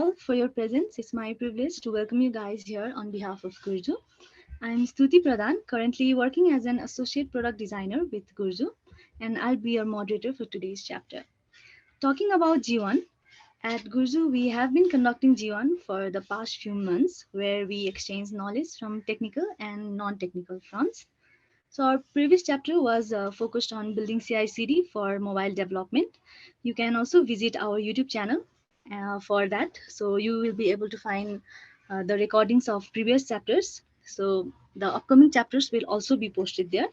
all for your presence. It's my privilege to welcome you guys here on behalf of Gurzu. I'm Stuti Pradhan, currently working as an associate product designer with Gurzu, and I'll be your moderator for today's chapter. Talking about G1, at Gurzu, we have been conducting G1 for the past few months, where we exchange knowledge from technical and non-technical fronts. So our previous chapter was focused on building CI/CD for mobile development. You can also visit our YouTube channel for that. So you will be able to find the recordings of previous chapters. So the upcoming chapters will also be posted there.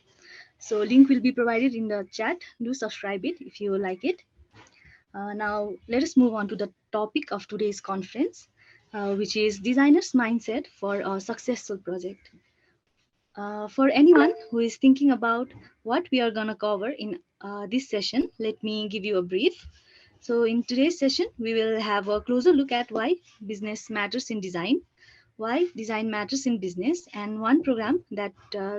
So link will be provided in the chat. Do subscribe it if you like it. Now let us move on to the topic of today's conference, which is designer's mindset for a successful project. For anyone who is thinking about what we are going to cover in this session, let me give you a brief. So in today's session, we will have a closer look at why business matters in design, why design matters in business, and one program that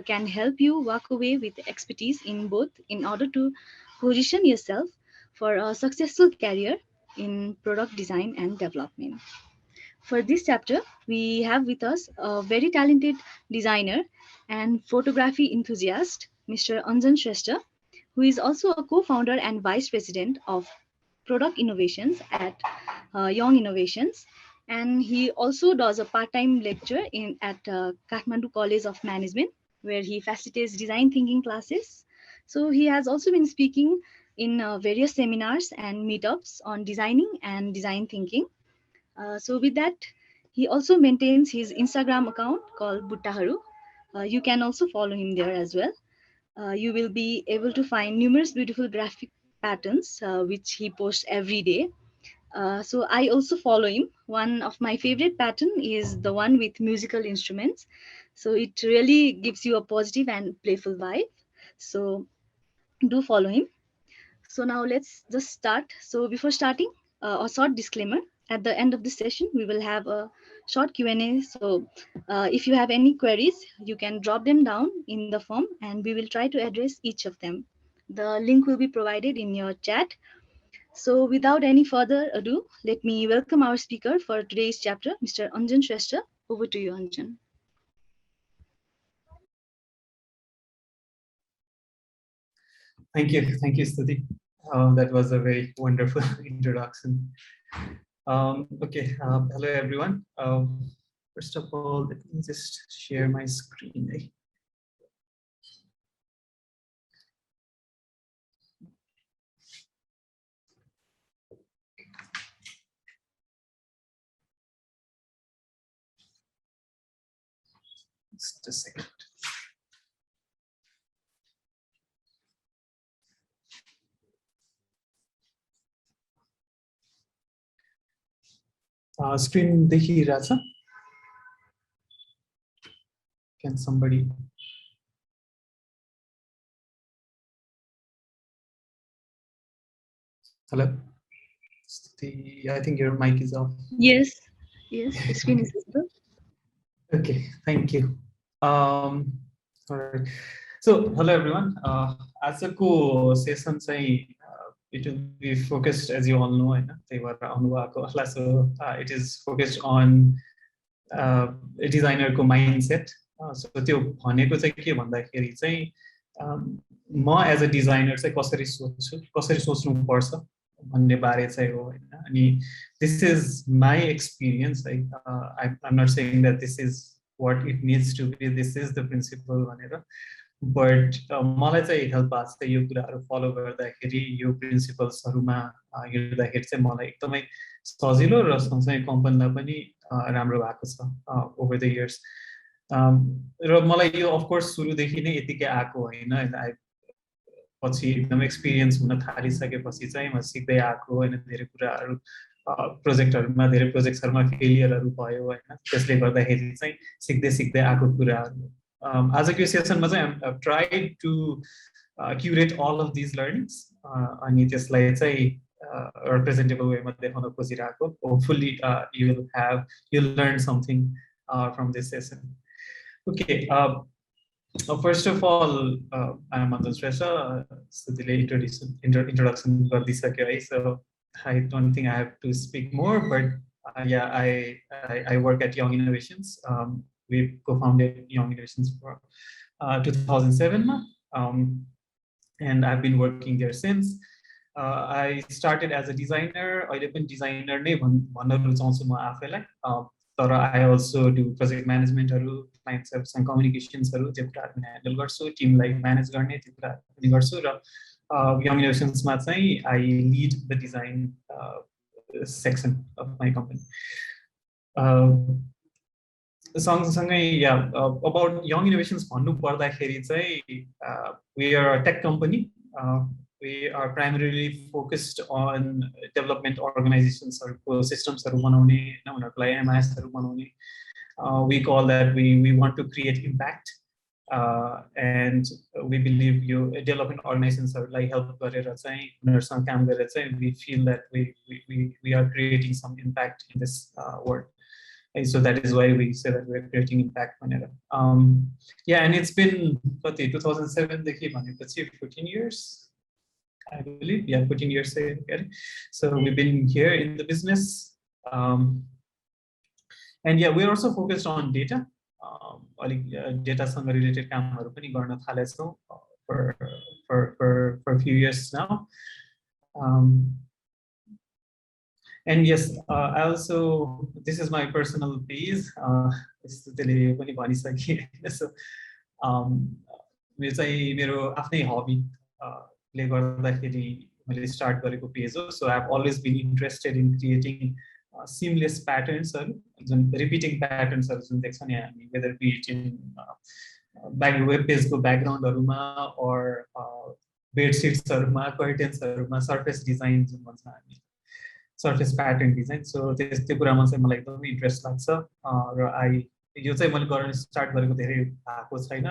can help you walk away with expertise in both in order to position yourself for a successful career in product design and development. For this chapter, we have with us a very talented designer and photography enthusiast, Mr. Anjan Shrestha, who is also a co-founder and vice president of product innovations at Young Innovations. And he also does a part-time lecture at Kathmandu College of Management, where he facilitates design thinking classes. So he has also been speaking in various seminars and meetups on designing and design thinking. So with that, he also maintains his Instagram account called Buttaharu. You can also follow him there as well. You will be able to find numerous beautiful graphic patterns which he posts every day. So I also follow him. One of my favorite pattern is the one with musical instruments. So it really gives you a positive and playful vibe. So do follow him. So now let's just start. So before starting, a short disclaimer. At the end of this session, we will have a short Q&A. So if you have any queries, you can drop them down in the form and we will try to address each of them. The link will be provided in your chat. So without any further ado, let me welcome our speaker for today's chapter, Mr. Anjan Shrestha. Over to you, Anjan. Thank you, Stuti. That was a very wonderful introduction. Okay, hello everyone. First of all, let me just share my screen. Just a second. Screen देखिरहेछ? Can somebody? Hello? I think your mic is off. Yes, the screen is visible. Okay, thank you. All right. So, hello everyone. As a session, it will be focused, as you all know, so it is focused on a designer mindset. So, त्यो भनेको चाहिँ के भन्दाखेरि चाहिँ म as a designer चाहिँ कसरी सोच्नुपर्छ भन्ने बारे चाहिँ हो हैन. अनि this is my experience. I'm not saying that this is what it needs to be, this is the principle भनेर, but मलाई चाहिँ हेल्प भएको छ यो कुराहरु फलो गर्दाखेरि, यो प्रिन्सिपल्सहरुमा हिँड्दाखेरि चाहिँ मलाई एकदमै सजिलो र सँगसँगै कम्पनीलाई पनि राम्रो भएको छ ओभर द इयर्स. र मलाई यो अफ कोर्स सुरुदेखि नै यतिकै आएको हैन. पछि एकदम एक्सपिरियन्स हुन थालिसकेपछि चाहिँ म सिक्दै आएको हैन. धेरै कुराहरु प्रोजेक्टहरुमा, धेरै प्रोजेक्ट्सहरुमा फेलियरहरु भयो हैन. त्यसले गर्दाखेरि चाहिँ सिक्दै आएको कुराहरु. आजको यो सेसनमा चाहिँ I've tried to curate all of these learnings अनि त्यसलाई चाहिँ representable way मा देखाउन खोजिरहेको. Hopefully you'll learn something from this session. Okay, first of all, I'm Anjan Shrestha. Stutile introduction गरिदिसक्यो है. So I don't think I have to speak more, but Yeah, I work at Young Innovations. We co-founded Young Innovations for 2007, and I've been working there since. I started as a designer. I didn't designer नै भन्न रुचाउँछु म आफैलाई. तर I also do project management, client service and communications त्यो कुराहरु handle गर्छु, टिमलाई म्यानेज गर्ने त्यो कुराहरु पनि गर्छु र Young Innovations मा चाहिँ I lead the design section of my company. सँगसँगै about Young Innovations भन्नु पर्दाखेरि चाहिँ we are a tech company. We are primarily focused on development organizations or systems बनाउने हैन उनीहरुलाई MIS बनाउने. We call that we want to create impact. And we believe you development organizations are like help गरेर चाहिँ उनीहरुसँग काम गरेर चाहिँ we feel that we are creating some impact in this world. And so that is why we say that we're creating impact भनेर. Yeah, and it's been 2007 देखि भनेपछि 14 years, I believe. Yeah, 14 years. So we've been here in the business. And yeah, we're also focused on data. Data related कामहरु पनि गर्न थालेछौं for a few years now. And yes, I also, this is my personal piece. So मेरो आफ्नै hobby ले गर्दाखेरि मैले start गरेको page हो. So I've always been interested in creating seamless patterns, repeating patterns, whether be it in web page background or bed sheets, curtains, surface designs, surface pattern design. So this interest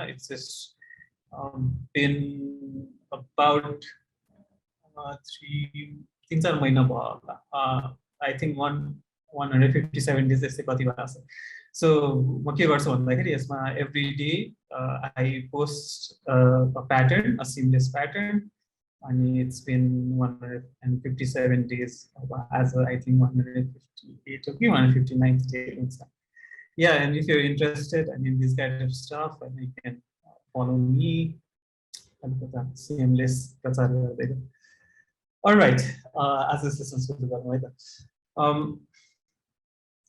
it's just been about 3 months. I think 157 days. So every day I post a pattern, a seamless pattern, and it's been 157 days as I think 158 okay, 159th day. Yeah, and if you're interested in this kind of stuff, and you can follow me. Seamless. All right, as assistants with the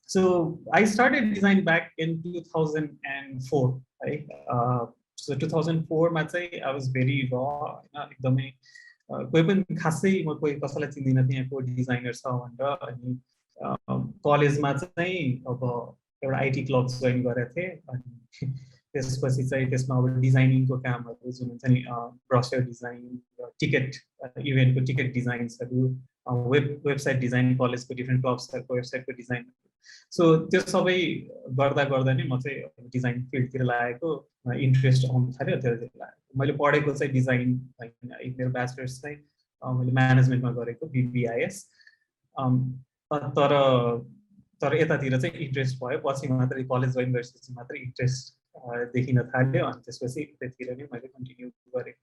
so I started design back in 2004, right? So 2004 I was very raw. Designers college IT club join designing brochure design, ticket event ticket designs, website design, college different clubs website design. So this सबै गर्दा गर्दा नै म चाहिँ design फिल्डतिर लागेको interest आउन थाल्यो. मैले पढेको चाहिँ डिजाइन हैन, मेरो ब्याचलर्स चाहिँ मैले म्यानेजमेन्टमा गरेको BBIS. तर यतातिर चाहिँ इन्ट्रेस्ट भयो, पछि मात्रै कलेज जोइन गरेपछि मात्रै इन्ट्रेस्ट देखिन थाल्यो, अनि त्यसपछि त्यतिर नै मैले कन्टिन्यू गरे.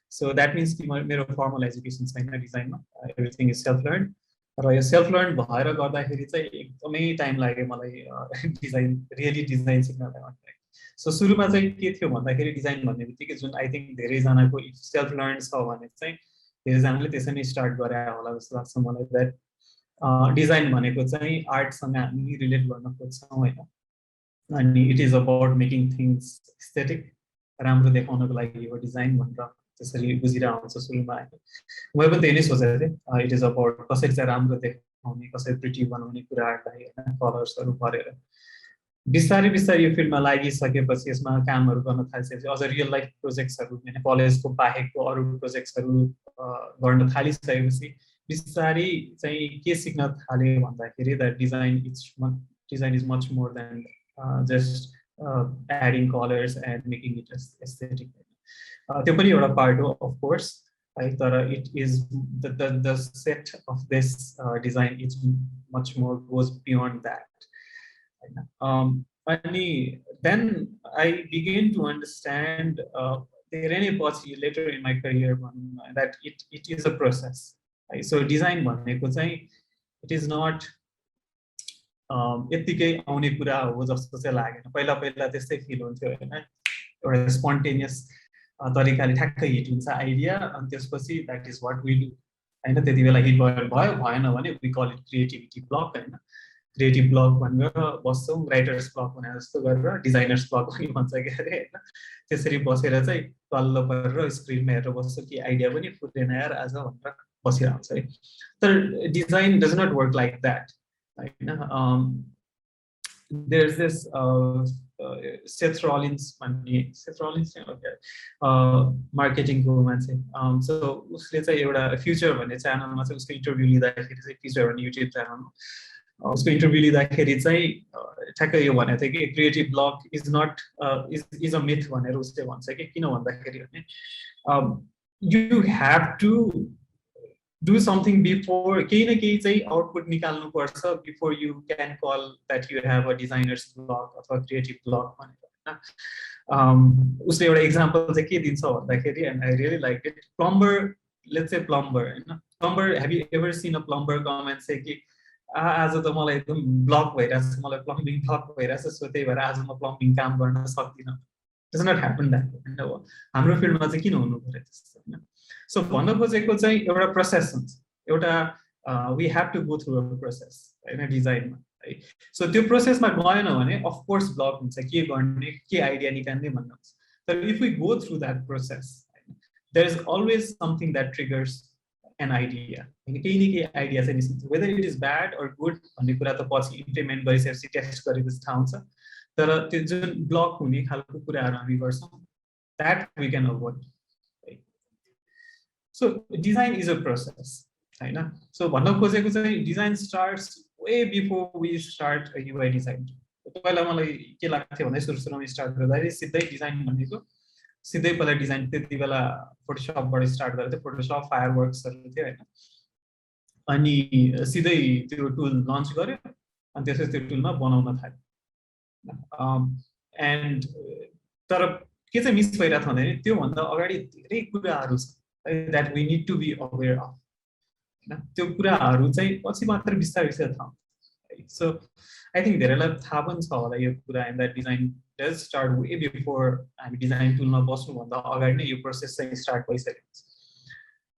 So that means कि मेरो फर्मल एजुकेसन छैन डिजाइनमा, एभ्रिथिङ इज सेल्फ लर्न. र यो सेल्फ लर्न भएर गर्दाखेरि चाहिँ एकदमै टाइम लाग्यो मलाई डिजाइन रियली डिजाइन सिक्नलाई. सो सुरुमा चाहिँ के थियो भन्दाखेरि डिजाइन भन्ने बित्तिकै जुन आई थिंक धेरै जनाको सेल्फ लर्न छ भने चाहिँ धेरै जनाले त्यसै नै स्टार्ट गरे होला जस्तो लाग्छ मलाई. दैट डिजाइन भनेको चाहिँ आर्टसँग हामी रिलेट गर्न खोज्छौँ हैन, अनि it is about making things aesthetic, राम्रो देखाउनको लागि हो डिजाइन भनेर त्यसरी बुझिरहेको हुन्छ सुरुमा हैन. मैले पनि त्यही नै सोचेको थिएँ. इट इज अबाउट कसरी चाहिँ राम्रो देखाउने, कसरी प्रिटी बनाउने कुराहरूलाई हैन, कलर्सहरू भरेर. बिस्तारै बिस्तारै यो फिल्डमा लागिसकेपछि यसमा कामहरू गर्न थालिसकेपछि अझ रियल लाइफ प्रोजेक्ट्सहरू हैन, कलेजको बाहेकको अरू प्रोजेक्ट्सहरू गर्न थालिसकेपछि बिस्तारै चाहिँ के सिक्न थाल्यो भन्दाखेरि that design is much more than just adding colors and making it aesthetic. त्यो पनि एउटा पार्ट हो of course, right? तर it is the set of this design is much more goes beyond that. And then I began to understand later in my career that it is a process. Right? So design भनेको चाहिँ it is not यतिकै आउने कुरा हो जस्तो चाहिँ लागेन पहिला पहिला त्यस्तै फिल हुन्थ्यो हैन एउटा स्पोन्टेनियस तरिकाले ठ्याक्कै हिट हुन्छ आइडिया अनि त्यसपछि that is what we do हैन त्यति बेला हिट भयो भएन भने we call it creativity block हैन क्रिएटिभ ब्लक भनेर बस्छौँ राइटर्स ब्लक भने जस्तो गरेर डिजाइनर्स ब्लक पनि भन्छ के अरे हैन त्यसरी बसेर चाहिँ तल्लो परेर स्क्रिनमा हेरेर बस्छ कि आइडिया पनि फुटेन यार आज भनेर बसिरहन्छ है तर design does not work like that हैन there's this Seth Rollins मार्केटिङको मान्छे सो उसले चाहिँ एउटा फ्युचर भन्ने च्यानलमा चाहिँ उसको इन्टरभ्यू लिँदाखेरि चाहिँ फ्युचर भन्ने युट्युब च्यानलमा उसको इन्टरभ्यू लिँदाखेरि चाहिँ ठ्याक्कै यो भनेको थियो कि creative block is not is a myth भनेर उसले भन्छ कि किन भन्दाखेरि भने you have to do something before केही न केही चाहिँ आउटपुट निकाल्नु पर्छ before you can call that you have a designers block अथवा क्रिएटिभ ब्लक भनेर हैन उसले एउटा इक्जाम्पल चाहिँ के दिन्छ भन्दाखेरि and I really like it plumber let's say plumber हैन plumber have you ever seen a plumber comment चाहिँ कि आज त मलाई एकदम ब्लक भइरहेछ मलाई प्लम्बिङ ब्लक भइरहेछ सो त्यही भएर आज म प्लम्बिङ काम गर्न सक्दिनँ डज नट ह्यापन द्याट हैन हाम्रो फिल्डमा चाहिँ किन हुनु पर्यो त्यस्तो हैन सो भन्न खोजेको चाहिँ एउटा प्रोसेस हुन्छ एउटा we have to go through a process हैन डिजाइनमा है सो त्यो प्रोसेसमा गएन भने अफकोर्स ब्लक हुन्छ के गर्ने के आइडिया निकाल्ने भन्ने हुन्छ तर if we go through that process there is always something that triggers an idea हैन केही न केही आइडिया चाहिँ निस्किन्छ whether it is bad or good भन्ने कुरा त पछि इम्प्लिमेन्ट गरिसकेपछि टेस्ट गरेपछि थाहा हुन्छ तर त्यो जुन ब्लक हुने खालको कुराहरू हामी गर्छौँ that we can avoid So design is a process, right? So भन्न खोजेको चाहिँ design starts way before we start a UI design. पहिला मलाई के लाग्थ्यो भने सुरुमा स्टार्ट गर्दाखेरि सिधै डिजाइन भनेको सिधै पहिला डिजाइन त्यति बेला फोटोसपबाट स्टार्ट गरेको थियो फोटोसप फायरवर्क्सहरू थियो हैन अनि सिधै त्यो टुल लन्च गर्यो अनि त्यसपछि त्यो टुलमा बनाउन थाल्यो एन्ड तर के चाहिँ मिस भइरहेको थियो भने त्यो भन्दा अगाडि धेरै कुराहरू छ that we need to be aware of त्यो कुराहरू चाहिँ पछि मात्र बिस्तारै बिस्तारै थाहा हुन्छ सो आई थिंक धेरैलाई थाहा पनि छ होला यो कुरा and that design does start way before हामी डिजाइन टुलमा बस्नुभन्दा अगाडि नै यो प्रोसेस चाहिँ स्टार्ट भइसकेको हुन्छ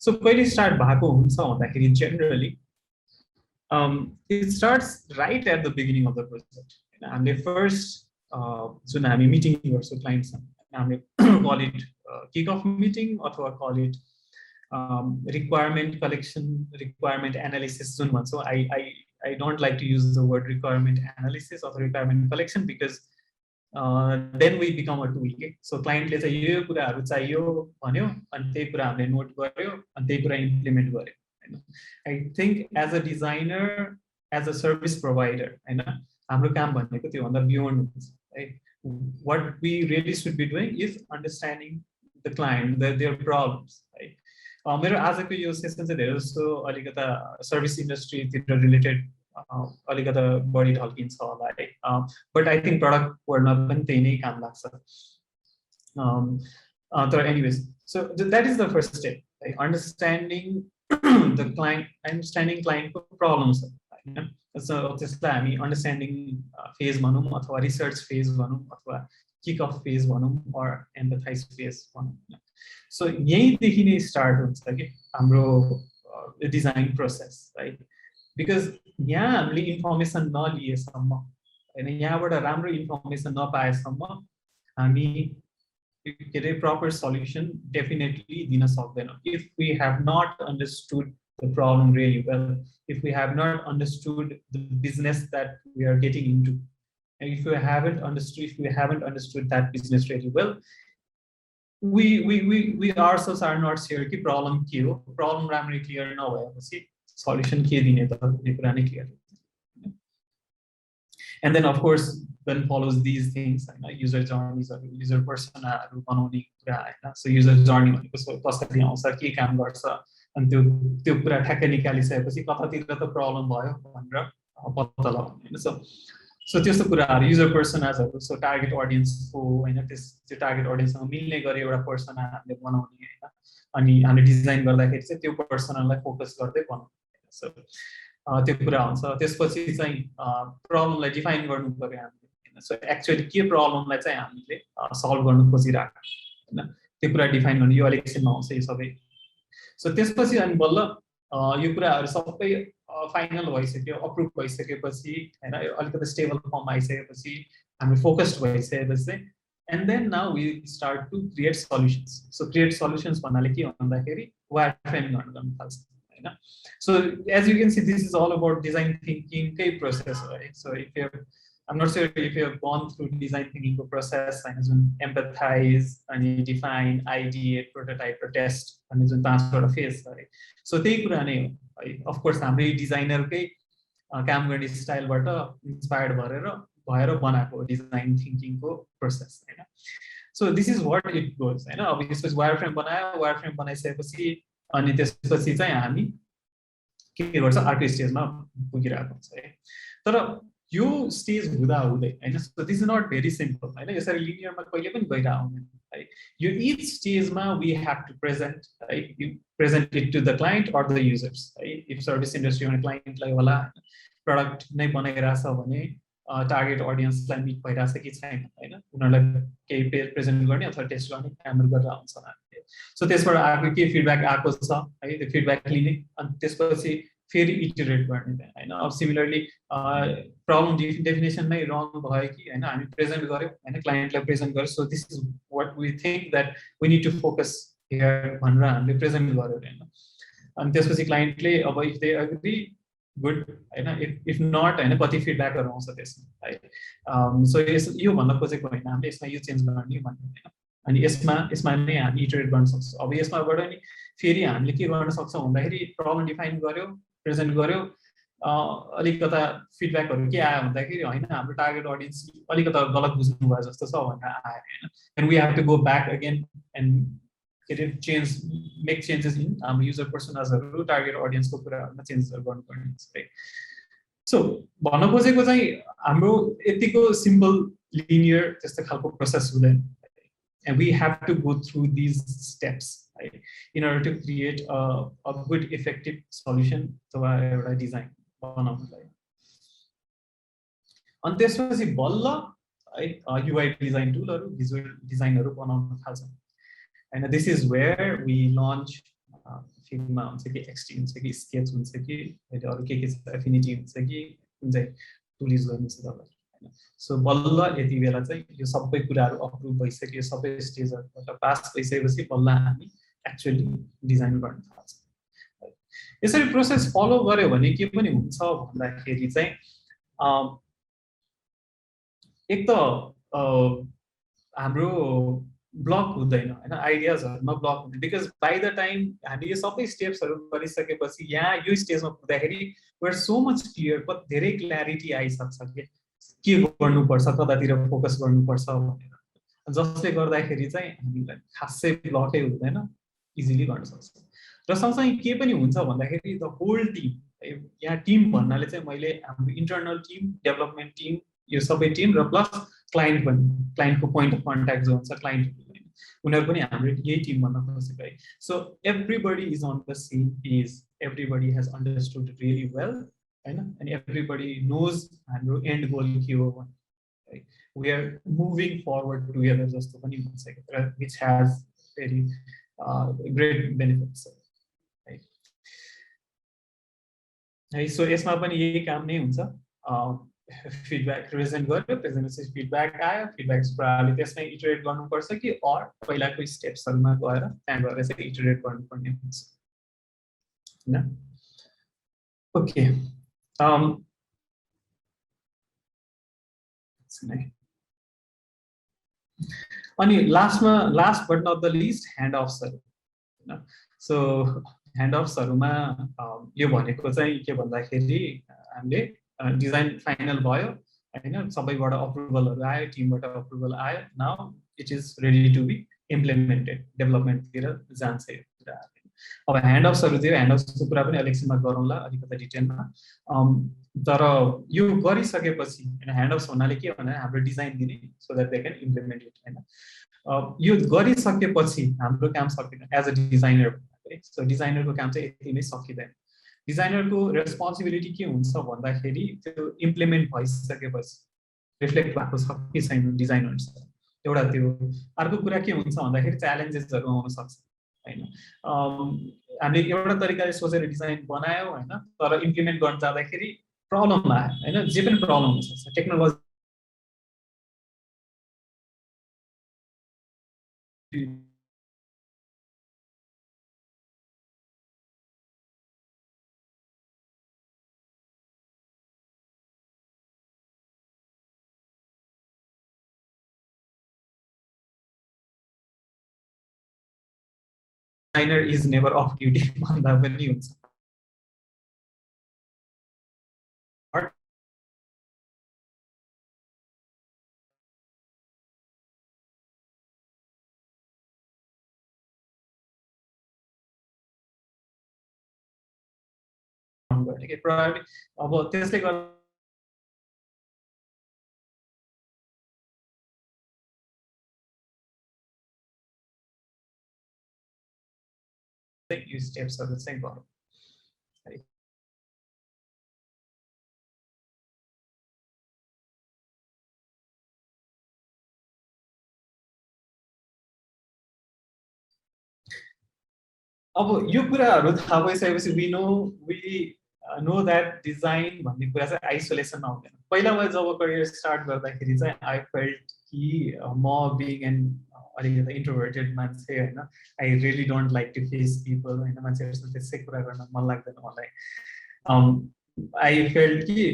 सो कहिले स्टार्ट भएको हुन्छ भन्दाखेरि generally it starts right at the beginning of the project हामीले फर्स्ट जुन हामी मिटिङ गर्छौँ क्लाइन्टसँग हामीले call it kick off meeting अथवा call it requirement collection, requirement analysis zone one. So I don't like to use the word requirement analysis or requirement collection because then we become a tool. Okay? So client ले चाहिँ यो कुराहरु चाहियो भन्यो अनि त्यही कुरा हामीले नोट गर्यो अनि त्यही कुरा इम्प्लिमेन्ट गर्यो हैन I think as a designer, as a service provider हैन हाम्रो काम भनेको त्यो भन्दा बियोन्ड हुन्छ है what we really should be doing is understanding the client their problems right मेरो आजको यो सेसन चाहिँ धेरै जस्तो अलिकता सर्भिस इन्डस्ट्रीतिर रिलेटेड अलिकता बढी ढल्किन्छ होला है बट आई थिंक प्रडक्ट वर्ल्डमा पनि त्यही नै काम लाग्छ तर anyways so that is the first step understanding the client understanding क्लाइन्टको प्रब्लम्स हैन सो त्यसलाई हामी अन्डरस्ट्यान्डिङ फेज भनौँ अथवा रिसर्च फेज भनौँ अथवा किक अफ फेज भनौँ अर एम्पथाइज फेज भनौँ सो यहीँदेखि नै स्टार्ट हुन्छ कि हाम्रो डिजाइन प्रोसेस राइट बिकज यहाँ हामीले इन्फर्मेसन नलिएसम्म होइन यहाँबाट राम्रो इन्फर्मेसन नपाएसम्म हामी के अरे प्रपर सल्युसन डेफिनेटली दिन सक्दैनौँ if we have not understood the problem really well if we have not understood the business that we are getting into and if you haven't understood that business really well we ourselves are not sure कि problem के हो problem राम्ररी clear नभएपछि solution के दिने त भन्ने कुरा नै clear and then of course then follows these things हैन user journeys user personaहरू बनाउने कुरा हैन so user journey भनेको कसरी आउँछ के काम गर्छ अनि त्यो कुरा ठ्याक्कै निकालिसकेपछि कतातिर त प्रब्लम भयो भनेर पत्ता लगाउने हैन सो त्यस्तो कुराहरू युजर पर्सनाजहरू सो टार्गेट अडियन्सको हैन त्यो टार्गेट अडियन्ससँग मिल्ने गरी एउटा पर्सना हामीले बनाउने हैन अनि हामीले डिजाइन गर्दाखेरि चाहिँ त्यो पर्सनालाई फोकस गर्दै बनाउने सो त्यो कुरा हुन्छ त्यसपछि चाहिँ प्रब्लमलाई डिफाइन गर्नु पर्यो हामीले सो एक्चुअली के प्रब्लमलाई चाहिँ हामीले सल्भ गर्नु खोजिरहेको हैन त्यो कुरा डिफाइन गर्नु यो एकछिनमा आउँछ यो सबै सो त्यसपछि अनि बल्ल यो कुराहरू सबै फाइनल भइसक्यो अप्रुभ भइसकेपछि हैन अलिकति स्टेबल फर्म आइसकेपछि हामी फोकस्ड भइसकेपछि चाहिँ and then now we start to create solutions so create solutions भन्नाले के भन्दाखेरि वायर फ्रेम गर्न थाल्छ हैन so as you can see this is all about design थिङ्किङकै प्रोसेस हो है so if you I'm not sure if you have gone through design thinking process and empathize and define, ideate, prototype, or test and पाँचवटा phase है so त्यही कुरा नै हो है of course हाम्रो डिजाइनरकै काम गर्ने स्टाइलबाट इन्स्पायर्ड भएर बनाएको डिजाइन थिङ्किङको प्रोसेस हैन so this is what it goes हैन अब यसपछि वायर फ्रेम बनाइसकेपछि अनि त्यसपछि चाहिँ हामी के गर्छ अर्को स्टेजमा पुगिरहेको हुन्छ है तर यो स्टेज हुँदा हुँदै हैन so this is not very simple हैन यसरी लिनियरमा कहिले पनि गइरा हुँदैन है यो इच स्टेजमा वी हैव टु प्रेजेन्ट है you present it to the client or the users है इफ सर्भिस इन्डस्ट्रीमा क्लाइन्टलाई होला प्रडक्ट नै बनाइरहेछ भने टार्गेट अडियन्सलाई मिट भइरहेछ कि छैन हैन उनीहरूलाई केही प्रेजेन्ट गर्ने अथवा टेस्ट गर्ने कामहरु गरेर आउँछ हामीले सो त्यसबाट आएको के फिडब्याक आएको छ है त्यो फिडब्याक लिने अनि त्यसपछि फेरि इटरेट गर्ने हैन अब सिमिलरली प्रब्लम डेफिनेसन नै रङ भयो कि हैन हामी प्रेजेन्ट गर्यौं हैन क्लाइन्टलाई प्रेजेन्ट गर्यौं so this is what we think that we need to focus here भनेर हामीले प्रेजेन्ट गर्यौं हैन अनि त्यसपछि क्लाइन्टले अब इफ दे एग्री गुड हैन इफ नट हैन कति फिडब्याकहरु आउँछ त्यसमा है सो यो भन्न खोजेको हैन हामीले यसमा यो चेन्ज गर्ने भन्ने हैन अनि यसमा नै हामी इटरेट गर्न सक्छौं अब यसमाबाट नि फेरि हामीले के गर्न सक्छौं भन्दाखेरि प्रब्लम डिफाइन गर्यौं प्रेजेन्ट गर्यो अलिकता फिडब्याकहरु के आयो भन्दाखेरि हैन हाम्रो टार्गेट अडियन्स अलिकता गलत बुझ्नु भयो जस्तो छ भनेर आयो हैन and we have to go back again and make changes in हाम्रो युजर पर्सोनाजहरु टार्गेट अडियन्सको कुराहरुमा चेन्जेसहरु गर्नुपर्ने हुन्छ है सो भन्न खोजेको चाहिँ हाम्रो यतिको सिम्पल लिनियर त्यस्तो खालको प्रोसेस हुँदैन and we have to go through these steps right, in order to create a good effective solution to our design and त्यसपछि बल्ल है UI design toolहरु visual designहरु बनाउन थाल्छौं and this is where we launch फिल्ममा हुन्छ कि XD हुन्छ कि sketch हुन्छ कि अरु के affinity हुन्छ कि कुन चाहिँ टुल युज गर्नुहुन्छ तपाईहरु सो बल्ल यति बेला चाहिँ यो सबै कुराहरु अप्रुभ भइसक्यो सबै स्टेजहरुबाट पास भइसकेपछि बल्ल हामी एक्चुअली डिजाइन गर्न थाल्छौं यसरी प्रोसेस फलो गर्यो भने के पनि हुन्छ भन्दाखेरि चाहिँ एक त हाम्रो ब्लक हुँदैन हैन आइडियाजहरुमा ब्लक हुँदैन बिकज बाइ द टाइम हामी यो सबै स्टेप्सहरु गरिसकेपछि यहाँ यो स्टेजमा पुग्दाखेरि we are so much clear धेरै क्ल्यारिटी आइसक्छ के गर्नुपर्छ कतातिर फोकस गर्नुपर्छ भनेर जसले गर्दाखेरि चाहिँ हामीलाई खासै ब्लकै हुँदैन इजिली गर्न सक्छौं र सँगसँगै के पनि हुन्छ भन्दाखेरि द होल टिम यहाँ टिम भन्नाले चाहिँ मैले हाम्रो इन्टरनल टिम डेभलपमेन्ट टिम यो सबै टिम र प्लस क्लाइन्ट पनि क्लाइन्टको पोइन्ट अफ कन्ट्याक्ट जो हुन्छ क्लाइन्ट उनीहरु पनि हाम्रो यही टिम भन्न खोजेको है so everybody is on the same page everybody has understood really well हैन and everybody knows हाम्रो end goal के हो right we are moving forward together जस्तो पनि हुन्छ which has very great benefits right है सो यसमा पनि यही काम नै हुन्छ फिडब्याक प्रेजेन्ट गर्यो प्रेजेन्टेसन फिडब्याक आयो फिडब्याक प्रकारले त्यसमै इटरेट गर्नुपर्छ कि अर पहिलाको स्टेप्सहरुमा गएर त्यहाँ गएर चाहिँ इटरेट गर्नुपर्ने हुन्छ हैन ओके अनि last but not the least hand अफ्सहरु हैन सो ह्यान्ड अफ्सहरुमा यो भनेको चाहिँ के भन्दाखेरि हामीले डिजाइन फाइनल भयो हैन सबैबाट अप्रुभलहरु आयो टिमबाट अप्रुभल आयो now it is ready to be implemented डेभलपमेन्टतिर जान्छ यो कुरा अब ह्यान्ड अफ्सहरु दियो ह्यान्ड अफ्सको कुरा पनि अलिकसिनमा गरौँला अलिकति डिटेलमा तर यो गरिसकेपछि हैन ह्यान्ड अफ्स भन्नाले के भने हाम्रो डिजाइन दिने so that they can implement it हैन यो गरिसकेपछि हाम्रो काम सकिदैन एज अ डिजाइनर सो डिजाइनरको काम चाहिँ यति नै सकिदैन डिजाइनरको रेस्पोन्सिबिलिटी के हुन्छ भन्दाखेरि त्यो इम्प्लिमेन्ट भइसकेपछि रिफ्लेक्ट भएको छ कि छैन डिजाइनर्स एउटा त्यो अर्को कुरा के हुन्छ भन्दाखेरि च्यालेन्जेसहरू आउन सक्छ हैन हामीले एउटा तरिकाले सोचेर डिजाइन बनायौ हैन तर इम्प्लिमेन्ट गर्न जाँदाखेरि प्रब्लम आयो हैन जे पनि प्रब्लम हुन सक्छ technology designer is never of duty भन्दा पनि हुन्छ गर्ने के प्रभावी अब त्यसले गर्दा यो स्टेप्सहरु चाहिँ गरौँ अब यो कुराहरु थाहा भइसकेपछि वी नो दैट डिजाइन भन्ने कुरा चाहिँ आइसोलेसन आउँदैन पहिला म जब करियर स्टार्ट गर्दाखेरि चाहिँ आई फेल्ट कि म बिङ एन अलिकति इन्ट्रोभर्टेड मान्छे हैन I really don't like to face people हैन मान्छेहरुसँग त्यसै कुरा गर्न मन लाग्दैन मलाई आई फेल्ट कि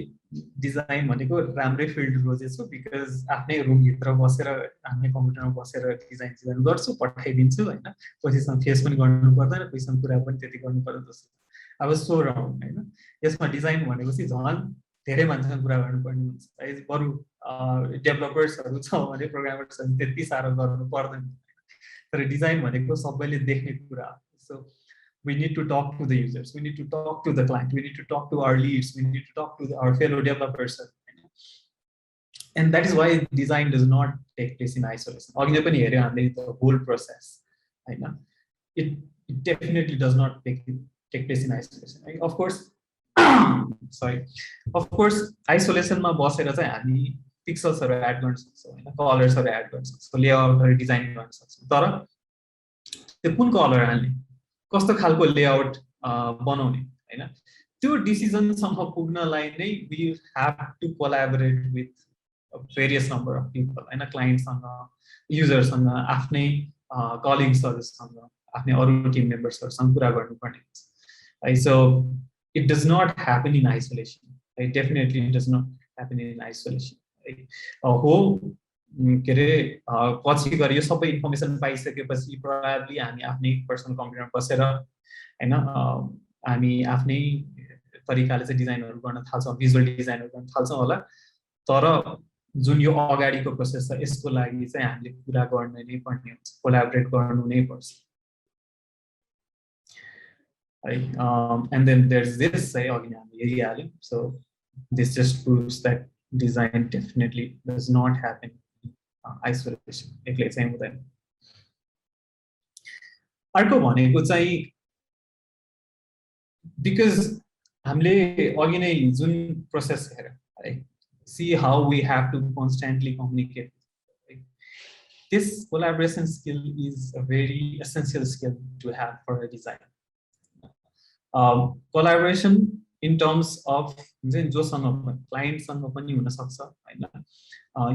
डिजाइन भनेको राम्रै फिल्ड रोजेछु बिकज आफ्नै रुम भित्र बसेर आफ्नै कम्प्युटरमा बसेर डिजाइन गर्छु पठाइदिन्छु हैन कसैसँग फेस पनि गर्नु पर्दैन कसैसँग कुरा पनि त्यति गर्नु पर्दैन जस्तो अब सो राउन्ड हैन यसमा डिजाइन भनेपछि झन् धेरै मान्छेसँग कुरा गर्नुपर्ने हुन्छ बरु डेभलपर्सहरु छ भने प्रोग्रामर्सहरु त्यति साह्रो गर्नु पर्दैन तर डिजाइन भनेको सबैले देख्ने कुरा so we need to talk to the users, we need to talk to the client, we need to talk to our leads, we need to talk to our fellow developers. And that is why design does not take place in isolation. Again, the whole process. It definitely does not take place in isolation. Of course, sorry. Of course, isolation ma बसेर चाहिँ हामी पिक्सल्सहरु add गर्न सक्छौं हैन कलर्सहरु add गर्न सक्छौं लेआउटहरु design गर्न सक्छौं तर त्यो कुन कलर हाल्ने कस्तो खालको लेआउट बनाउने हैन त्यो डिसिजनसम्म पुग्नलाई नै we have to collaborate with various number of people हैन क्लाइन्टसँग युजरसँग आफ्नै कलिग्सहरुसँग आफ्नै अरु टिम मेम्बर्सहरुसँग कुरा गर्नुपर्ने हुन्छ है so it does not happen in isolation है definitely it does not happen in isolation है हो के रे पछि गएर यो सबै इन्फर्मेसन पाइसकेपछि प्रोबेबली हामी आफ्नै पर्सनल कम्प्युटरमा बसेर हैन हामी आफ्नै तरिकाले चाहिँ डिजाइनहरु गर्न थाल्छौं भिजुअल डिजाइनहरु गर्न थाल्छौं होला तर जुन यो अगाडिको प्रोसेस छ यसको लागि चाहिँ हामीले कुरा गर्न नै पर्ने हुन्छ कोल्याबोरेट गर्नु नै पर्छ है and then there is this है अघि हामीले हेरिहाल्यौं so this just proves that design definitely does not happen isolation एक्लै चाहिँ हुँदैन अर्को भनेको चाहिँ बिकज हामीले अघि नै जुन प्रोसेस हेर है see how we have to constantly communicate this collaboration skill is a very essential skill to have for a design collaboration in terms of जोसँग क्लाइन्टसँग पनि हुन सक्छ हैन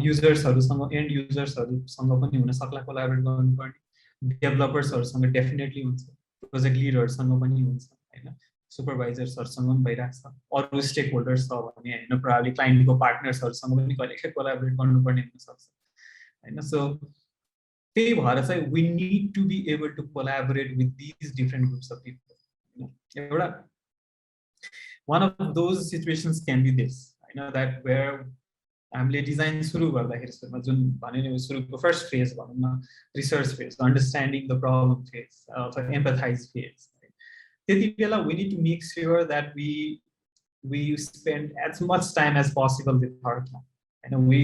युजर्सहरुसँग एन्ड युजर्सहरुसँग पनि हुन सक्ला कोल्याबोरेट गर्नुपर्ने डेभलपर्सहरुसँग डेफिनेटली हुन्छ प्रोजेक्ट लिडरहरुसँग पनि हुन्छ हैन सुपरभाइजर्सहरुसँग पनि भइराख्छ अरु स्टेक होल्डर्स छ भने हैन प्रोबब्ली क्लाइन्टको पार्टनर्सहरुसँग पनि कहिलेकाहीँ कोल्याबोरेट गर्नुपर्ने हुन सक्छ हैन सो त्यही भएर चाहिँ we need to be able to collaborate with this different groups of people एउटा one of those situations can be this that where हामीले डिजाइन सुरु गर्दाखेरि सुरुमा जुन भने नि सुरुको फर्स्ट फेज भनौं न research phase understanding the problem phase अथवा एम्पथाइज फेज त्यति बेला we need to make sure that we spend as much time as possible with our client and we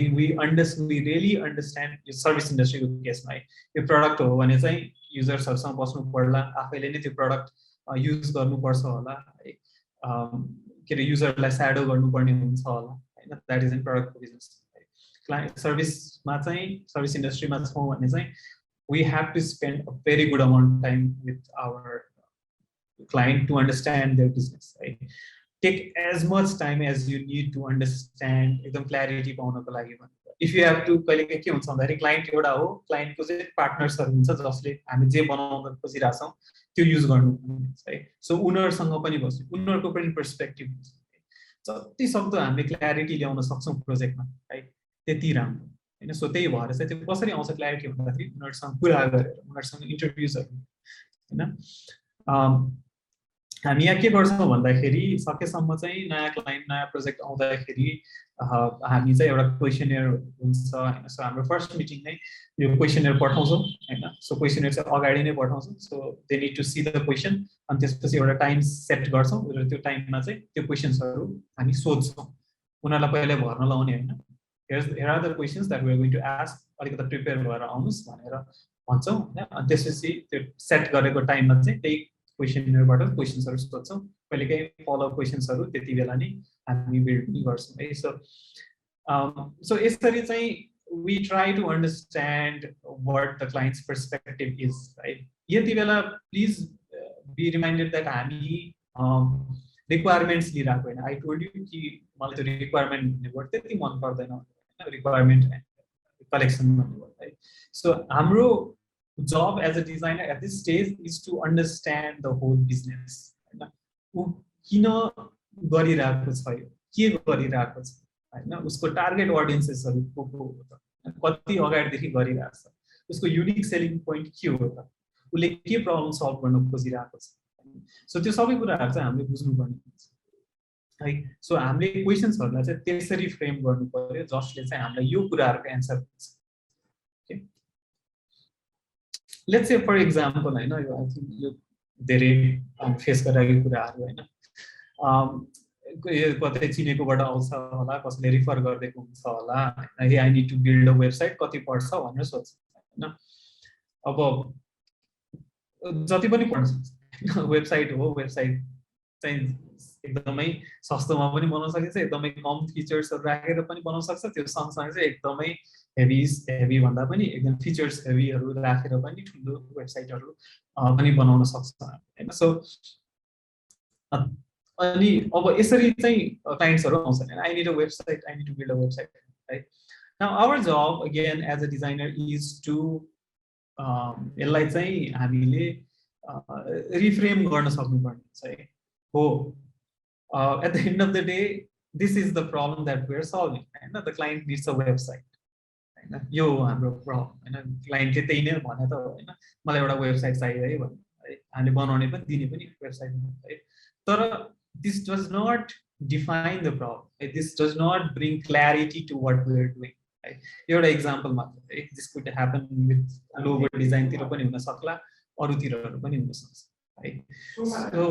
really understand यो सर्भिस इन्डस्ट्रीको केसमा यो product हो भने चाहिँ युजर्सहरुसँग बस्नु पर्ला आफैले नै त्यो प्रोडक्ट युज गर्नु पर्छ होला है के अरे युजरलाई स्याडो गर्नुपर्ने हुन्छ होला हैन that is in product business client सर्भिसमा चाहिँ सर्भिस इन्डस्ट्रीमा छौँ भने चाहिँ we have to spend a very good amount of time with our client to understand their business right take as much time as you need to understand एकदम clarity पाउनको लागि if you have to कहिलेकाहीँ के हुन्छ भन्दाखेरि client एउटा हो क्लाइन्टको चाहिँ पार्टनर्सहरू हुन्छ जसले हामी जे बनाउन खोजिरहेका छौँ त्यो युज गर्नु है सो उनीहरूसँग पनि बस्नु उनीहरूको पनि पर्सपेक्टिभ हुन्छ जति सक्दो हामीले क्ल्यारिटी ल्याउन सक्छौँ प्रोजेक्टमा है त्यति राम्रो हैन सो त्यही भएर चाहिँ त्यो कसरी आउँछ क्ल्यारिटी भन्दाखेरि उनीहरूसँग कुरा गरेर उनीहरूसँग इन्टरभ्युजहरू हैन हामी यहाँ के गर्छौँ भन्दाखेरि सकेसम्म चाहिँ नयाँ क्लाइन्ट नयाँ प्रोजेक्ट आउँदाखेरि हामी चाहिँ एउटा क्वेसनर हुन्छ हैन सो हाम्रो फर्स्ट मिटिङ नै यो क्वेसनर पठाउँछौँ हैन सो क्वेसनर चाहिँ अगाडि नै पठाउँछौँ so they need to see the question अनि त्यसपछि एउटा टाइम सेट गर्छौँ र त्यो टाइममा चाहिँ त्यो क्वेसन्सहरू हामी सोध्छौँ उनीहरूलाई पहिले भर्न लाउने हैन here are the questions that we are going to ask अलिकति प्रिपेयर भएर आउनुस् भनेर भन्छौँ हैन अनि त्यसपछि त्यो सेट गरेको टाइममा चाहिँ त्यही क्वेसनरबाट क्वेसन्सहरू सोध्छौँ कहिलेकाहीँ फलोअप क्वेसन्सहरू त्यति बेला नै हामी बिल्ड पनि गर्छौँ है सो यसरी चाहिँ we try to understand what the client's perspective is right यति बेला प्लिज बी रिमाइन्डेड that हामी रिक्वायरमेन्ट्स लिइरहेको होइन आई टोल्ड यु कि मलाई त्यो रिक्वायरमेन्ट भन्ने वर्ड त्यति मन पर्दैन रिक्वायरमेन्ट कलेक्सन भन्ने वर्ड है सो हाम्रो job as a designer at this stage is to understand the whole business हैन उ किन गरिरहेको छ यो के गरिरहेको छ हैन उसको टार्गेट ऑडियन्सेसहरु को हो त कति अगाडिदेखि गरिरहेको छ उसको युनिक सेलिङ पोइन्ट के हो त उले के प्रब्लम सल्भ गर्न खोजिरहेको छ सो त्यो सबै कुराहरु चाहिँ हामीले बुझ्नु पर्ने हुन्छ है सो हामीले क्वेशन्सहरुलाई चाहिँ त्यसरी फ्रेम गर्नु पर्यो जसले चाहिँ हामीलाई यो कुराहरुको एन्सर दिन्छ let's say for example I know I think you धेरै फेस गरेको कुराहरु हैन कतै चिनेकोबाट आउँछ होला कसले रिफर गर्दैको हुन्छ होला hey I need to build a website कति पर्छ भनेर सोच्छ हैन अब जति पनि पर्छ वेबसाइट हो वेबसाइट चाहिँ एकदमै सस्तोमा पनि बनाउन सकिन्छ एकदमै कम फिचर्सहरु राखेर पनि बनाउन सक्छ त्यो सँगसँगै चाहिँ एकदमै हेभी भन्दा पनि एकदम फिचर्स हेभीहरु राखेर पनि ठुलो वेबसाइटहरु पनि बनाउन सक्छ हैन सो अनि अब यसरी चाहिँ क्लाइन्ट्सहरु आउँछन् हैन I need a website I need to build a website right now our जब again as a designer is to यसलाई चाहिँ हामीले रिफ्रेम गर्न सक्नुपर्ने छ है हो at the end of the day this is the problem that we are solving and the client needs a website हैन यो हाम्रो प्रब्लम हैन क्लाइन्टले त्यही नै भने त हैन मलाई एउटा वेबसाइट चाहियो है भने हामीले बनाउने पनि दिने पनि वेबसाइट है तर this does not define the problem this does not bring clarity to what we are doing right एउटा एक्जाम्पल मात्र है this could happen with logo design तिर पनि हुन सक्ला अरुतिरहरु पनि हुन सक्छ है सो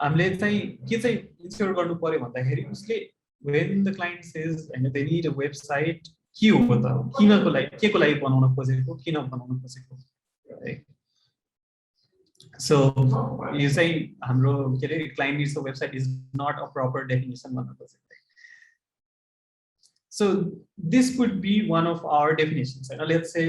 हामीले चाहिँ के चाहिँ इन्स्योर गर्नु पर्यो भन्दाखेरि उसले when the client says and they need a website के हो त किनको लागि केको लागि बनाउन खोजेको किन बनाउन खोजेको है सो यो चाहिँ हाम्रो के रे client needs a website is not a proper definition भन्न खोजेको so this could be one of our definitions let's say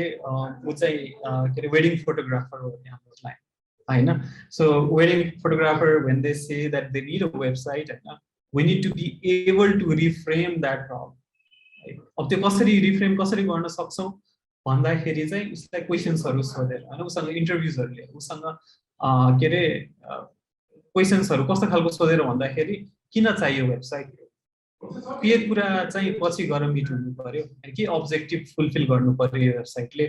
वो चाहिँ के रे वेडिङ फोटोग्राफर हो हाम्रो क्लाइन्ट हैन so wedding photographer when they say that they need a website we need to be able to reframe that problem अब त्यो कसरी रिफ्रेम कसरी गर्न सक्छौं भन्दाखेरि चाहिँ उसलाई क्वेशन्सहरु सोधेर हैन उसँग इन्टरभ्युजहरु लिएर उसँग के रे क्वेशन्सहरु कस्तो खालको सोधेर भन्दाखेरि किन चाहियो वेबसाइट के कुरा चाहिँ पछि गएर मिट हुनु पर्यो के अब्जेक्टिभ फुलफिल गर्नु पर्यो वेबसाइटले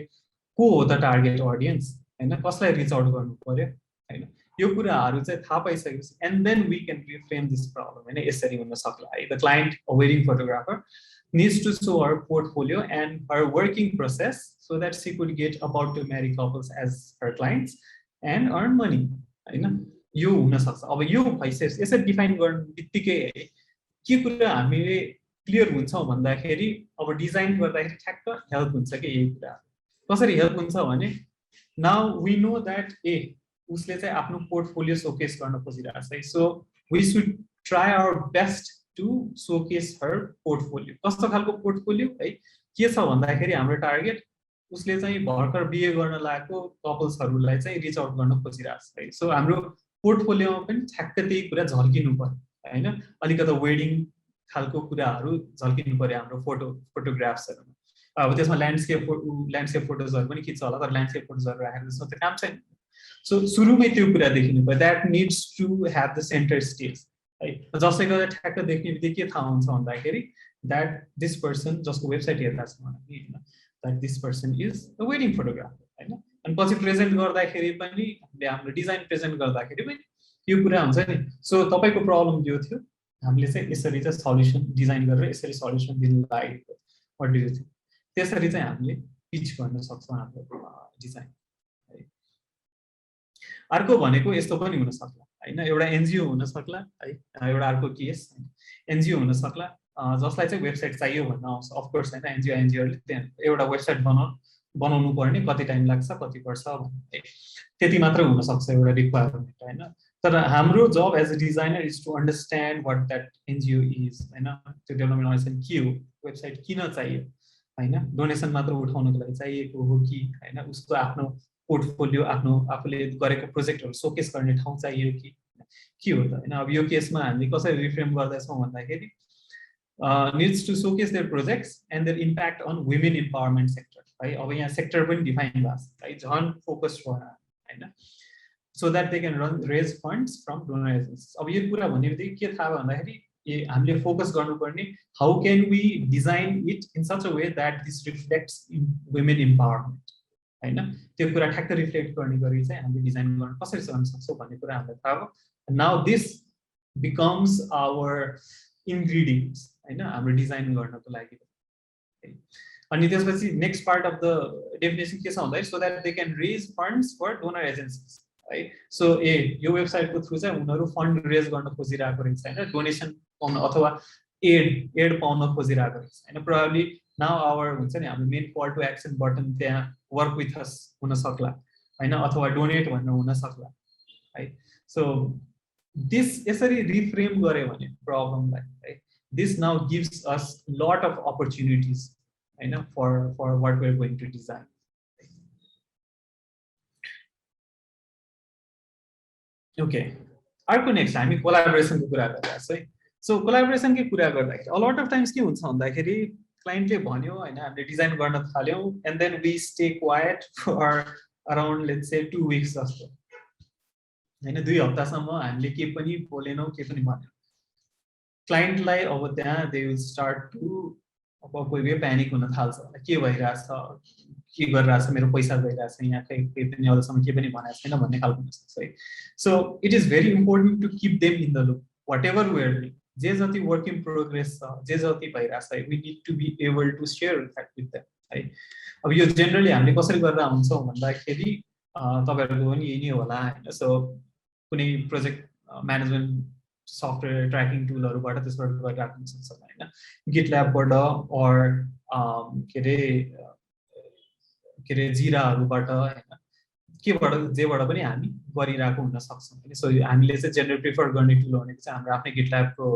को हो त टार्गेट ऑडियन्स हैन कसलाई रिच आउट गर्नु पर्यो हैन यो कुराहरु चाहिँ थाहा पाइसकेपछि and then we can reframe this problem हैन यसरी हुन सक्ला है the client a wedding photographer needs to show her portfolio and her working process so that she could get about to marry couples as her clients and earn money हैन यो हुन सक्छ अब यो भइसक्यो यसरी डिफाइन गर्न बित्तिकै के कुरा हामीले क्लियर हुन्छौ भन्दाखेरि अब डिजाइन गर्दाखेरि ठ्याक्क हेल्प हुन्छ के यही कुरा कसरी हेल्प हुन्छ भने now we know that उसले चाहिँ आफ्नो पोर्टफोलियो सोकेस गर्न खोजिरहेको छ है so we should try our best to showcase her portfolio कस्तो खालको पोर्टफोलियो है के छ भन्दाखेरि हाम्रो टार्गेट उसले चाहिँ भर्खर बिए गर्न लागेको कपल्सहरूलाई चाहिँ रिच आउट गर्न खोजिरहेको छ है सो हाम्रो पोर्टफोलियोमा पनि ठ्याक्क त्यही कुरा झल्किनु पर्यो होइन अलिकति वेडिङ खालको कुराहरू झल्किनु पर्यो हाम्रो फोटोग्राफ्सहरूमा अब त्यसमा ल्यान्डस्केप फोटोजहरू पनि खिच्छ होला तर ल्यान्डस्केप फोटोजहरू राखेर जस्तो त काम छैन सो सुरुमै त्यो कुरा देखिनु पर्यो that needs to have the centre stage है जसले गर्दा ठ्याक्क देख्ने बित्तिकै के थाहा हुन्छ भन्दाखेरि द्याट दिस पर्सन जसको वेबसाइट हेर्दा छ भने होइन that this person is a wedding photographer होइन अनि पछि प्रेजेन्ट गर्दाखेरि पनि हामीले हाम्रो डिजाइन प्रेजेन्ट गर्दाखेरि पनि यो कुरा हुन्छ नि सो तपाईँको प्रब्लम यो थियो हामीले चाहिँ यसरी चाहिँ सल्युसन डिजाइन गरेर यसरी सल्युसन दिनु लागेको व्हाट डु यु थिङ्क त्यसरी चाहिँ हामीले पिच गर्न सक्छौँ हाम्रो डिजाइन अर्को भनेको यस्तो पनि हुन सक्ला हैन एउटा एनजिओ हुन सक्ला है एउटा अर्को केस एनजिओ हुन सक्ला जसलाई चाहिँ वेबसाइट चाहियो भन्न आउँछ अफ कोर्स हैन एनजिओले त्यहाँ एउटा वेबसाइट बनाउनु पर्ने कति टाइम लाग्छ कति वर्ष भन्ने त्यति मात्र हुन सक्छ एउटा रिक्वायरमेन्ट हैन तर हाम्रो जब as a designer is to understand what that NGO is हैन त्यो डेभलपमेन्ट अर्गनाइजेसन के हो वेबसाइट किन चाहियो हैन डोनेसन मात्र उठाउनको लागि चाहिएको हो कि हैन उसको आफ्नो पोर्टफोलियो आफ्नो आफूले गरेको प्रोजेक्टहरु सोकेस गर्ने ठाउँ चाहियो कि के हो त हैन अब यो केसमा हामीले कसरी रिफ्रेम गर्दैछौँ भन्दाखेरि needs to showcase their projects and their impact on women empowerment sector है अब यहाँ सेक्टर पनि डिफाइन भएको छ है झन् फोकस भएर हैन so that they can raise funds from donor agencies अब यो कुरा भनेपछि के थाहा भन्दाखेरि हामीले फोकस गर्नुपर्ने how can we design it in such a way that this reflects in women empowerment हैन त्यो कुरा ठ्याक्क रिफ्लेक्ट गर्ने गरी चाहिँ हामीले डिजाइन गर्न कसरी गर्न सक्छौं भन्ने कुरा हामीलाई थाहा भयो now this becomes our ingredients हैन हाम्रो डिजाइन गर्नको लागि अनि त्यसपछि next part of the definition के छ भन्दाखेरि so that they can raise funds for donor agencies है सो यो वेबसाइटको थ्रु चाहिँ उनीहरू फन्ड रेज गर्न खोजिरहेको रहेछ हैन डोनेसन पाउन अथवा एड पाउन खोजिरहेको रहेछ हैन प्रोबब्ली नाउ आवर हुन्छ नि हाम्रो main call to action button त्यहाँ वर्क विथ अस हुन सक्ला हैन अथवा डोनेट भन्न हुन सक्ला है सो दिस यसरी रिफ्रेम गरे भने प्रब्लमलाई है this now gives us lot of opportunities हैन for what we are going to design okay अर्को नेक्स्ट हामी कोलाबोरेसनको कुरा गरिरहेको छौँ है सो कोलाबोरेसनकै कुरा गर्दाखेरि अ लट अफ टाइम्स के हुन्छ भन्दाखेरि क्लाइन्टले भन्यो हैन हामीले डिजाइन गर्न थाल्यौं and then we stay quite for around let's say 2 weeks जस्तो हैन 2 हप्तासम्म हामीले के पनि बोलेनौं के पनि भन्यौं क्लाइन्टलाई अब त्यहाँ दे विल स्टार्ट टु अब कोही प्यानिक हुन थाल्छ के भइराछ के गरिरहेछ मेरो पैसा गइरहेछ यहाँ केही पनि अहिलेसम्म के पनि भनेको छैन भन्ने खालको हुन सक्छ है so it is very important to keep them in the loop whatever we are doing जे जति वर्क इन प्रोग्रेस छ जे जति भइरहेछ we need to be able to share that with them है अब यो जेनरली हामीले कसरी गरेर हुन्छौँ भन्दाखेरि तपाईहरुको पनि यही नै होला हैन सो कुनै प्रोजेक्ट म्यानेजमेन्ट सफ्टवेयर ट्र्याकिङ टुलहरुबाट त्यसबाट गरिराख्न हुन सक्छ हैन गिटल्याबबाट अर के रे जिराहरुबाट हैन केबाट जेबाट पनि हामी गरिराख्नु हुन सक्छौं हैन सो हामीले चाहिँ जेनरली प्रिफर गर्ने टुल भनेको चाहिँ हाम्रो आफ्नै गिटल्याबको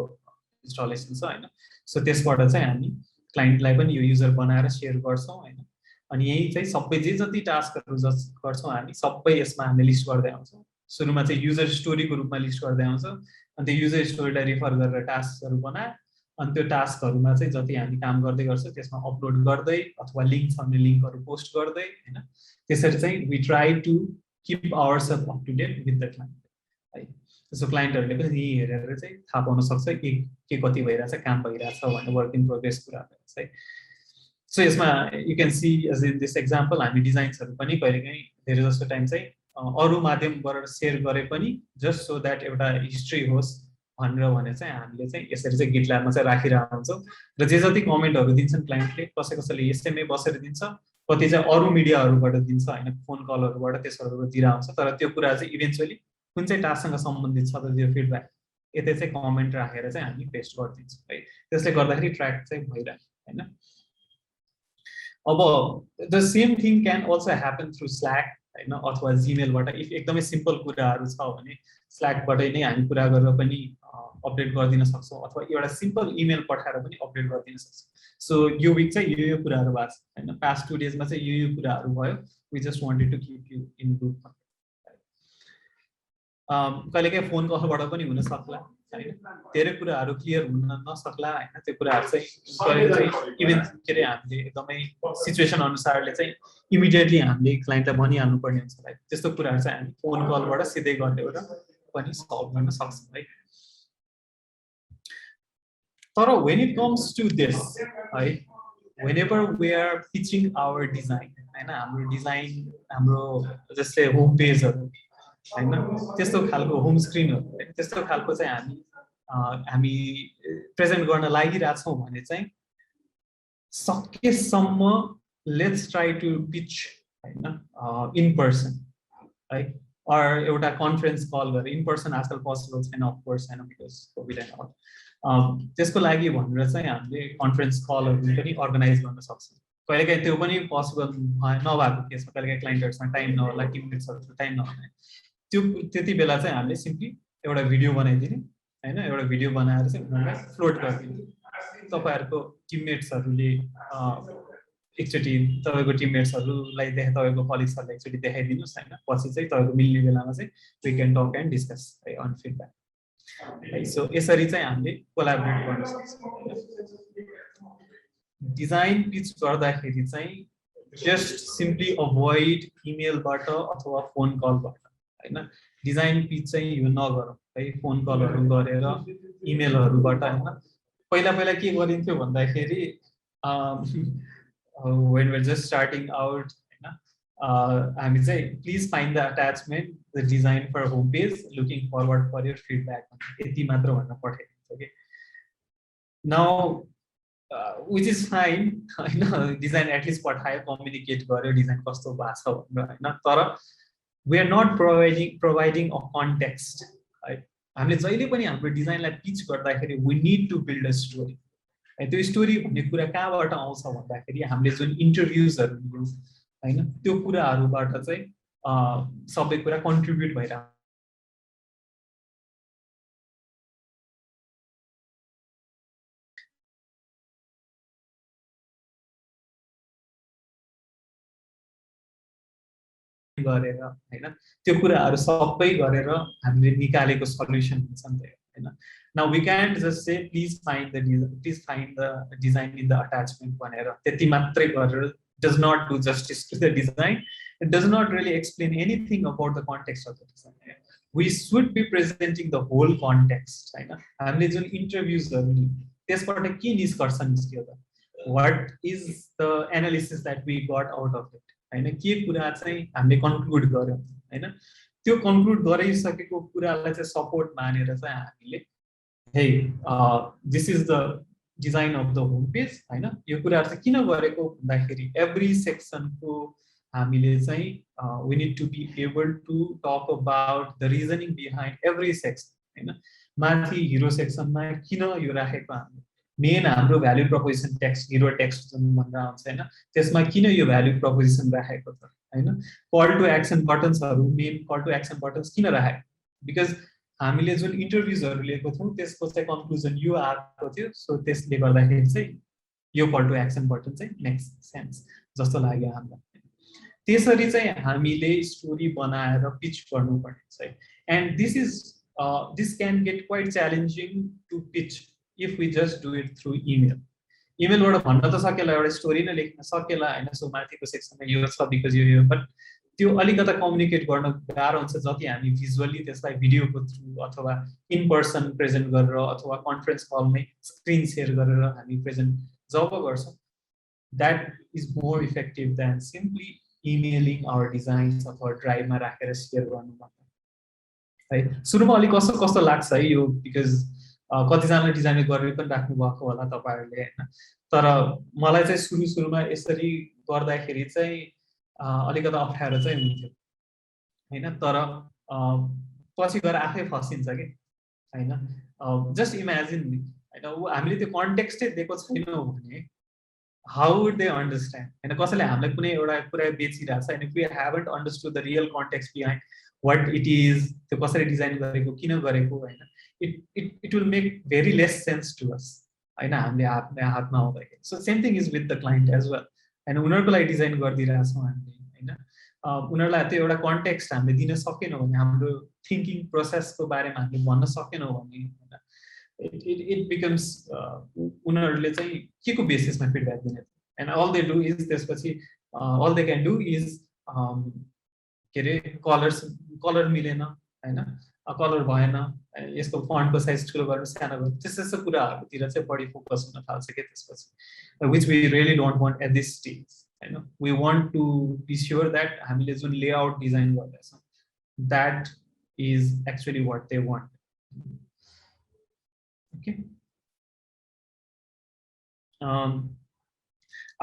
इन्स्टलेसन छ हैन सो त्यसबाट चाहिँ हामी क्लाइन्टलाई पनि यो युजर बनाएर शेयर गर्छौं हैन अनि यही चाहिँ सबै जे जति टास्कहरु गर्छौं हामी सबै यसमा हामीले लिस्ट गर्दै आउँछौं सुरुमा चाहिँ युजर स्टोरीको रूपमा लिस्ट गर्दै आउँछौं अनि त्यो युजर स्टोरीलाई रिफर गरेर टास्कहरु बनाए अनि त्यो टास्कहरुमा चाहिँ जति हामी काम गर्दै गर्छौं त्यसमा अपलोड गर्दै अथवा लिंक छ भने लिंकहरु पोस्ट गर्दै हैन त्यसरी चाहिँ we try to keep ourselves up to date with the client है सो क्लाइन्टहरुले पनि यही हेरेर चाहिँ थाहा पाउन सक्छ के कति भइराछ काम भइराछ भन्ने वर्क इन प्रोग्रेस कुराहरु चाहिँ सो यसमा you can see as in this example हामी डिजाइन्सहरु पनि कहिलेकाहीँ धेरै जस्तो टाइम चाहिँ अरु माध्यमबाट शेयर गरे पनि जस्ट सो दैट एउटा हिस्ट्री होस् भनेर भने चाहिँ हामीले चाहिँ यसरी चाहिँ गिटल्याबमा चाहिँ राखिरहेको हुन्छौं र जे जति कमेन्टहरु दिन्छन् क्लाइन्टले कसैले यसैमै बसेर दिन्छ कति चाहिँ अरु मिडियाहरुबाट दिन्छ हैन फोन कलहरुबाट त्यसहरुबाट दिरा हुन्छ तर त्यो कुरा चाहिँ इभेन्चुअली कुन चाहिँ टास्कसँग सम्बन्धित छ त त्यो फिडब्याक यतै चाहिँ कमेन्ट राखेर चाहिँ हामी पेस्ट गरिदिन्छौं है त्यसले गर्दाखेरि ट्र्याक चाहिँ भइराख्छ हैन अब the same thing can also happen through slack हैन अथवा जीमेलबाट इफ एकदमै सिम्पल कुराहरू छ भने स्ल्याकबाटै नै हामी कुरा गरेर पनि अपडेट गरिदिन सक्छौँ अथवा एउटा सिम्पल इमेल पठाएर पनि अपडेट गरिदिन सक्छौँ सो यो विक चाहिँ यो कुराहरू भएको छ हैन पास्ट 2 डेजमा चाहिँ यो कुराहरू भयो we just wanted to keep you in loop कहिलेकाहीँ फोन कलबाट पनि हुन सक्ला हैन धेरै कुराहरू क्लियर हुन नसक्ला हैन त्यो कुराहरू चाहिँ इभन के अरे हामीले एकदमै सिचुएसन अनुसारले चाहिँ इमिडिएटली हामीले क्लाइन्टलाई भनिहाल्नु पर्ने हुन्छ है त्यस्तो कुराहरू चाहिँ हामी फोन कलबाट सिधै गरेर पनि सल्भ गर्न सक्छौँ है तर when it comes to this है whenever we are pitching our design हैन हाम्रो डिजाइन हाम्रो जस्तै होम पेजहरू हैन त्यस्तो खालको होम स्क्रिनहरु त्यस्तो खालको चाहिँ हामी प्रेजेन्ट गर्न लागिरहेका छौं भने चाहिँ सकेसम्म लेट्स ट्राई टु पिच हैन इन पर्सन है अर एउटा कन्फरेन्स कल गरेर इन पर्सन आजकल पोसिबल छैन अफ कोर्स हैन बिकज कोभिड एन्ड अल त्यसको लागि भनेर चाहिँ हामीले कन्फरेन्स कलहरु पनि अर्गनाइज गर्न सक्छौं कहिलेकाहीँ त्यो पनि पोसिबल नभएको केसमा कहिलेकाहीँ क्लाइन्टहरुसँग टाइम नहोला टिममेट्सहरुसँग टाइम नहोला त्यो त्यति बेला चाहिँ हामीले सिम्पली एउटा भिडियो बनाइदिने हैन एउटा भिडियो बनाएर चाहिँ उनीहरुलाई फ्लोट गरिदिने तपाईहरुको टिममेट्सहरुले एकचोटी तपाईको टिममेट्सहरुलाई तपाईको कलिग्सहरुलाई एकचोटी देखाइदिनुस् हैन पछि चाहिँ तपाईको मिल्ने बेलामा चाहिँ we can talk and discuss on feedback so यसरी चाहिँ हामीले कोलाबोरेट गर्न सक्छौं डिजाइन पिच गर्दाखेरि चाहिँ जस्ट सिम्पली अभोइड इमेलबाट अथवा फोन कलबाट हैन डिजाइन पिच चाहिँ यो नगरौँ है फोन कलहरु गरेर इमेलहरुबाट हैन पहिला के गरिन्थ्यो भन्दाखेरि when we're just starting out हामी चाहिँ please find the attachment the design for home page looking forward for your feedback यति मात्र भनेर पठाइदिन्छ के now which is fine हैन डिजाइन एटलिस्ट पठायो कम्युनिकेट गर्यो डिजाइन कस्तो भएको छ भनेर हैन तर we are not providing a context है हामीले जहिले पनि हाम्रो डिजाइनलाई पिच गर्दाखेरि we need to build a story त्यो स्टोरी भन्ने कुरा कहाँबाट आउँछ भन्दाखेरि हामीले जुन इन्टरभ्युजहरु लियौं हैन त्यो कुराहरुबाट चाहिँ सबै कुरा कन्ट्रिब्युट भइरहेको गरेर हैन त्यो कुराहरु सबै गरेर हामीले निकालेको सल्युसन हुन्छ नि त हैन now we can't just say please find the design in the attachment भनेर त्यति मात्रै गरेर does not do justice to the design it does not really explain anything about the context of the design we should be presenting the whole context हैन हामीले जुन इन्टरभ्युजहरु त्यसबाट के निष्कर्ष निस्क्यो त what is the analysis that we got out of it हैन के कुरा चाहिँ हामीले कन्क्लुड गर्यौं हैन त्यो कन्क्लुड गरिसकेको कुरालाई चाहिँ सपोर्ट मानेर चाहिँ हामीले hey this is the design of the home page हैन यो कुराहरु चाहिँ किन गरेको भन्दाखेरि एभ्री सेक्सन को हामीले चाहिँ we need to be able to talk about the reasoning behind every section हैन माथि हिरो सेक्सनमा किन यो राखेको हामीले मेन हाम्रो भ्यालु प्रोपोजिसन टेक्स्ट हिरो टेक्स्ट जुन भनेर आउँछ हैन त्यसमा किन यो भ्यालु प्रोपोजिसन राखेको त हैन कल टु एक्सन बटन्सहरु main call to action buttons किन राखेको बिकज हामीले जुन इन्टरभ्युजहरु लिएको थियौं त्यसको चाहिँ कन्क्लुजन यो आएको थियो सो त्यसले गर्दाखेरि चाहिँ यो कल टु एक्सन बटन चाहिँ मेक्स सेन्स जस्तो लाग्यो हामीलाई त्यसरी चाहिँ हामीले स्टोरी बनाएर पिच गर्नुपर्ने छ and this can get quite challenging to pitch if we just do it through email बाट भन्न त सकेला एउटा स्टोरी नै लेख्न सकेला हैन सो माथिको सेक्सनमा यो छ बिकज यो बट त्यो अलिकता कम्युनिकेट गर्न गाह्रो हुन्छ जति हामी भिजुअली त्यसलाई भिडियोको थ्रु अथवा इन पर्सन प्रेजेन्ट गरेर अथवा कन्फरेन्स कलमै स्क्रिन शेयर गरेर हामी प्रेजेन्ट जब गर्छौं that is more effective than simply emailing our designs अथवा ड्राइभमा राखेर शेयर गर्नु है सुरुमा अलि कस्तो लाग्छ है यो बिकज कतिजनाले डिजाइन गरेर पनि राख्नु भएको होला तपाईहरुले हैन तर मलाई चाहिँ सुरुमा यसरी गर्दाखेरि चाहिँ अलिकता अप्ठ्यारो चाहिँ हुन्थ्यो हैन तर पछि गएर आफै फसिन्छ के हैन जस्ट इमेजिन हैन हामीले त्यो कन्टेक्स्टै दिएको छैनौं भने how would they understand? And कसैले हामीलाई कुनै एउटा कुरा बेचिरहेछ and if we haven't understood the real context behind what it is, त्यो कसरी डिजाइन गरेको किन गरेको हैन, it will make very less sense to us हैन, हामीले हातमा आउँदाखेरि. So same thing is with the client as well. And उनीहरुको लागि डिजाइन गर्दिरहेछौँ हामीले हैन, उनीहरुलाई त्यो एउटा कन्टेक्स्ट हामीले दिन सकेनौँ भने, हाम्रो थिंकिङ प्रोसेसको बारेमा हामीले भन्न सकेनौँ भने हैन, it becomes उनीहरुले चाहिँ के को बेसिसमा फिडब्याक दिने, and all they do is त्यसपछि all they can do is के रे कलर मिलेन हैन, कलर भएन, यसको फन्टको साइज ठुलो गर्नु सानो गर्नु, त्यस्तो कुराहरुतिर चाहिँ बढी फोकस हुन थाल्छ के त्यसपछि, which we really don't want at this stage हैन. We want to be sure that हामीले जुन लेआउट डिजाइन गर्दैछौँ that is actually what they want. Okay.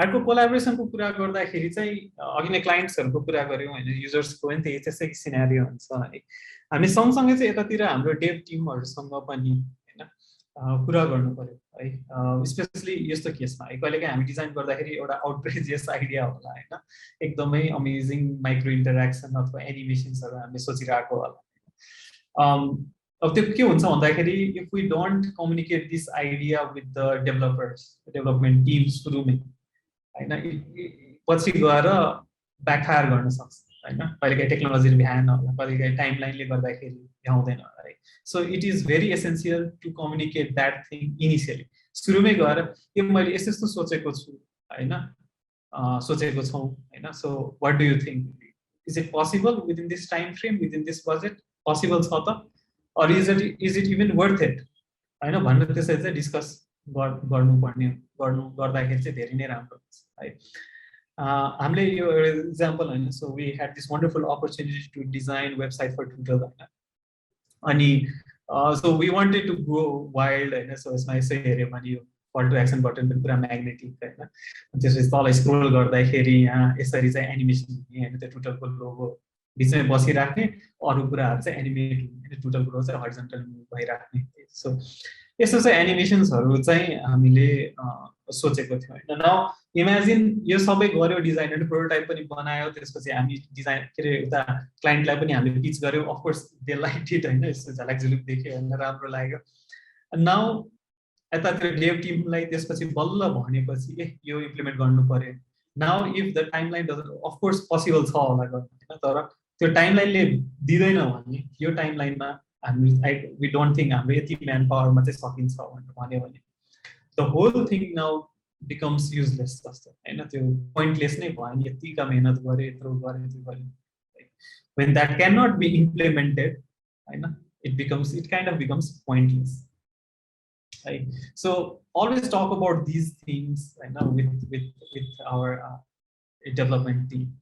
अर्को कोलाबोरेसनको कुरा गर्दाखेरि चाहिँ अघि नै क्लाइन्ट्सहरुको कुरा गर्यौं हैन, युजर्सको पनि त्यसै सिनेरियो हुन्छ है. हामी सँगसँगै चाहिँ यतातिर हाम्रो डेभ टिमहरुसँग पनि हैन कुरा गर्नु पर्यो है, स्पेशली यस्तो केसमा है, कहिलेकाहीँ हामी डिजाइन गर्दाखेरि एउटा आउटरेजियस आइडिया होला हैन, एकदमै अमेजिङ माइक्रो इन्टरेक्सन अथवा एनिमेसन्सहरु हामीले सोचिरहेको होला. अब त्यो के हुन्छ भन्दाखेरि if we don't communicate this idea with the developers, development team सुरुमै हैन, पछि गएर ब्याकफायर गर्न सक्छ हैन, कहिलेकाहीँ टेक्नोलोजीले भ्याएन होला, कहिलेकाहीँ टाइमलाइनले गर्दाखेरि भ्याउँदैन है. So it is very essential to communicate that thing initially, सुरुमै गएर यो मैले यस्तो यस्तो सोचेको छु हैन, सोचेको छौँ हैन, so what do you think, is it possible within this time frame, within this budget, possible छ त, or is it even worth it हैन भनेर त्यसरी चाहिँ डिस्कस गर्नुपर्ने, गर्दाखेरि चाहिँ धेरै नै राम्रो हुन्छ है. हामीले यो एक्जाम्पल हैन, so we had this wonderful opportunity to design website for Twitter हैन, अनि so we wanted to go wild हैन. सो यसमा यसो हेर्यो भने यो कल टु एक्सन बटन पनि पुरा म्याग्नेटिक हैन, त्यसपछि तल स्क्रोल गर्दाखेरि यहाँ यसरी चाहिँ एनिमेसन हुने हैन, त्यो ट्विटरको लोगो बिचमै बसिराख्ने, अरू कुराहरु चाहिँ एनिमेट हुने, ट्विटरको लोगो चाहिँ हरिजन्टल मुभ भइराख्ने. सो यस्तो चाहिँ एनिमेसन्सहरु चाहिँ हामीले सोचेको थियौँ हैन. नाउ इमेजिन यो सबै गर्यो, डिजाइनरले प्रोटोटाइप पनि बनायो, त्यसपछि हामी डिजाइन के रे उता क्लाइन्टलाई पनि हामीले पिच गर्यौँ, of course they like it हैन, यस्तो झलक झुलुक देख्यो हैन, राम्रो लाग्यो. नाउ यतातिर डेभ टिमलाई त्यसपछि बल्ल भनेपछि ए यो इम्प्लिमेन्ट गर्नु पर्यो. Now if the timeline doesn't, of course possible छ होला गर्नु हैन, तर त्यो टाइमलाइनले दिदैन भने यो टाइमलाइनमा हामी वी डोन्ट थिङ्क हाम्रो यति म्यान पावरमा चाहिँ सकिन्छ भनेर भन्यो भने the whole thing now becomes useless जस्तो हैन, त्यो पोइन्टलेस नै भयो नि, यतिका मेहनत गरे, यत्रो गरे, त्यो गरे, when that cannot be implemented हैन, it kind of becomes pointless right. So always talk about these things with our development team.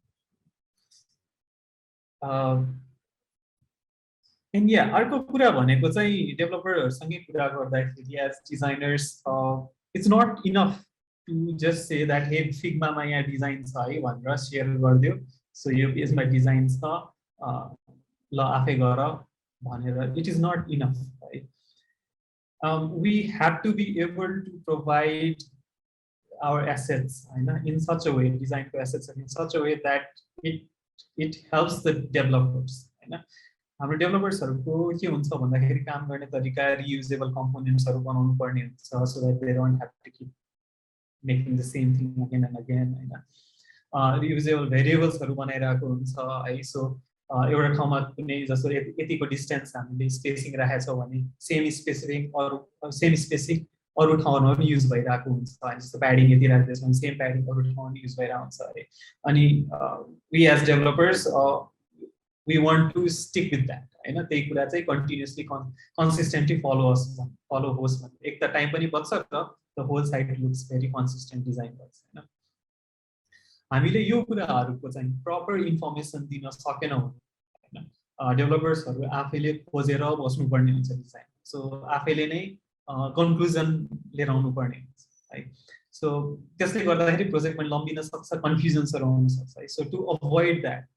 And yeah, अर्को कुरा भनेको चाहिँ डेभलपरहरुसँगै कुरा गर्दाखेरि as designers, it's not enough to just say that hey फिग्मामा यहाँ डिजाइन छ है भनेर शेयर गरिदियो, सो यो पेजमा डिजाइन छ ल आफै गर भनेर, इट इज नट इनफ है. We have to be able to provide our assets in such a way, design the assets in such a way that it helps the developers. हाम्रो डेभलपर्सहरुको के हुन्छ भन्दाखेरि काम गर्ने तरिका रियुजेबल कम्पोनेन्ट्सहरु बनाउनु पर्ने हुन्छ, so that they don't have to keep making the same thing again and again हैन. रियुजेबल भेरिएबल्सहरु बनाइरहेको हुन्छ है. सो एउटा ठाउँमा कुनै जस्तो यतिको डिस्टेन्स हामीले स्पेसिङ राखेको छौँ भने सेम स्पेसिङ अरू ठाउँमा पनि युज भइरहेको हुन्छ हैन. जस्तो प्याडिङ यति राख्दैछ भने सेम प्याडिङ अरू ठाउँमा पनि युज भइरहेको हुन्छ है. अनि we as developers we want to stick with that हैन, त्यही कुरा चाहिँ कन्टिन्युअसली कन्सिस्टेन्टली फलो होस् भने एक त टाइम पनि बच्छ र the whole site looks very consistent design गर्छ हैन. हामीले यो कुराहरुको चाहिँ प्रपर इन्फर्मेसन दिन सकेनौँ हैन, डेभलपर्सहरु आफैले खोजेर बस्नुपर्ने हुन्छ डिजाइन, सो आफैले नै कन्क्लुजन लिएर आउनु पर्ने हुन्छ है. सो त्यसले गर्दाखेरि प्रोजेक्ट पनि लम्बिन सक्छ, कन्फ्युजन्सहरु आउन सक्छ है. So to avoid that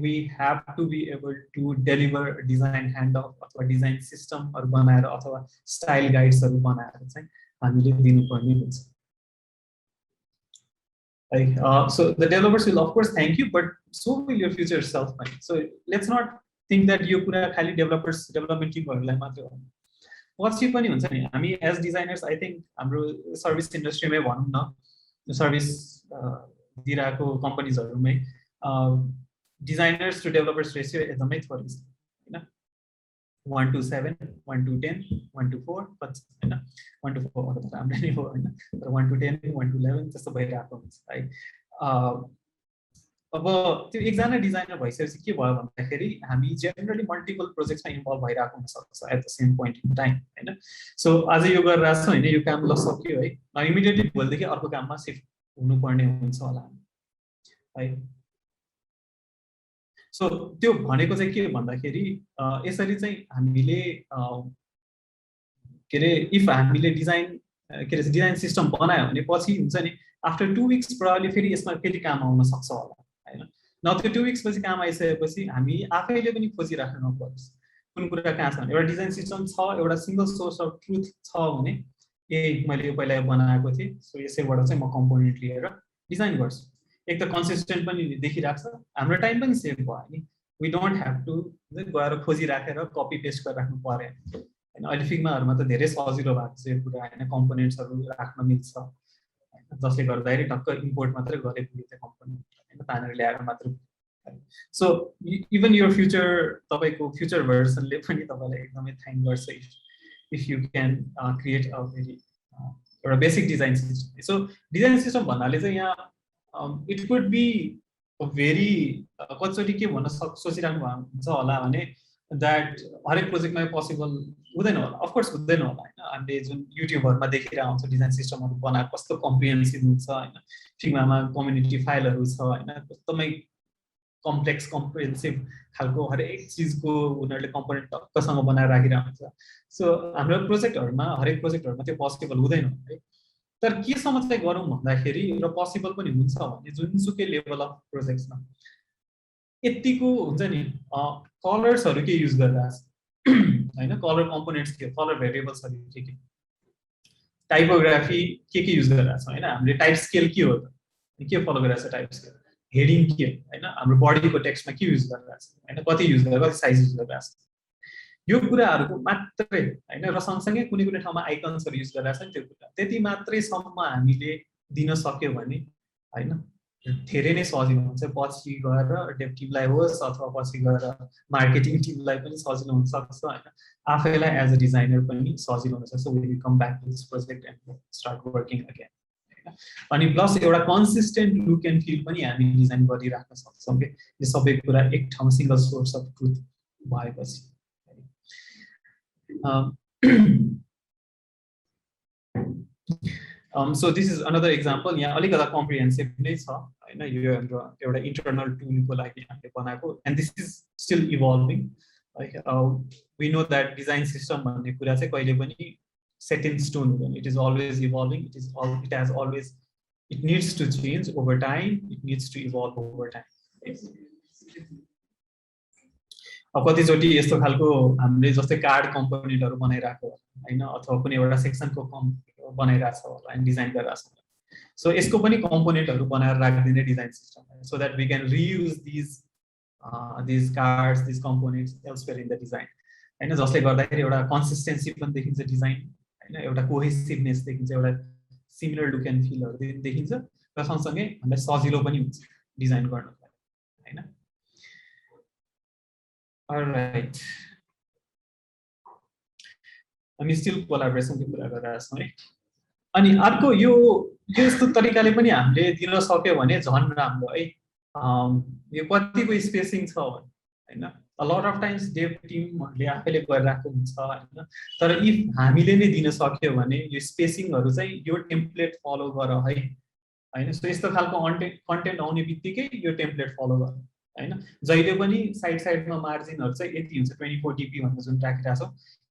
we have to be able to deliver design handoff अथवा डिजाइन सिस्टमहरु बनाएर अथवा स्टाइल गाइड्सहरु बनाएर चाहिँ हामीले दिनुपर्ने हुन्छ. Like, so the developers will of course thank you, but so will your future self. So let's not think that you could have highly developers development team or like पछि पनि हुन्छ नि हामी एज डिजाइनर्स आई थिंक हाम्रो service इन्डस्ट्रीमै भनौँ न service दिइरहेको कम्पनीजहरूमै designers to developers ratio एकदमै थोरै छ हैन 1 to 7 1 to 10 1 to 4 हैन 1 to 4 त राम्रो नै हो हैन तर 1 to 10 1 to 11 त्यस्तो भइरहेको हुन्छ है अब त्यो एकजना डिजाइनर भइसकेपछि के भयो भन्दाखेरि हामी जेनरली मल्टिपल प्रोजेक्ट्समा इन्भल्भ भइरहेको हुनसक्छ at the same point in time हैन सो आज यो गरिरहेको छ हैन यो काम ल सक्यो है इमिडिएटली भोलिदेखि अर्को काममा सिफ्ट हुनुपर्ने हुन्छ होला है सो त्यो भनेको चाहिँ के भन्दाखेरि यसरी चाहिँ हामीले के रे इफ हामीले डिजाइन के रे डिजाइन सिस्टम बनायो भने पछि हुन्छ नि आफ्टर 2 वीक्स प्रब्लली फेरि यसमा फेरि काम आउन सक्छ होला हैन न त्यो 2 वीक्स पछि काम आइसकेपछि हामी आफैले पनि खोजिराख्नु नपरोस् कुन कुरा कहाँ छ भने एउटा डिजाइन सिस्टम छ एउटा सिंगल सोर्स अफ ट्रुथ छ भने ए मैले यो पहिला बनाएको थिएँ सो यसैबाट चाहिँ म कम्पोनेन्ट लिएर डिजाइन गर्छु एक त कन्सिस्टेन्ट पनि देखिराख्छ हाम्रो टाइम पनि सेभ भयो नि वी डोन्ट ह्याभ टु गएर खोजिराखेर कपी पेस्ट गरेर राख्नु पर्यो हैन अहिले फिग्माहरुमा त धेरै सजिलो भएको छ यो कुरा हैन कम्पोनेन्ट्सहरु राख्न मिल्छ जसले गर्दाखेरि टक्क इम्पोर्ट मात्रै गरे पुग्यो त्यो कम्पोनेन्ट हैन तानेर ल्याएर मात्र सो इभन योर फ्युचर तपाईको फ्युचर भर्जनले पनि तपाईलाई एकदमै थ्यांक गर्छ if you can create a very एउटा basic design system so design system भन्नाले चाहिँ यहाँ it could be a very कतिचोटि के भन्न सोचिराख्नु हुन्छ होला भने द्याट हरेक प्रोजेक्टमा पोसिबल हुँदैन होला अफकोर्स हुँदैन होला हैन हामीले जुन युट्युबहरुमा देखिरहेको हुन्छ डिजाइन सिस्टमहरु बनाएको कस्तो कम्प्रिहेन्सिभ हुन्छ हैन फिग्मामा कम्युनिटी फाइलहरु छ हैन एकदमै कम्प्लेक्स कम्प्रिहेन्सिभ खालको हरेक चीजको उनीहरुले कम्पोनेन्ट टक्कसँग बनाएर राखिरहेको हुन्छ सो हाम्रो प्रोजेक्टहरुमा हरेक प्रोजेक्टहरुमा त्यो पोसिबल हुँदैन है तर के सम्म चाहिँ गरौँ भन्दाखेरि र पोसिबल पनि हुन्छ भने जुनसुकै लेभल अफ प्रोजेक्ट्समा यतिको हुन्छ नि कलर्सहरु के युज गरिरहेछ हैन कलर कम्पोनेन्ट्स के कलर भेरिएबल्सहरु के टाइपोग्राफी के युज गरिरहेछ हैन हामीले टाइप स्केल के हो त के फलो गरिरहेछ टाइप स्केल हेडिङ के हैन हाम्रो बडीको टेक्स्टमा के युज गरिरहेछ हैन कति युज गरिरहेछ कति साइज युज गरिरहेछ यो कुराहरुको मात्रै हैन र सँगसँगै कुनै कुनै ठाउँमा आइकन्सहरु युज गरिरहेछ नि त्यो कुरा त्यति मात्रै सम्म हामीले दिन सक्यो भने हैन धेरै नै सजिलो हुन्छ पछि गएर डेभ टिमलाई होस् अथवा पछि गएर मार्केटिङ टिमलाई पनि सजिलो हुन सक्छ हैन आफैलाई एज अ डिजाइनर पनि सजिलो हुन सक्छ we come back to this project and start working again अनि प्लस एउटा कन्सिस्टेन्ट लुक एन्ड फिल पनि हामी डिजाइन गरिराख्न सक्छौं के यो सबै कुरा एक ठाउँ सिंगल सोर्स अफ ट्रुथ भएपछि so this is another example यहाँ अलिकता comprehensive नै छ हैन यो हाम्रो एउटा internal tool को लागि हामीले बनाएको and this is still evolving like we know that design system भन्ने कुरा चाहिँ कहिले पनि set in stone हुँदैन it is always evolving it has always it needs to change over time it needs to evolve over time अब कतिचोटि यस्तो खालको हामीले जस्तै कार्ड कम्पोनेन्टहरु बनाइराको हैन अथवा कुनै एउटा सेक्सनको बनाइराछ होला अनि डिजाइन गरिराछ सो यसको पनि कम्पोनेन्टहरु बनाएर राख्दिने design system so that we can reuse these cards these components elsewhere in the design हैन जसले गर्दाखेरि एउटा कन्सिस्टेन्सी पनि देखिन्छ डिजाइन हैन एउटा कोहेसिभनेस देखिन्छ एउटा सिमिलर लुक एन्ड फिलहरु देखिन्छ र सँगसँगै हामीलाई सजिलो पनि हुन्छ डिजाइन गर्नलाई हैन Alright. हामी स्टिल कोलाबोरेसनको कुरा गरिरहेछौँ है अनि अर्को यो यस्तो तरिकाले पनि हामीले दिन सक्यो भने झन् राम्रो है यो कतिको स्पेसिङ छ हैन a lot of times dev टिमहरुले आफैले गरिरहेको हुन्छ हैन तर इफ हामीले नै दिन सक्यो भने यो स्पेसिङहरु चाहिँ यो टेम्प्लेट फलो गर है हैन सो यस्तो खालको कन्टेन्ट आउने बित्तिकै यो टेम्प्लेट फलो गर हैन जहिले पनि साइडमा मार्जिनहरु चाहिँ यति हुन्छ 24 dp भनेर जुन राखिरा छौ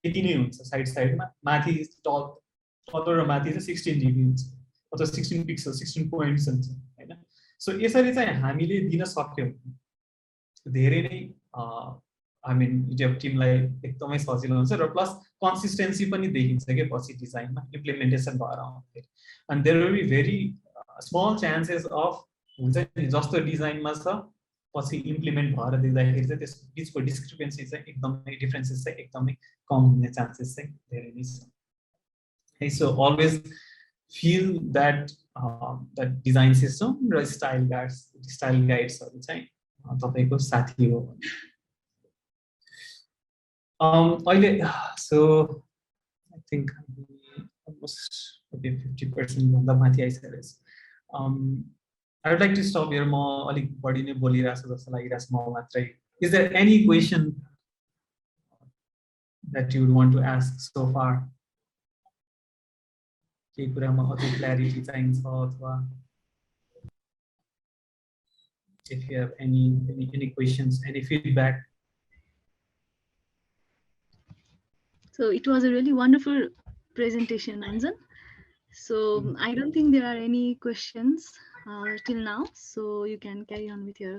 यति नै हुन्छ साइडमा माथि टप र माथि चाहिँ 16 dp हुन्छ अथवा 16 पिक्सल 16 पोइन्ट्स हुन्छ हैन सो यसरी चाहिँ हामीले दिन सक्यौ धेरै नै आई मीन डेभ टिमलाई एकदमै सजिलो हुन्छ र प्लस कन्सिस्टेन्सी पनि देखिन्छ के पछि डिजाइनमा इम्प्लिमेन्टेसन भएर आउँछ and there will be very small chances of हुन्छ नि जस्तो डिजाइनमा छ पछि इम्प्लिमेन्ट भएर देख्दाखेरि चाहिँ त्यस बिचको डिस्क्रिपेन्सी चाहिँ एकदमै डिफरेन्सेस चाहिँ एकदमै कम हुने चान्सेस चाहिँ धेरै नै छ है so always feel that that design system र style guidesहरु चाहिँ तपाईको साथी हो अहिले so I think almost 50% भन्दा माथि आइसकेको छ I would like to stop here म अलिक बढी नै बोलिरहेको छु जस्तो लागिरहेको छ म मात्रै is there any question that you would want to ask so far के कुरामा अझै क्ल्यारिटी चाहिन्छ अथवा if you have any questions any feedback so it was a really wonderful presentation Anjan so I don't think there are any questions till now so you can carry on with your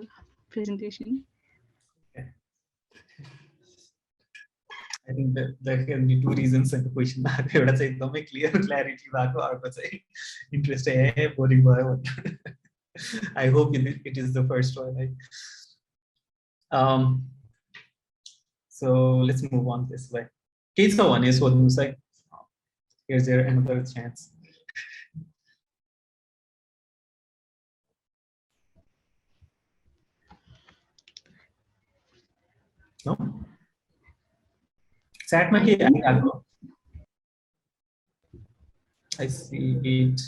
presentation okay. I think that there can be two reasons in the question एउटा चाहिँ एकदमै clear clarity भएको अर्को चाहिँ interest है boring भयो I hope it is the first one right? So let's move on this way के छ भने सोध्नुस् है here's there another chance no chat में के आइरहेको I see it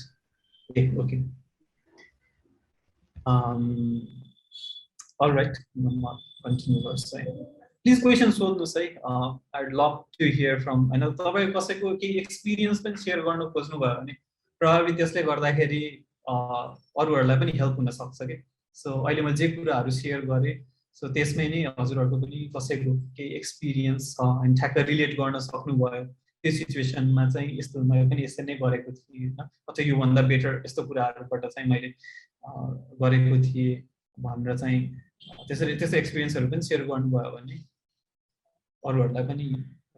okay all right continue verse please questions सोध्नुस् है I'd love to hear from I know तपाईं कसैको के एक्सपिरियन्स पनि शेयर गर्न खोज्नु भयो भने प्रभावित त्यसले गर्दाखेरि अरूहरुलाई पनि हेल्प हुन सक्छ के सो अहिले म जे कुराहरु शेयर गरे सो त्यसमै नै हजुरहरुको पनि कसैको के एक्सपिरियन्स छ अनि ठ्याक्क रिलेट गर्न सक्नु भयो त्यो सिचुएसनमा चाहिँ यस्तो मैले पनि यसै नै गरेको थिएँ हैन अझ यो भन्दा बेटर यस्तो कुराहरुबाट चाहिँ मैले गरेको थिएँ भनेर चाहिँ त्यसरी त्यसै एक्सपिरियन्सहरु पनि शेयर गर्नुभयो भने अरूहरुलाई पनि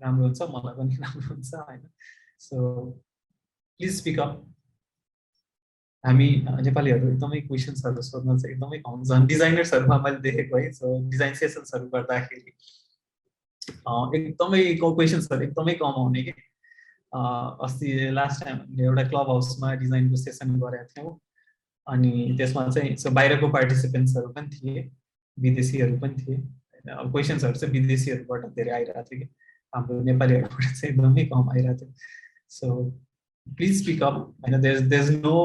राम्रो हुन्छ मलाई पनि राम्रो हुन्छ हैन सो प्लिज स्पीक अप हामी नेपालीहरु एकदमै क्वेशन्सहरु सोध्न चाहिँ एकदमै कम छन् डिजाइनर्सहरुमा मैले देखेको है सो डिजाइन सेसन्सहरु गर्दाखेरि एकदमै क्वेशन्सहरु एकदमै कम आउने के अस्ति लास्ट टाइम एउटा क्लब हाउसमा डिजाइनको सेसन गरेका थियौ अनि त्यसमा चाहिँ सो बाहिरको पार्टिसिपेन्ट्सहरु पनि थिए विदेशीहरु पनि थिए अब क्वेशन्सहरु चाहिँ विदेशीहरुबाट धेरै आइरहेको थियो कि हाम्रो नेपालीहरुबाट चाहिँ एकदमै कम आइरहेको थियो सो प्लिज स्पीक अप हैन there's no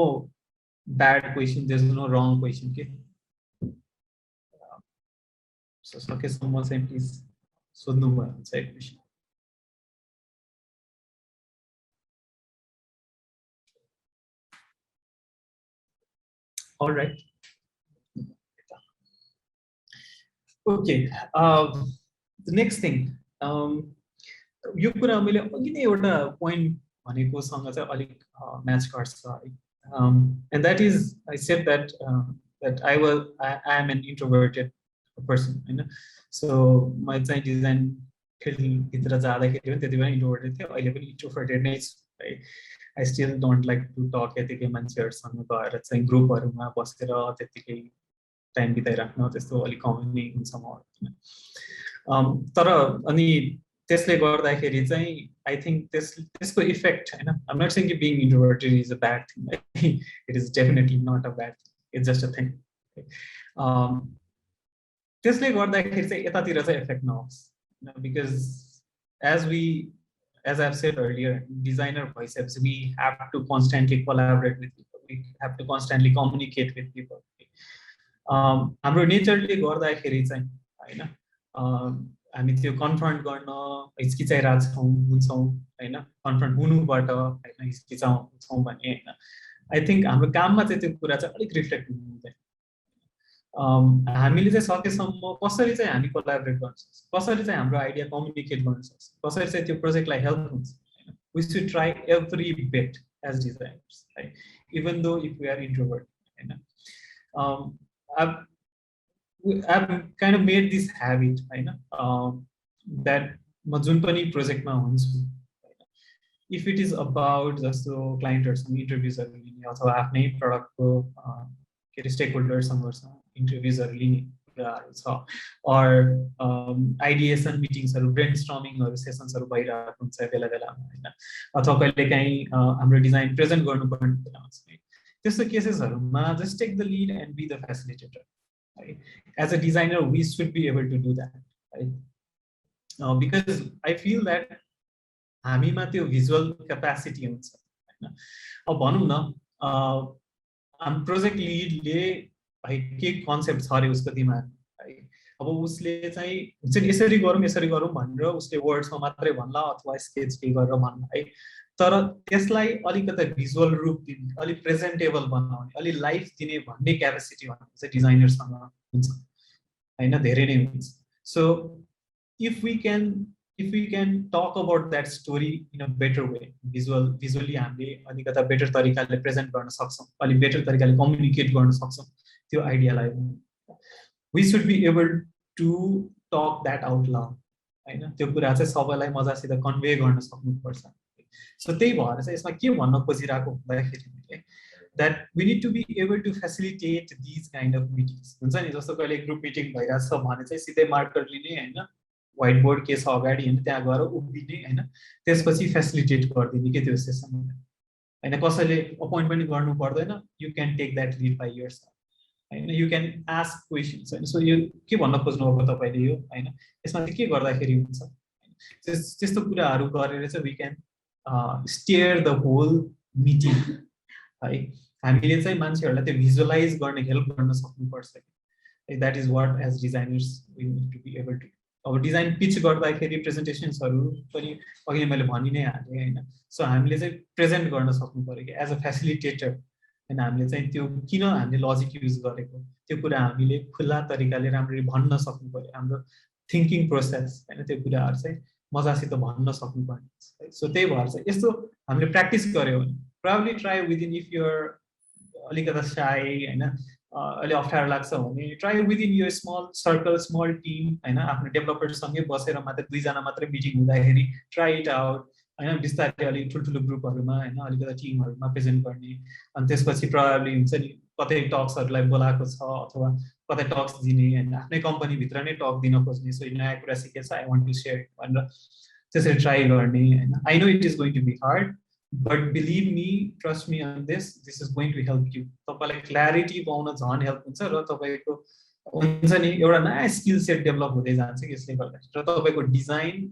bad question there's no wrong question के so सकेसम्म चाहिँ प्लिज सोध्नु भयो हुन्छ एक question all right okay the next thing यो कुरा मैले अघि नै एउटा पोइन्ट भनेको सँग चाहिँ अलिक म्याच गर्छ है and that is I said that I am an introverted person हैन सो म चाहिँ डिजाइन फिल्ड भित्र जाँदाखेरि पनि त्यति बेला इन्ट्रोभर्टेड थिएँ अहिले पनि इन्ट्रोभर्टेड नै छु है I still don't like to talk यतिकै मान्छेहरुसँग गएर चाहिँ ग्रुपहरुमा बसेर त्यतिकै टाइम बिताइराख्न त्यस्तो अलि कम नै हुन्छ म तर अनि त्यसले गर्दाखेरि चाहिँ I think त्यसको इफेक्ट हैन I'm not saying being introverted is a bad thing it is definitely not a bad thing it's just a thing त्यसले गर्दाखेरि चाहिँ यतातिर चाहिँ इफेक्ट नहोस् because as I've said earlier designer भइसकेपछि we have to constantly collaborate with people we have to constantly communicate with people हाम्रो नेचरले गर्दाखेरि चाहिँ हैन हामी त्यो कन्फ्रन्ट गर्न हिचकिचाइरहेछौँ हुन्छौँ हैन कन्फ्रन्ट हुनुबाट हैन हिचकिचाउँछौँ भने हैन आई थिंक हाम्रो काममा चाहिँ त्यो कुरा चाहिँ अलिक रिफ्लेक्ट हुनु हुँदैन हामीले चाहिँ सकेसम्म कसरी चाहिँ हामी कोलाबोरेट गर्न सक्छौँ कसरी चाहिँ हाम्रो आइडिया कम्युनिकेट गर्न सक्छौँ कसरी चाहिँ त्यो प्रोजेक्टलाई हेल्प हुन्छ हैन we should try every bit as designers right even though if we are introvert हैन I've kind of made this habit हैन that म जुन पनि प्रोजेक्टमा हुन्छु if it is about जस्तो क्लाइन्टहरुसँग इन्टरभ्युजहरु लिने अथवा आफ्नै प्रडक्टको के रे स्टेकहोल्डरसँग इन्टरभ्युजहरु लिने कुराहरु छ or आइडिएसन मिटिङ्सहरु ब्रेनस्टर्मिङहरु सेसन्सहरु भइरहेको हुन्छ बेला बेलामा हैन अथवा कहिलेकाहीँ हाम्रो डिजाइन प्रेजेन्ट गर्नुपर्ने बेला हुन्छ है त्यस्तो केसेसहरुमा just take the lead and be the facilitator है as a designer we should be able to do that है बिकज आई फिल द्याट हामीमा त्यो भिजुअल क्यापासिटी हुन्छ हैन अब भनौं न हाम प्रोजेक्ट लिडले है के कन्सेप्ट छ रे उसको दिमागमा है अब उसले चाहिँ हुन्छ नि यसरी गरौँ भनेर उसले वर्ड्समा मात्रै भन्ला अथवा स्केच के गरेर भन्ला है तर त्यसलाई अलिकति भिजुअल रूप दिने अलि प्रेजेन्टेबल बनाउने अलि लाइफ दिने भन्ने क्यापेसिटी भनेको चाहिँ डिजाइनरसँग हुन्छ हैन धेरै नै हुन्छ so if we can talk about that story in a better way visually हामीले अलिकति बेटर तरिकाले प्रेजेन्ट गर्न सक्छौं अलि बेटर तरिकाले कम्युनिकेट गर्न सक्छौं त्यो आइडियालाई we should be able to talk that out loud हैन त्यो कुरा चाहिँ सबैलाई मजासित कन्भे गर्न सक्नुपर्छ सो त्यही भएर चाहिँ यसमा के भन्न खोजिरहेको भन्दाखेरि that we need to be able to facilitate these kind of meetings हुन्छ नि जस्तो कहिले ग्रुप मिटिङ भइराछ भने चाहिँ सिधै मार्कर लिने हैन व्हाइट बोर्ड के छ अगाडि हैन त्यहाँ गएर उभिने हैन त्यसपछि फेसिलिटेट गर्दिने के त्यो सेसन हैन कसैले अपोइन्ट पनि गर्नु पर्दैन you can take that lead by yourself हैन यु क्यान आस्क क्वेशन्स हैन सो यो के भन्न खोज्नु भएको तपाईले यो हैन यसमा चाहिँ के गर्दाखेरि हुन्छ त्यस्तो कुराहरु गरेर चाहिँ we can steer the whole meeting है हामीले चाहिँ मान्छेहरुलाई त्यो भिजुअलाइज गर्ने हेल्प गर्न सक्नुपर्छ that is what as designers we need to be able to अब डिजाइन पिच गर्दाखेरि प्रेजेन्टेसन्सहरु पनि अघि मैले भनि नै हाले हैन सो हामीले चाहिँ प्रेजेन्ट गर्न सक्नु पर्यो कि एज अ फेसिलिटेटर हैन हामीले चाहिँ त्यो किन हामीले लजिक युज गरेको त्यो कुरा हामीले खुला तरिकाले राम्ररी भन्न सक्नु पर्यो हाम्रो थिंकिङ प्रोसेस हैन त्यो कुराहरु चाहिँ मजासित भन्न सक्नु पर्छ सो त्यही भएर चाहिँ यस्तो हामीले प्र्याक्टिस गर्यो भने probably try within if you are अलिकति शाई हैन अलि अप्ठ्यारो लाग्छ भने ट्राई विदिन यो स्मल सर्कल स्मल टिम हैन आफ्नो डेभलपरसँगै बसेर मात्र दुई जना मात्र मिटिङ हुँदाखेरि ट्राई इट आउट हैन बिस्तारै अलि ठुलठुलो ग्रुपहरुमा हैन अलिकति टिमहरुमा प्रेजेन्ट गर्ने अनि त्यसपछि प्रोबब्ली हुन्छ नि कतै टक्सहरुलाई बोलाएको छ अथवा कतै टक्स दिने हैन आफ्नै कम्पनी भित्र नै टक दिन खोज्ने सो नयाँ कुरा सिकेछ आई वान्ट टु शेयर भनेर त्यसरी ट्राई गर्ने हैन I know it is going to be hard but believe me trust me on this is going to help you तपाईलाई क्ल्यारिटी पाउन झन् हेल्प हुन्छ र तपाईको हुन्छ नि एउटा नयाँ स्किल सेट डेभलप हुँदै जान्छ कि यसले गर्दा र तपाईको डिजाइन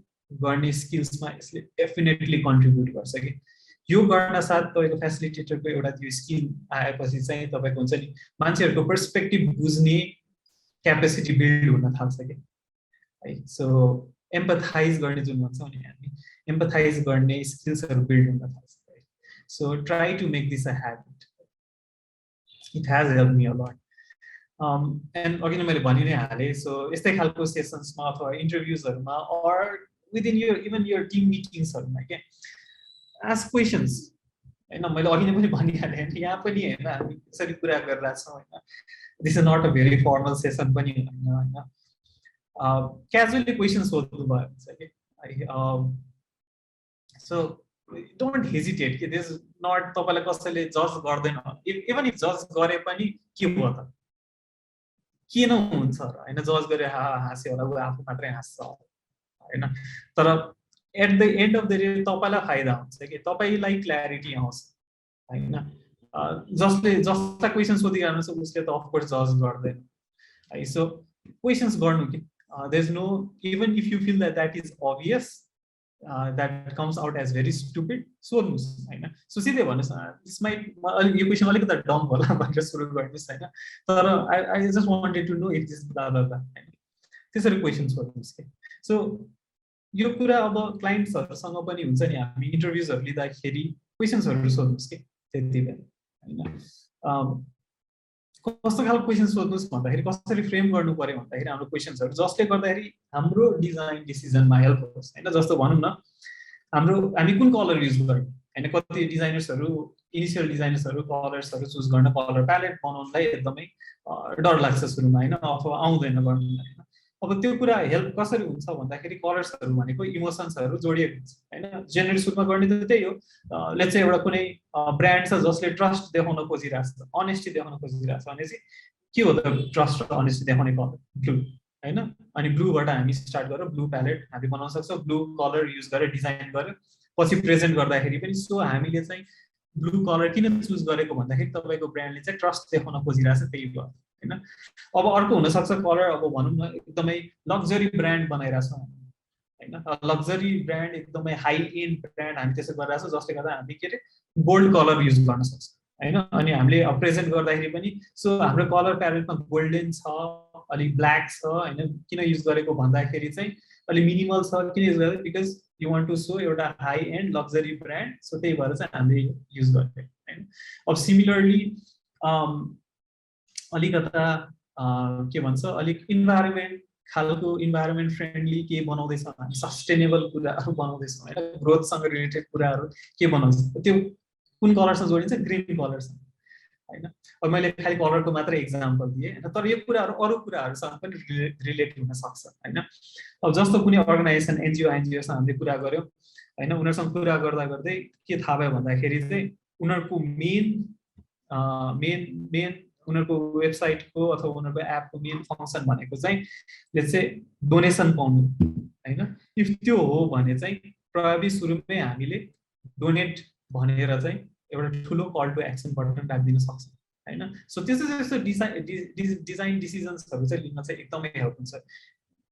गर्ने स्किल्समा यसले डेफिनेटली कन्ट्रिब्युट गर्छ कि यो गर्न साथ तपाईको फेसिलिटेटरको एउटा त्यो स्किल आएपछि चाहिँ तपाईको हुन्छ नि मान्छेहरुको पर्सपेक्टिभ बुझ्ने क्यापेसिटी बिल्ड हुन थाल्छ कि है सो एम्पथाइज गर्ने जुन भन्छौं नि हामी एम्पथाइज गर्ने स्किल्सहरु बिल्ड हुन थाल्छ so try to make this a habit it has helped me a lot and again मैले भनि नै हाले so यस्तै खालको सेसन्समा अथवा इन्टरभ्युजहरुमा or within your even your team meetingsहरुमा के ask questions हैन मैले अघि नै पनि भनिहाले यहाँ पनि हैन हामी यसरी कुरा गरिरा छौं हैन this is not a very formal session पनि हैन क्याजुअली क्वेशन्स सोध्नु भयो हुन्छ के so don't hesitate कि this is not तपाईलाई कसैले जज गर्दैन इभन इफ जज गरे पनि के भयो त किन हुन्छ र हैन जज गरे हाँस्यो होला उ आफू मात्रै हाँस्छ हैन तर at the end of the day तपाईलाई फाइदा हुन्छ कि तपाईलाई क्ल्यारिटी आउँछ हैन जसले जस्ता क्वेशन सोधिरहनु छ उसले त अफ कोर्स जज गर्दैन है सो क्वेशन्स गर्नु कि there is no even if you feel that is obvious that comes out as very stupid सोध्नुस् हैन सो सिधै भन्नुस् दिस माइट यो क्वेशन अलिकति डम होला भनेर सुरु गर्नुस् हैन तर I just wanted to know if this blah blah blah हैन त्यसरी क्वेशन सोध्नुस् के सो यो कुरा अब क्लाइन्ट्सहरुसँग पनि हुन्छ नि हामी इन्टरभ्युजहरु लिँदाखेरि क्वेशन्सहरु सोध्नुस् के त्यति बेला हैन कस्तो खालको क्वेशन सोध्नुस् भन्दाखेरि कसरी फ्रेम गर्नु पर्यो भन्दाखेरि हाम्रो क्वेशन्सहरु जसले गर्दाखेरि हाम्रो डिजाइन डिसिजनमा हेल्प होस् हैन जस्तो भनौं न हामी कुन कलर युज गर्ने हैन कति डिजाइनर्सहरु इनिशियल डिजाइनर्सहरु कलर्सहरु चुज गर्न कलर प्यालेट बनाउनलाई एकदमै डर लाग्छ सुरुमा हैन अथवा आउँदैन गर्न हैन अब त्यो कुरा हेल्प कसरी हुन्छ भन्दाखेरि कलर्सहरू भनेको इमोसन्सहरू जोडिएको हुन्छ हैन जेनेरली सुरुमा गर्ने त त्यही हो लेट्स से एउटा कुनै ब्रान्ड छ जसले ट्रस्ट देखाउन खोजिरहेको छ अनेस्टी देखाउन खोजिरहेको छ भने चाहिँ के हो त ट्रस्ट र अनेस्टी देखाउने कलर ब्लू हैन अनि ब्लूबाट हामी स्टार्ट गरेर ब्लू प्यालेट हामी बनाउन सक्छौँ ब्लू कलर युज गरेर डिजाइन गरेर पछि प्रेजेन्ट गर्दाखेरि पनि सो हामीले चाहिँ ब्लू कलर किन चुज गरेको भन्दाखेरि तपाईँको ब्रान्डले चाहिँ ट्रस्ट देखाउन खोजिरहेको छ त्यही भयो हैन अब अर्को हुन सक्छ कलर अब भनौं न एकदमै लग्जरी ब्रान्ड बनाइराछौँ हैन लग्जरी ब्रान्ड एकदमै हाई एन्ड ब्रान्ड हामी त्यसो गरिरहेछौँ जसले गर्दा हामी के रे गोल्ड कलर युज गर्न सक्छौँ हैन अनि हामीले प्रेजेन्ट गर्दाखेरि पनि सो हाम्रो कलर प्यालेटमा गोल्डन छ अलि ब्ल्याक छ हैन किन युज गरेको भन्दाखेरि चाहिँ अलि मिनिमल छ किन युज गरेको because you want to show एउटा high and luxury brand so त्यही भएर चाहिँ हामीले युज गरेको हैन अब सिमिलरली अलिकता के भन्छ अलिक इन्भाइरोमेन्ट खालको इन्भाइरोमेन्ट फ्रेन्डली के बनाउँदैछौँ हामी सस्टेनेबल कुराहरू बनाउँदैछौँ हैन ग्रोथसँग रिलेटेड कुराहरू के बनाउँछ त्यो कुन कलरसँग जोडिन्छ ग्रीन कलरसँग हैन अब मैले खालि कलरको मात्र एक्जाम्पल दिएँ हैन तर यो कुराहरू अरू कुराहरूसँग पनि रिलेट हुन सक्छ हैन अब जस्तो कुनै अर्गनाइजेसन एनजिओसँग हामीले कुरा गर्यौँ हैन उनीहरूसँग कुरा गर्दा गर्दै के थाहा भयो भन्दाखेरि चाहिँ उनीहरूको मेन उनीहरूको वेबसाइटको अथवा उनीहरूको एपको मेन फङ्सन भनेको चाहिँ लेट्स से डोनेसन पाउनु हैन इफ त्यो हो भने चाहिँ प्रभावी सुरुमै हामीले डोनेट भनेर चाहिँ एउटा ठुलो कल टु एक्सन बटन राखिदिन सक्छौँ हैन सो त्यस्तो डिजाइन डिसिजन्सहरू चाहिँ लिन चाहिँ एकदमै हेल्प हुन्छ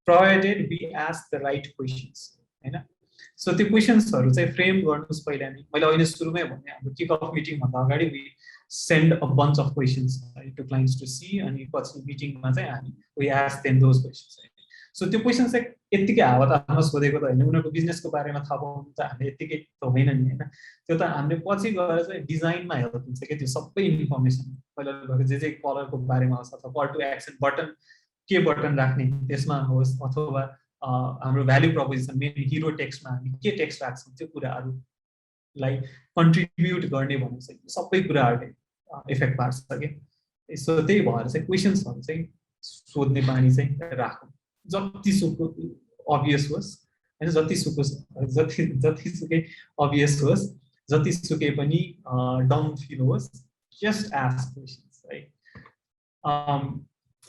provided we ask the right questions हैन सो त्यो क्वेसन्सहरू चाहिँ फ्रेम गर्नुहोस् पहिला नै मैले अहिले सुरुमै भने हाम्रो किक अफ मिटिङ भन्दा अगाडि we send a bunch of questions to clients to see अनि पछि मिटिङमा चाहिँ हामी we ask them those questions so त्यो क्वेसन चाहिँ यतिकै हावा तारमा सोधेको त हैन उनीहरूको बिजनेसको बारेमा थाहा पाउनु त हामीले यतिकै त होइन नि हैन त्यो त हामीले पछि गएर चाहिँ डिजाइनमा हेल्प हुन्छ के त्यो सबै इन्फर्मेसन पहिला जे कलरको बारेमा होस् अथवा कल टु एक्सन बटन के बटन राख्ने त्यसमा होस् अथवा हाम्रो भ्यालु प्रपोजिसन मेन हिरो टेक्स्टमा हामी के टेक्स्ट राख्छौँ त्यो कुराहरूलाई कन्ट्रिब्युट गर्ने भन्नु चाहिँ सबै कुराहरूले इफेक्ट पार्छ कि सो त्यही भएर चाहिँ क्वेसन्सहरू चाहिँ सोध्ने बानी चाहिँ राखौँ जतिसुकै अभियस होस् होइन जतिसुकै अभियस होस् जतिसुकै पनि डम फिल होस् just ask questions right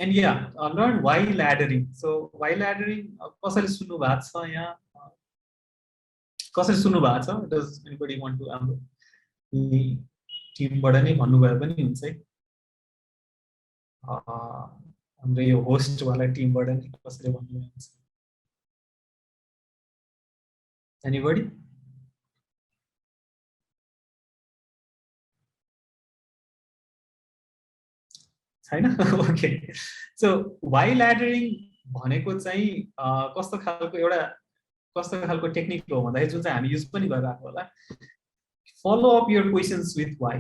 and या learn why laddering so why laddering कसैले सुन्नु भएको छ यहाँ कसैले सुन्नु भएको छ डज एनीबडी वान्ट टु हाम्रो टिमबाट नै भन्नुभयो पनि हुन्छ है हाम्रो यो होस्टवाला टिमबाट नै कसैले भन्नुभयो हुन्छ एनीबडी छैन ओके सो वाइ ल्याडरिङ भनेको चाहिँ कस्तो खालको टेक्निक हो भन्दाखेरि जुन चाहिँ हामी युज पनि गरिरहेको होला follow up your questions with why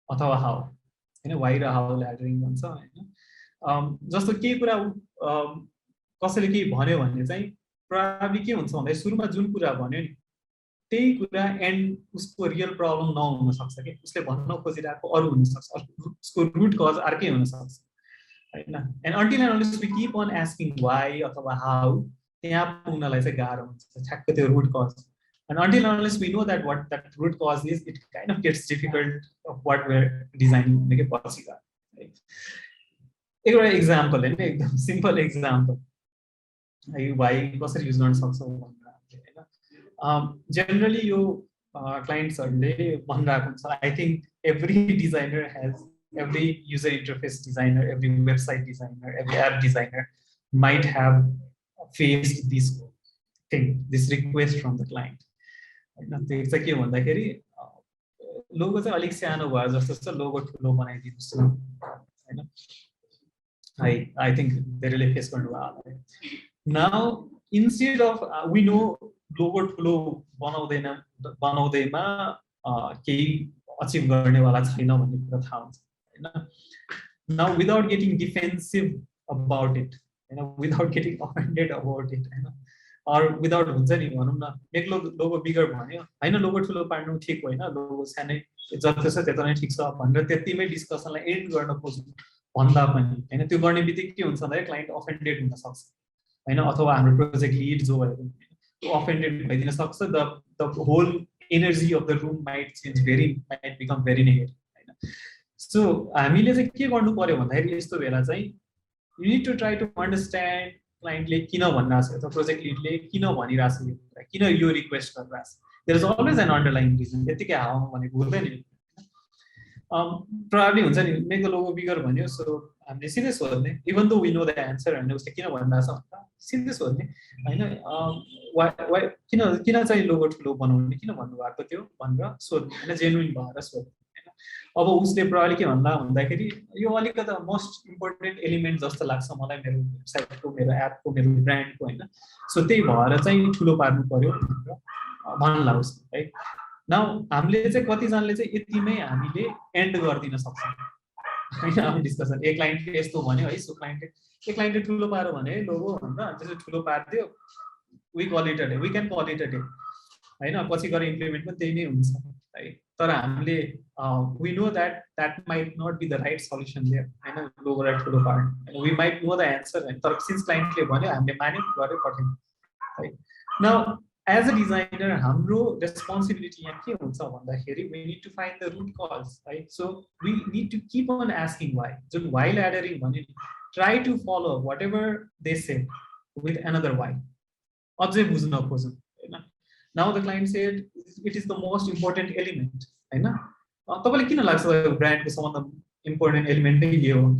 अथवा how हैन why र how ल्याडरिङ भन्छ हैन जस्तो केही कुरा कसैले केही भन्यो भने चाहिँ प्रभावली के हुन्छ भन्दा सुरुमा जुन कुरा भन्यो नि त्यही कुरा एन्ड उसको रियल प्रब्लम नहुन सक्छ के उसले भन्न खोजिरहेको अरू हुन सक्छ उसको रुट कज अर्कै हुन सक्छ हैन and until and unless we keep on asking why अथवा how त्यहाँ पुग्नलाई चाहिँ गाह्रो हुन्छ ठ्याक्क त्यो root cause and until unless we know that what that root cause is it kind of gets difficult of what we're designing make it possible right एउटा example हैन एकदम सिम्पल एक्जाम्पल why कसरी युज गर्न सक्छौ भनेर हैन generally यो क्लाइन्ट्सहरुले भनिरहेको हुन्छ I think every designer has every user interface designer every website designer every app designer might have faced this thing this request from the client हैन त्यो चाहिँ के भन्दाखेरि लोगो चाहिँ अलिक सानो भयो जस्तो छ लोगो ठुलो बनाइदिनुस् हैन I think they really face गर्नुभयो now instead of we know logo ठुलो बनाउँदैमा केही अचिभ गर्नेवाला छैन भन्ने कुरा थाहा हुन्छ हैन now without getting defensive about it हैन without getting offended about it हैन or without हुन्छ नि भनौं न एक लोगो बिगर भन्यो हैन लोगो ठुलो पार्नु ठीक होइन लोगो सानै जति छ त्यति नै ठीक छ भनेर त्यतिमै डिस्कसनलाई एन्ड गर्न खोज्नु भन्दा पनि हैन त्यो गर्ने बित्तिकै के हुन्छ भन्दा क्लाइन्ट अफेन्डेड हुन सक्छ हैन अथवा हाम्रो प्रोजेक्ट लिड जो भयो त्यो अफेन्डेड भइदिन सक्छ the whole energy of the room might become very negative हैन सो हामीले चाहिँ के गर्नु पर्यो भन्दाखेरि यस्तो बेला चाहिँ you need to try to understand क्लाइन्टले किन भनिरहेको छ अथवा प्रोजेक्ट लिडले किन भनिरहेको छ यो कुरा किन यो रिक्वेस्ट गरिरहेको छ there is always an underline reason यतिकै हावामा भनेको हुँदैन प्रब्लम हुन्छ नि मेको लोगो बिगर भन्यो सो हामीले सिधै सोध्ने even though we know the answer होइन उसले किन भनिरहेको छ भन्दा सिधै सोध्ने होइन किन किन चाहिँ लोगो ठुलो बनाउने किन भन्नुभएको थियो भनेर सोध्ने होइन जेन्युन भएर सोध्ने होइन अब उसले प्रब्लम के भन्दा भन्दाखेरि यो अलिकति मोस्ट इम्पोर्टेन्ट एलिमेन्ट जस्तो लाग्छ मलाई मेरो वेबसाइटको मेरो एपको मेरो ब्रान्डको होइन सो त्यही भएर चाहिँ ठुलो पार्नु पर्यो भनेर भन्ला उसले है नाउ हामीले चाहिँ कतिजनाले चाहिँ यतिमै हामीले एन्ड गरिदिन सक्छौँ होइन अब डिस्कसन एक क्लाइन्टले यस्तो भन्यो है सो क्लाइन्टले ठुलो पारो भने लोगो भनेर त्यसले ठुलो पारिदियो we can call it a day होइन पछि गएर इम्प्लिमेन्ट पनि त्यही नै हुन्छ है तर हामीले we know that might not be the right solution there होइन लोगोलाई ठुलो पार्नु होइन we might know the answer होइन तर सिन्स क्लाइन्टले भन्यो हामीले मान्यो गरेर पठायौँ है न एज अ डिजाइनर हाम्रो रेस्पोन्सिबिलिटी यहाँ के हुन्छ भन्दाखेरि we need to find the root cause है so we need to keep on asking why जुन वाइ ल्याडरिङ भन्यो नि try to follow whatever they say with another why अझै बुझ्न खोजौँ होइन now the client said it is the most important element होइन तपाईँलाई किन लाग्छ ब्रान्डको सबभन्दा इम्पोर्टेन्ट एलिमेन्ट नै यो हो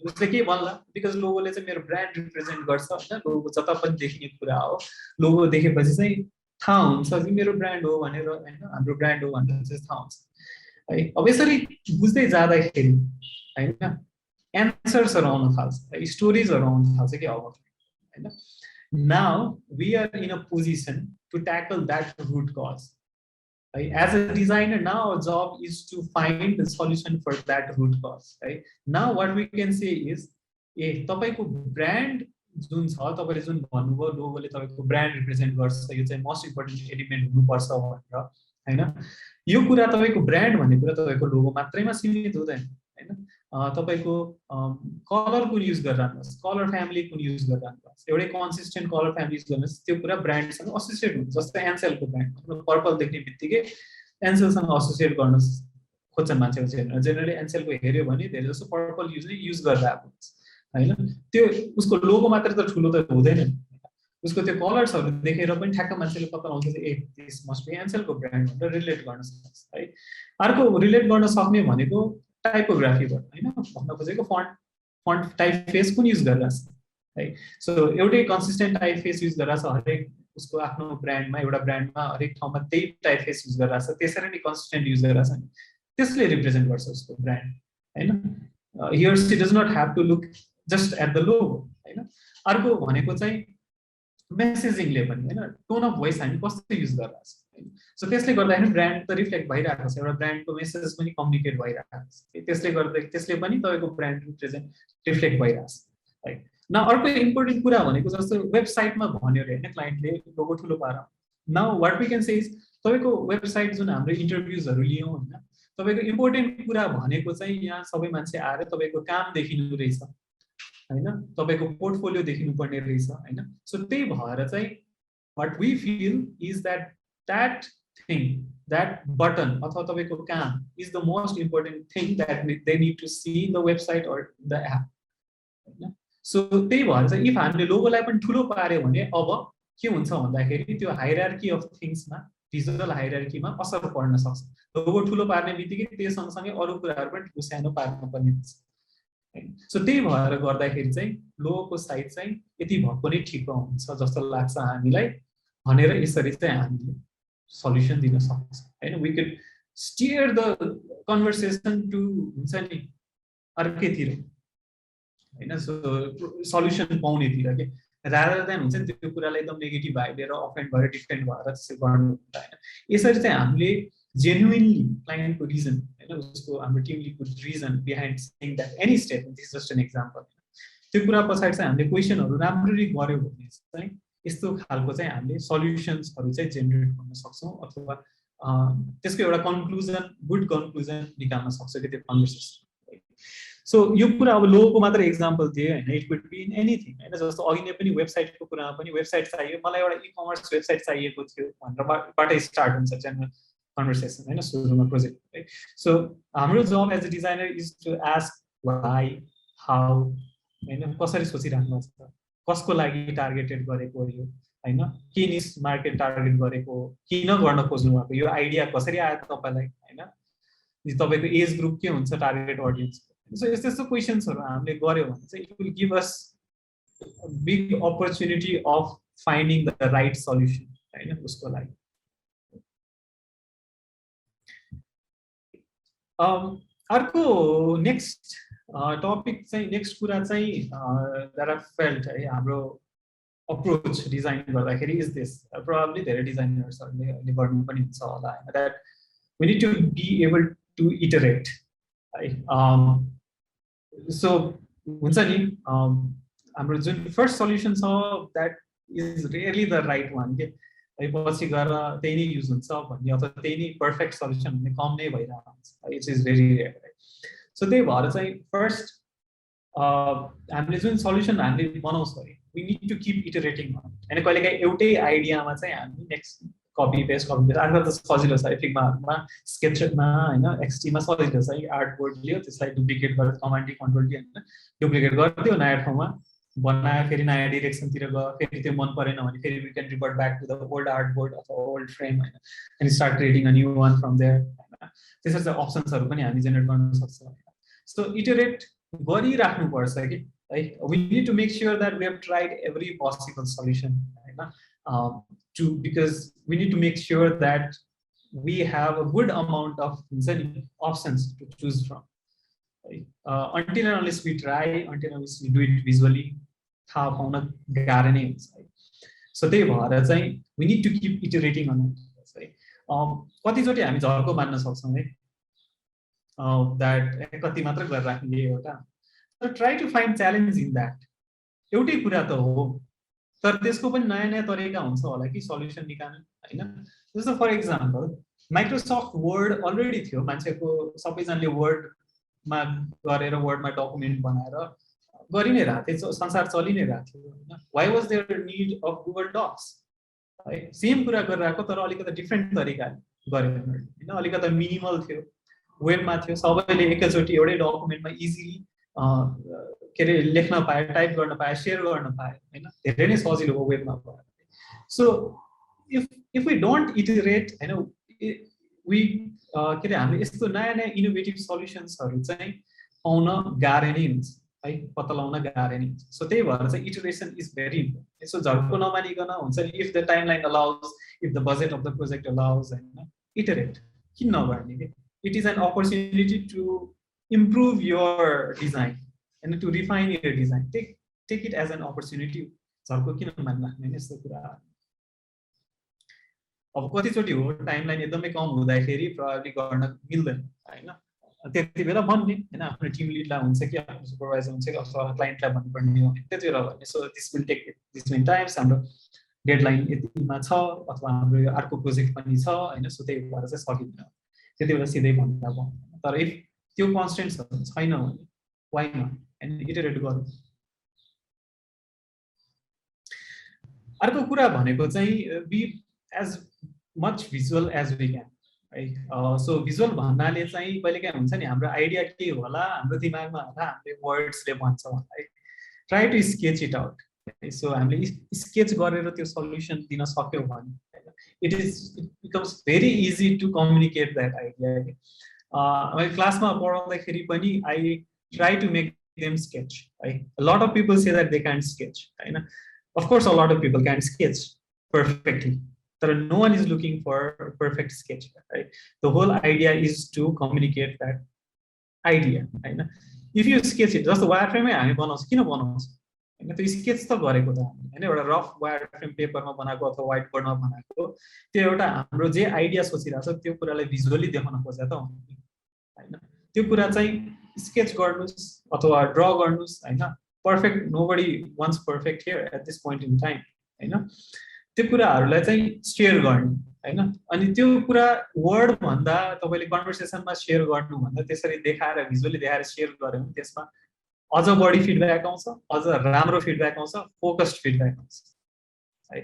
उसले के भन्ला बिकज लोगोले चाहिँ मेरो ब्रान्ड रिप्रेजेन्ट गर्छ होइन लोगो जता पनि देखिने कुरा हो लोगो देखेपछि चाहिँ थाहा हुन्छ कि मेरो ब्रान्ड हो भनेर होइन हाम्रो ब्रान्ड हो भनेर चाहिँ थाहा हुन्छ है अब यसरी बुझ्दै जाँदाखेरि होइन एन्सर्सहरू आउन थाल्छ स्टोरिजहरू आउन थाल्छ कि अब होइन now we are in a position to tackle that root cause as a designer now our job is to find the solution for that root cause right now what we can say is तपाईको brand जुन छ तपाईले जुन भन्नुभयो लोगोले तपाईको brand represent गर्छ यो चाहिँ मोस्ट इम्पोर्टेन्ट एलिमेन्ट हुनुपर्छ भनेर हैन यो कुरा तपाईको ब्रान्ड भन्ने कुरा तपाईको लोगो मात्रैमा सीमित हुँदैन हैन तपाईको कलर कुन युज गरिरहनुहोस् कलर फ्यामिली कुन युज गरिरहनुहोस् एउटै कन्सिस्टेन्ट कलर फ्यामिली युज गर्नुहोस् त्यो कुरा ब्रान्डसँग एसोसिएट हुन्छ जस्तै एन्सेलको ब्रान्ड पर्पल देख्ने बित्तिकै एन्सेलसँग एसोसिएट गर्न खोज्छन् मान्छेहरू जेनरली एन्सेलको हेर्यो भने धेरै जस्तो पर्पल युज गरिरहेको हुन्छ हैन त्यो उसको लोगो मात्र त ठुलो त हुँदैन उसको त्यो कलर्सहरू देखेर पनि ठ्याक्क मान्छेले पत्ता लगाउँछ ए दिस मस्ट बी एन्सेलको ब्रान्ड भनेर रिलेट गर्न सक्छ है अर्को रिलेट गर्न सक्ने भनेको टाइपोग्राफीबाट हैन भन्न खोजेको फन्ट टाइप फेस कुन युज गरिरहेछ है सो एउटै कन्सिस्टेन्ट टाइप फेस युज गरिरहेछ हरेक उसको आफ्नो ब्रान्डमा एउटा ब्रान्डमा हरेक ठाउँमा त्यही टाइप फेस युज गरिरहेछ त्यसरी नै कन्सिस्टेन्ट युज गरिरहेछ नि त्यसले रिप्रेजेन्ट गर्छ उसको ब्रान्ड हैन here she does not have to look just at the logo हैन अर्को भनेको चाहिँ मेसेजिङले पनि हैन टोन अफ भोइस हामी कस्तो युज गरिरहेछ सो त्यसले गर्दाखेरि ब्रान्ड त रिफ्लेक्ट भइरहेको छ एउटा ब्रान्डको मेसेज पनि कम्युनिकेट भइरहेको छ त्यसले पनि तपाईको ब्रान्ड रिफ्लेक्ट भइरहेछ है न अर्को इम्पोर्टेन्ट कुरा भनेको जस्तो वेबसाइटमा भन्यो रे हैन क्लाइन्टले लोगो ठुलो पार now what we can say is तपाईको वेबसाइट जुन हाम्रो इन्टरभ्युजहरु लियौं हैन तपाईको इम्पोर्टेन्ट कुरा भनेको चाहिँ यहाँ सबै मान्छे आएर तपाईको काम देखिनु रहेछ हैन तपाईको पोर्टफोलियो देखिनु पर्ने रहेछ हैन सो त्यही भएर चाहिँ what we feel is that thing that button अथवा तपाईको काम is the most important thing that they need to see in the website or the app हैन सो त्यही भएर चाहिँ इफ हामीले लोगोलाई पनि ठुलो पार्यो भने अब के हुन्छ भन्दाखेरि त्यो हायरार्की अफ थिंग्समा भिजुअल हायरार्कीमा असर पर्न सक्छ लोगो ठुलो पार्ने बित्तिकै त्यो सँगसँगै अरु कुराहरु पनि ठुलो सानो पार्नु पर्ने हुन्छ सो त्यही भएर गर्दाखेरि चाहिँ लोगोको साइज चाहिँ यति भएको नै ठिक हुन्छ जस्तो लाग्छ हामीलाई भनेर यसरी चाहिँ हामीले सल्युसन दिन सक्छ हैन we can steer the conversation to हुन्छ नि अर्कैतिर हैन सो सल्युसन पाउनेतिर के रादर देन हुन्छ नि त्यो कुरालाई एकदम नेगेटिभ भाइबेर अफेन्ड भएर डिफेन्ड भएर त्यसै गर्नु हैन यसरी चाहिँ हामीले जेन्युइनली क्लाइन्टको रिजन हैन उसको हाम्रो टिमले good reason behind saying that any statement this just an example त्यो कुरा पछाडी चाहिँ हामीले क्वेशनहरु राम्ररी गर्यो भने चाहिँ यस्तो खालको चाहिँ हामीले सल्युसन्सहरु चाहिँ जेनेरेट गर्न सक्छौं अथवा त्यसको एउटा कन्क्लुजन गुड कन्क्लुजन निकाल्न सक्छ के त्यो कन्भर्सेसन सो यो कुरा अब लोको मात्र एक्जाम्पल दिए हैन it could be in anything हैन जस्तो अघि नै पनि वेबसाइटको कुरामा पनि वेबसाइट चाहियो मलाई एउटा ई-कमर्स वेबसाइट चाहिएको थियो भनेरबाट स्टार्ट हुन्छ जेनरल कन्भर्सेसन हैन सुरुमा प्रोजेक्ट है सो हाम्रो जब as a designer is to ask why how हैन कसरी सोचिराख्नु छ कसको लागि टार्गेटेड गरेको हो यो हैन के निस मार्केट टार्गेट गरेको किन गर्न खोज्नु भएको यो आइडिया कसरी आयो तपाईलाई हैन तपाईको एज ग्रुप के हुन्छ टार्गेट ऑडियन्स सो यस्तो क्वेशन्सहरु हामीले गर्यो भने चाहिँ it will give us big opportunity of finding the right solution हैन उसको लागि अर्को नेक्स्ट टपिक चाहिँ नेक्स्ट कुरा चाहिँ दैट आई फेल्ट है हाम्रो अप्रोच डिजाइन गर्दाखेरि इज दिस प्रोबब्ली धेरै डिजाइनर्सहरुले अहिले गर्नु पनि हुन्छ होला हैन that we need to be able to iterate है सो हुन्छ नि हाम्रो जुन फर्स्ट सल्युसन छ that is really the right one के है पछि गएर त्यही नै युज हुन्छ भन्ने अथवा त्यही नै पर्फेक्ट सल्युसन हुने कम नै भइरहेको हुन्छ it is very rare so त्यही भएर चाहिँ फर्स्ट हामीले जुन सल्युसन हामीले बनाउँछौँ है वी नीड टु किप इटरेटिङ हैन कहिलेकाहीँ एउटै आइडियामा चाहिँ हामी नेक्स्ट कपी पेस्ट आजकल त सजिलो छ फिग्मामा स्केचमा हैन एक्सटीमा सजिलो छ आर्ट बोर्ड लियो त्यसलाई डुप्लिकेट गरेर कमान्ड कन्ट्रोल डी हैन डुप्लिकेट गरिदियो नयाँ ठाउँमा बनायो फेरि नयाँ डिरेक्सनतिर गयो फेरि त्यो मन परेन भने फेरि we can revert back to the old art board अथवा ओल्ड फ्रेम हैन and start creating a new one from there हैन त्यसरी चाहिँ अप्सन्सहरु पनि हामी जेनेरेट गर्न सक्छौँ सो इटरेट गरिराख्नुपर्छ कि है we need to make sure that we have tried every possible solution हैन because we need to make sure that we have a good amount of options to choose from until and unless we try until and unless we do it visually थाहा पाउन गाह्रो नै हुन्छ so त्यही भएर चाहिँ we need to keep iterating on it है कतिचोटि हामी झर्को मान्न सक्छौँ है that कति मात्र गरिराख्ने एउटा तर try to find challenge in that एउटै कुरा त हो तर त्यसको पनि नयाँ नयाँ तरिका हुन्छ होला कि सल्युसन निकाल्न हैन जस्तो for example Microsoft Word already थियो मान्छेको सबैजनाले वर्डमा गरेर वर्डमा डकुमेन्ट बनाएर गरि नै राख्थे संसार चलि नै राख्थ्यो हैन why was there need of Google Docs है सेम कुरा गरिरहेको तर अलिकति डिफरेन्ट तरिकाले गरे हैन अलिकति मिनिमल थियो वेबमा थियो सबैले एकैचोटि एउटै डकुमेन्टमा इजिली के अरे लेख्न पाए टाइप गर्न पाए शेयर गर्न पाए हैन धेरै नै सजिलो हो वेबमा भयो so if we don't iterate हैन वी के अरे हामीले यस्तो नयाँ नयाँ इनोभेटिभ सल्युसन्सहरु चाहिँ पाउन गाह्रो नै हुन्छ है पत्ता लगाउन गाह्रो नै हुन्छ सो त्यही भएर चाहिँ इटरेसन इज भेरी इम्पोर्टेन्ट यसो झर्को नमानिकन हुन्छ नि if the timeline allows if the budget of the project allows हैन इटरेट किन नगर्ने के it is an opportunity to improve your design and to refine your design take it as an opportunity झर्को किन मान्राख्ने यस्तो कुरा अब कतिचोटि हो टाइमलाइन एकदमै कम हुँदाखेरि प्रोबब्ली गर्न मिल्दैन हैन त्यति बेला भन्ने हैन आफ्नो टिम लिडलाई हुन्छ कि आफ्नो सुपरभाइजर हुन्छ कि अथवा क्लाइन्टलाई भन्नुपर्ने हो त्यति बेला भन्ने so this will take this many times हाम्रो डेडलाइन यतिमा छ अथवा हाम्रो यो अर्को प्रोजेक्ट पनि छ हैन सो त्यही भएर चाहिँ सकिदैन त्यति बेला सिधै भन्दा भयो तर इफ त्यो कन्स्ट्रेन्ट्सहरु छैन भने why not and iterate गरौँ अर्को कुरा भनेको चाहिँ be as much visual as we can है सो भिजुअल भन्नाले चाहिँ कहिलेकाहीँ हुन्छ नि हाम्रो आइडिया के होला हाम्रो दिमागमा होला हामीले वर्ड्सले भन्छौँ है try to sketch it out so हामीले स्केच गरेर त्यो सल्युसन दिन सक्यौँ भने it becomes very easy to communicate that idea मैले क्लासमा पढाउँदाखेरि पनि I try to make them sketch right a lot of people say that they can't sketch right of course a lot of people can sketch perfectly but no one is looking for a perfect sketch right the whole idea is to communicate that idea right if you sketch it just the wireframe हामी बनाउँछ किन बनाउँछ हैन त्यो sketch त गरेको त हैन एउटा रफ वायरफ्रेम पेपरमा बनाएको अथवा व्हाइट बोर्डमा बनाएको त्यो एउटा हाम्रो जे आइडिया सोचिराछ त्यो कुरालाई भिजुअली देखाउन खोजेको त हैन त्यो कुरा चाहिँ स्केच गर्नुस् अथवा ड्र गर्नुस् हैन perfect nobody wants perfect here at this point in time हैन त्यो कुराहरुलाई चाहिँ शेयर गर्ने हैन अनि त्यो कुरा वर्ड भन्दा तपाईले कन्भर्सेसनमा शेयर गर्नु भन्दा त्यसरी देखाएर भिजुअली देखाएर शेयर गर्यो भने त्यसमा अझ बढी फिडब्याक आउँछ अझ राम्रो फिडब्याक आउँछ फोकस्ड फिडब्याक आउँछ है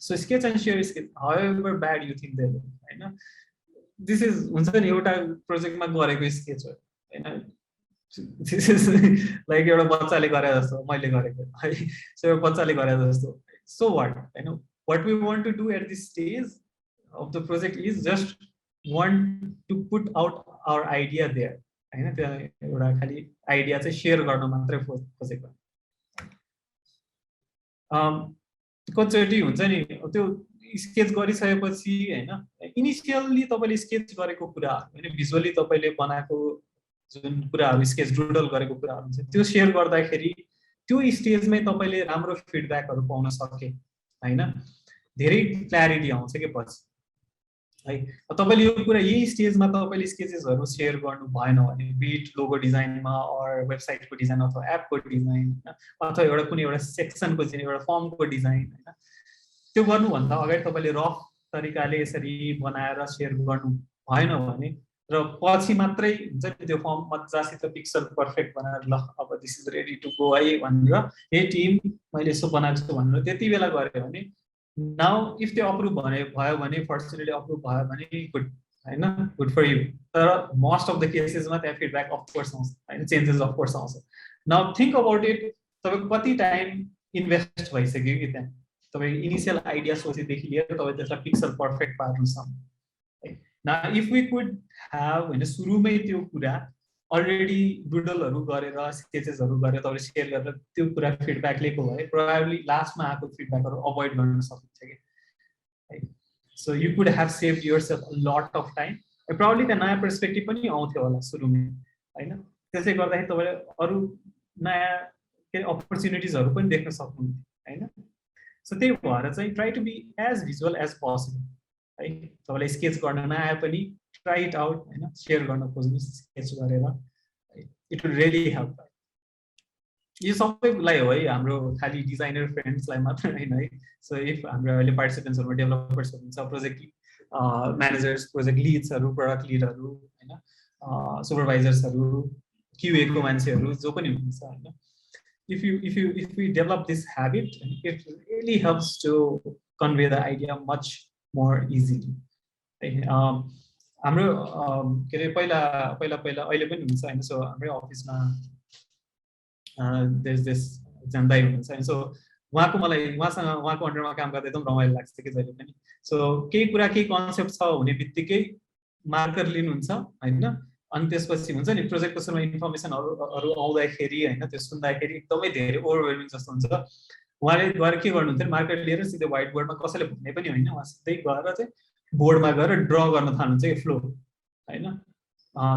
so sketch and share sketch however bad you think there हैन दिस इज हुन्छ नि एउटा प्रोजेक्टमा गरेको स्केच हो हैन दिस इज लाइक एउटा बच्चाले गरे जस्तो मैले गरेको है सो एउटा बच्चाले गरे जस्तो सो व्हाट हैन what we want to do at this stage of the project is just want to put out our idea there हैन त्यो एउटा खाली आइडिया चाहिँ शेयर गर्न मात्रै खोजेको कतिचोटि हुन्छ नि त्यो स्केच गरिसकेपछि हैन इनिशियली तपाईले स्केच गरेको कुरा हैन भिजुअली तपाईले बनाएको जुन कुराहरु स्केच डुडल गरेको कुराहरु हुन्छ त्यो शेयर गर्दाखेरि त्यो स्टेजमै तपाईले राम्रो फिडब्याकहरु पाउन सके हैन धेरै क्ल्यारिटी आउँछ के पछि है तपाईले यो कुरा यही स्टेजमा तपाईले स्केचेसहरु शेयर गर्नु भएन भने बिट लोगो डिजाइनमा अर वेबसाइटको डिजाइन अथवा एपको डिजाइन अथवा एउटा कुनै एउटा सेक्सनको चाहिँ एउटा फर्मको डिजाइन हैन त्यो गर्नु भन्दा अगाडि तपाईले रफ तरिकाले यसरी बनाएर शेयर गर्नु भएन भने र पछि मात्रै हुन्छ नि त्यो फर्म मजासित पिक्सल पर्फेक्ट बनाएर ल अब this is ready to go है भनेर हे टिम मैले यसो बनाएको छु भनेर त्यति बेला गर्यो भने नाउ इफ त्यो अप्रुभ भयो भने फर्चुनेटली अप्रुभ भयो भने गुड हैन गुड फर यु तर मोस्ट अफ द केसेसमा त्यहाँ फिडब्याक अफ कोर्स आउँछ हैन चेन्जेस अफ कोर्स आउँछ नाउ थिंक अबाउट इट तपाईको कति टाइम इन्भेस्ट भइसक्यो कि त्यहाँ तपाईको इनिशियल आइडिया सोचेदेखि लिएर तपाईँ त्यसलाई पिक्सल पर्फेक्ट पार्नुसम्म now if we could have हैन सुरुमै त्यो कुरा अलरेडी डुडलहरु गरेर स्केचेसहरु गरेर तपाईले शेयर गरेर त्यो कुरा फिडब्याक लिएको भए प्रोबब्ली लास्टमा आएको फिडब्याकहरु अभोइड गर्न सकिन्छ के so you could have saved yourself a lot of time probably त्यहाँ नयाँ पर्सपेक्टिभ पनि आउँथ्यो होला सुरुमै हैन त्यसले गर्दाखेरि तपाईले अरु नयाँ के अपर्च्युनिटिजहरु पनि देख्न सक्नुहुन्थ्यो हैन सो त्यही भएर चाहिँ try to be as visual as possible है तपाईलाई स्केच गर्न नआए पनि ट्राई इट आउट हैन शेयर गर्न खोज्नु स्केच गरेर इट विल रियली हेल्प यो सबैलाई हो है हाम्रो खाली डिजाइनर फ्रेन्ड्सलाई मात्र हैन है सो इफ हाम्रो अहिले पार्टिसिपेन्ट्सहरुमा डेभलपर्स हुन्छ प्रोजेक्ट म्यानेजर्स प्रोजेक्ट लिड्सहरु प्रोडक्ट लिडरहरु हैन सुपरभाइजर्सहरु क्यूए को मान्छेहरु जो पनि हुनुहुन्छ हैन if we develop this habit it really helps to convey the idea much more easily हाम्रो के रे पहिला अहिले पनि हुन्छ हैन सो हाम्रो अफिसमा there's this जन्दाइ हुनुहुन्छ हैन सो उहाँको मलाई उहाँको अन्डरमा काम गर्दा एकदम रमाइलो लाग्छ के जहिले पनि सो केही कुरा केही कन्सेप्ट छ हुने बित्तिकै मार्कर लिनुहुन्छ हैन अनि त्यसपछि हुन्छ नि प्रोजेक्टको सुरुमा इन्फर्मेसनहरु आउँदाखेरि हैन त्यो सुन्दाखेरि एकदमै धेरै ओभरवेल्मिङ जस्तो हुन्छ उहाँले गएर के गर्नुहुन्थ्यो मार्कर लिएर सिधै व्हाइट बोर्डमा कसैले भन्ने पनि हैन उहाँ सिधै गएर चाहिँ बोर्डमा गएर ड्र गर्न थाल्नुहुन्छ के फ्लो हैन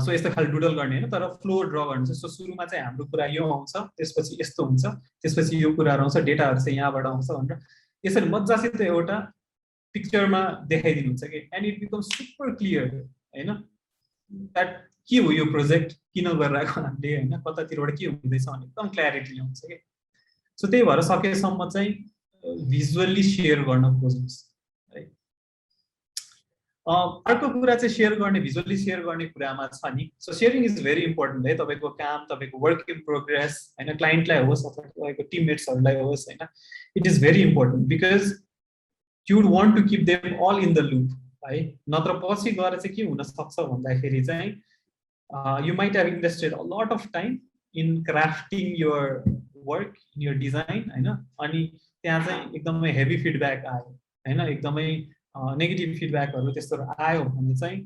सो यस्तो खाली डुडल गर्ने हैन तर फ्लो ड्र गर्नुहुन्छ सो सुरुमा चाहिँ हाम्रो कुरा यो आउँछ त्यसपछि यस्तो हुन्छ त्यसपछि यो कुराहरु आउँछ डेटाहरु चाहिँ यहाँबाट आउँछ भनेर यसरी मज्जासित एउटा पिक्चरमा देखाइदिनुहुन्छ के and it becomes super clear हैन दैट के हो यो प्रोजेक्ट किन गरिरहेको हामीले हैन कतातिरबाट के हुँदैछ भने एकदम क्ल्यारिटी ल्याउँछ के सो त्यही भएर सकेसम्म चाहिँ भिजुअली शेयर गर्न खोज्नुस् है अर्को कुरा चाहिँ शेयर गर्ने भिजुअली शेयर गर्ने कुरामा छ नि so sharing is very important है तपाईको काम तपाईको वर्क इन प्रोग्रेस हैन क्लाइन्टलाई होस् अथवा तपाईको टिममेट्सहरुलाई होस् हैन it is very important because you would want to keep them all in the loop है नत्र पछि गएर चाहिँ के हुन सक्छ भन्दाखेरि चाहिँ you might have invested a lot of time in crafting your work in your design हैन अनि त्यहाँ चाहिँ एकदमै हेभी फिडब्याक आयो हैन एकदमै नेगेटिभ फिडब्याकहरु त्यस्तो आयो भने चाहिँ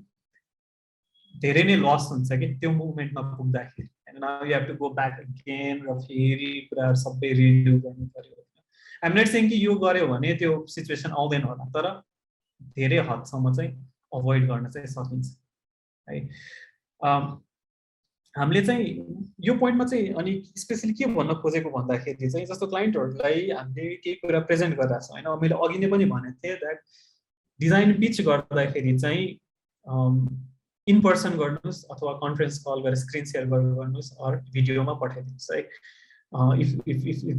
धेरै नै लस हुन्छ के त्यो मोमेन्टमा पुग्दाखेरि हैन now you have to go back again र फेरि कुराहरु सबै रिड्यु गर्नु पर्यो आइ एम नट सेइङ कि यो गर्यो भने त्यो सिचुएसन आउँदैन होला तर धेरै हदसम्म चाहिँ अभोइड गर्न चाहिँ सकिन्छ है हामीले चाहिँ यो पोइन्टमा चाहिँ अनि स्पेशली के भन्न खोजेको भन्दाखेरि चाहिँ जस्तो क्लाइन्टहरुलाई हामीले केही कुरा प्रेजेन्ट गरिरहेको छौं हैन मैले अघि नै पनि भनेको थिएँ दैट डिजाइन पिच गर्दाखेरि चाहिँ इन पर्सन गर्नुस् अथवा कन्फरेन्स कल गरेर स्क्रिन शेयर गरेर गर्नुस् अर भिडियोमा पठाइदिनुस् है if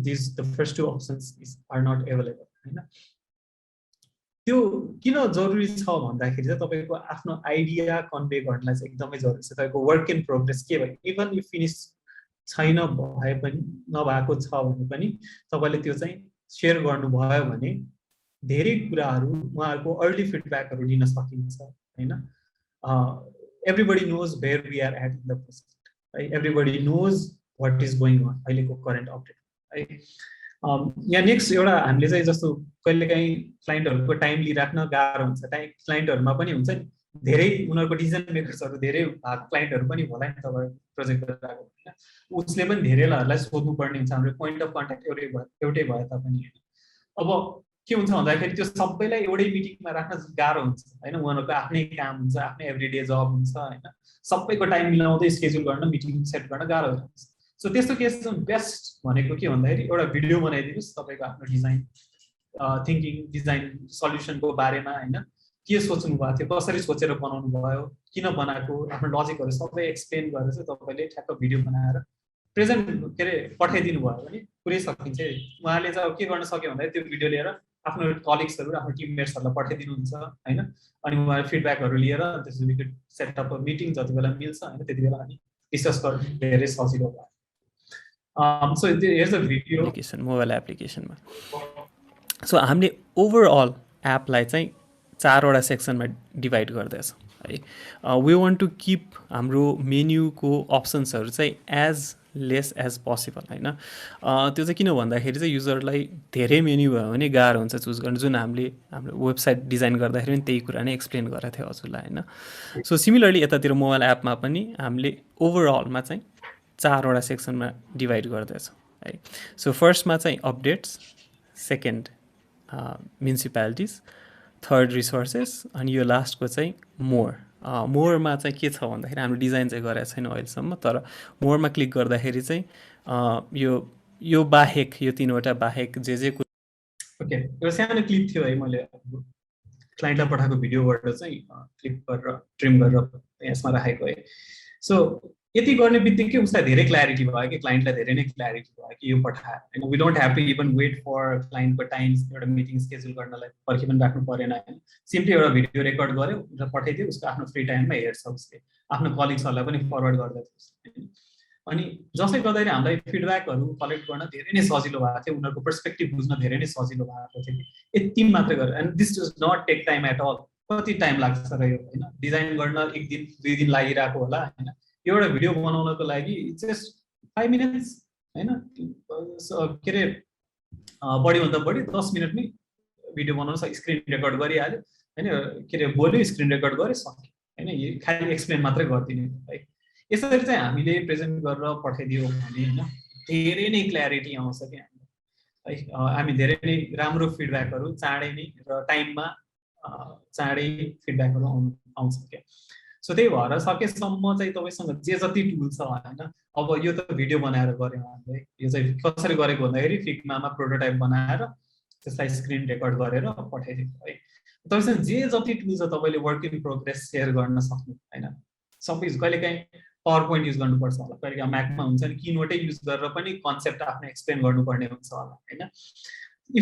these the first two options are not available हैन त्यो किन जरुरी छ भन्दाखेरि चाहिँ तपाईको आफ्नो आइडिया कन्भे गर्नलाई चाहिँ एकदमै जरुरी छ तपाईको वर्क इन प्रोग्रेस के भयो इभन यो फिनिश छैन भए पनि नभएको छ भने पनि तपाईले त्यो चाहिँ शेयर गर्नुभयो भने धेरै कुराहरू उहाँहरुको अर्ली फिडब्याकहरू लिन सकिन्छ हैन everybody knows where we are at in the present right everybody knows what is going on अहिलेको करेन्ट अपडेट है यहाँ नेक्स्ट एउटा हामीले चाहिँ जस्तो कहिलेकाहीँ क्लाइन्टहरुको टाइम लिइराख्न गाह्रो हुन्छ क्लाइन्टहरुमा पनि हुन्छ नि धेरै उनीहरुको डिसिजन मेकर्सहरु धेरै भएको क्लाइन्टहरु पनि होला नि तपाईँ प्रोजेक्ट गरिरहेको हैन उसले पनि धेरैलाई सोध्नु पर्ने हुन्छ हाम्रो पोइन्ट अफ कन्ट्याक्ट एउटै भए तापनि हैन अब के हुन्छ भन्दाखेरि त्यो सबैलाई एउटै मिटिङमा राख्न गाह्रो हुन्छ हैन उनीहरुको आफ्नै काम हुन्छ आफ्नै एभ्रीडे जब हुन्छ हैन सबैको टाइम मिलाउँदै स्केड्युल गर्न मिटिङ सेट गर्न गाह्रो हुन्छ सो त्यस्तो केसमा बेस्ट भनेको के भन्दाखेरि एउटा भिडियो बनाइदिनुस् तपाईको आफ्नो डिजाइन थिंकिङ डिजाइन सल्युसनको बारेमा हैन के सोच्नु भएको थियो कसरी सोचेर बनाउनु भयो किन बनाएको आफ्नो लजिकहरु सबै एक्सप्लेन गरेर चाहिँ तपाईले ठ्याक्क भिडियो बनाएर प्रेजेन्ट के रे पठाइदिनु भयो भने पुरै सकिन्छ उहाँले चाहिँ के गर्न सक्यो भन्दा त्यो भिडियो लिएर आफ्नो कलिग्सहरु आफ्नो टिममेट्सहरुलाई पठाइदिनुहुन्छ हैन अनि उहाँहरु फिडब्याकहरु लिएर त्यसपछि we could set up a meeting जतिबेला मिल्छ हैन त्यतिबेला हामी डिस्कस गर्न धेरै सजिलो भयो so here's a video application mobile एप्लिकेसनमा सो हामीले ओभरअल एपलाई चाहिँ चारवटा सेक्सनमा डिभाइड गर्दैछ है वी वान्ट टु किप हाम्रो मेन्युको अप्सन्सहरू चाहिँ एज लेस एज पोसिबल हैन त्यो चाहिँ किन भन्दाखेरि चाहिँ युजरलाई धेरै मेन्यु भयो भने गाह्रो हुन्छ चुज गर्न जुन हामीले हाम्रो वेबसाइट डिजाइन गर्दाखेरि पनि त्यही कुरा नै एक्सप्लेन गरेको थियो हजुरलाई हैन सो सिमिलरली यतातिर मोबाइल एपमा पनि हामीले ओभरअलमा चाहिँ चारवटा सेक्सनमा डिभाइड गर्दैछ है सो फर्स्टमा चाहिँ अपडेट्स सेकेन्ड म्युनिसिपालिटिज थर्ड रिसोर्सेस अनि यो लास्टको चाहिँ मोरमा चाहिँ के छ भन्दाखेरि हाम्रो डिजाइन चाहिँ गरेको छैन अहिलेसम्म तर मोरमा क्लिक गर्दाखेरि चाहिँ यो बाहेक यो तीनवटा बाहेक जे ओके यो सानो क्लिप थियो है मैले क्लाइन्टलाई पठाएको भिडियोबाट चाहिँ क्लिक गरेर ट्रिम गरेर यसमा राखेको है सो यति गर्ने बित्तिकै उसलाई धेरै क्ल्यारिटी भयो कि क्लाइन्टलाई धेरै नै क्ल्यारिटी भयो कि यो पठाए हैन we don't have to even wait for क्लाइन्टको टाइम एउटा मिटिङ स्केड्युल गर्नलाई पर्खि पनि राख्नु परेन हैन सिम्पली एउटा भिडियो रेकर्ड गर्यो र पठाइदियो उसको आफ्नो फ्री टाइममा हेर्छ उसले आफ्नो कलिग्सहरुलाई पनि फरवर्ड गर्दैछ हैन अनि जसले गर्दाखेरि हामीलाई फिडब्याकहरु कलेक्ट गर्न धेरै नै सजिलो भएको थियो उनीहरुको पर्सपेक्टिभ बुझ्न धेरै नै सजिलो भएको थियो यति मात्र गरेर and this does not take time at all कति टाइम लाग्छ र यो हैन डिजाइन गर्न एक दिन दुई दिन लागिरहेको होला हैन एउटा भिडियो बनाउनको लागि जस्ट 5 मिनेट्स हैन के रे बढी भन्दा बढी 10 मिनेटमै भिडियो बनाउन सक्छ स्क्रिन रेकर्ड गरिहाल्यो हैन के रे बोल्यो स्क्रिन रेकर्ड गरे सक्यो हैन यो खाली एक्सप्लेन मात्रै गर्दिने है यसरी चाहिँ हामीले प्रेजेन्ट गरेर पठाइदियो भने हैन धेरै नै क्ल्यारिटी आउँछ के हामीलाई है हामी धेरै नै राम्रो फिडब्याकहरु चाँडै नै र टाइममा चाँडै फिडब्याकहरु आउँछ के सो त्यही भएर सकेसम्म चाहिँ तपाईसँग जे जति टुल छ हैन अब यो त भिडियो बनाएर गर्यौं हामीले यो चाहिँ कसरी गरेको भन्दाखेरि फिग्मामा प्रोटोटाइप बनाएर त्यसलाई स्क्रिन रेकर्ड गरेर पठाइदिनु है तपाईसँग जे जति टुल छ तपाईले वर्क इन प्रोग्रेस शेयर गर्न सक्नु हैन सबै कहिलेकाहीँ पावर पोइन्ट युज गर्नुपर्छ होला कहिलेकाहीँ म्याकमा हुन्छ नि किनोटै युज गरेर पनि कन्सेप्ट आफ्नो एक्सप्लेन गर्नुपर्ने हुन्छ होला हैन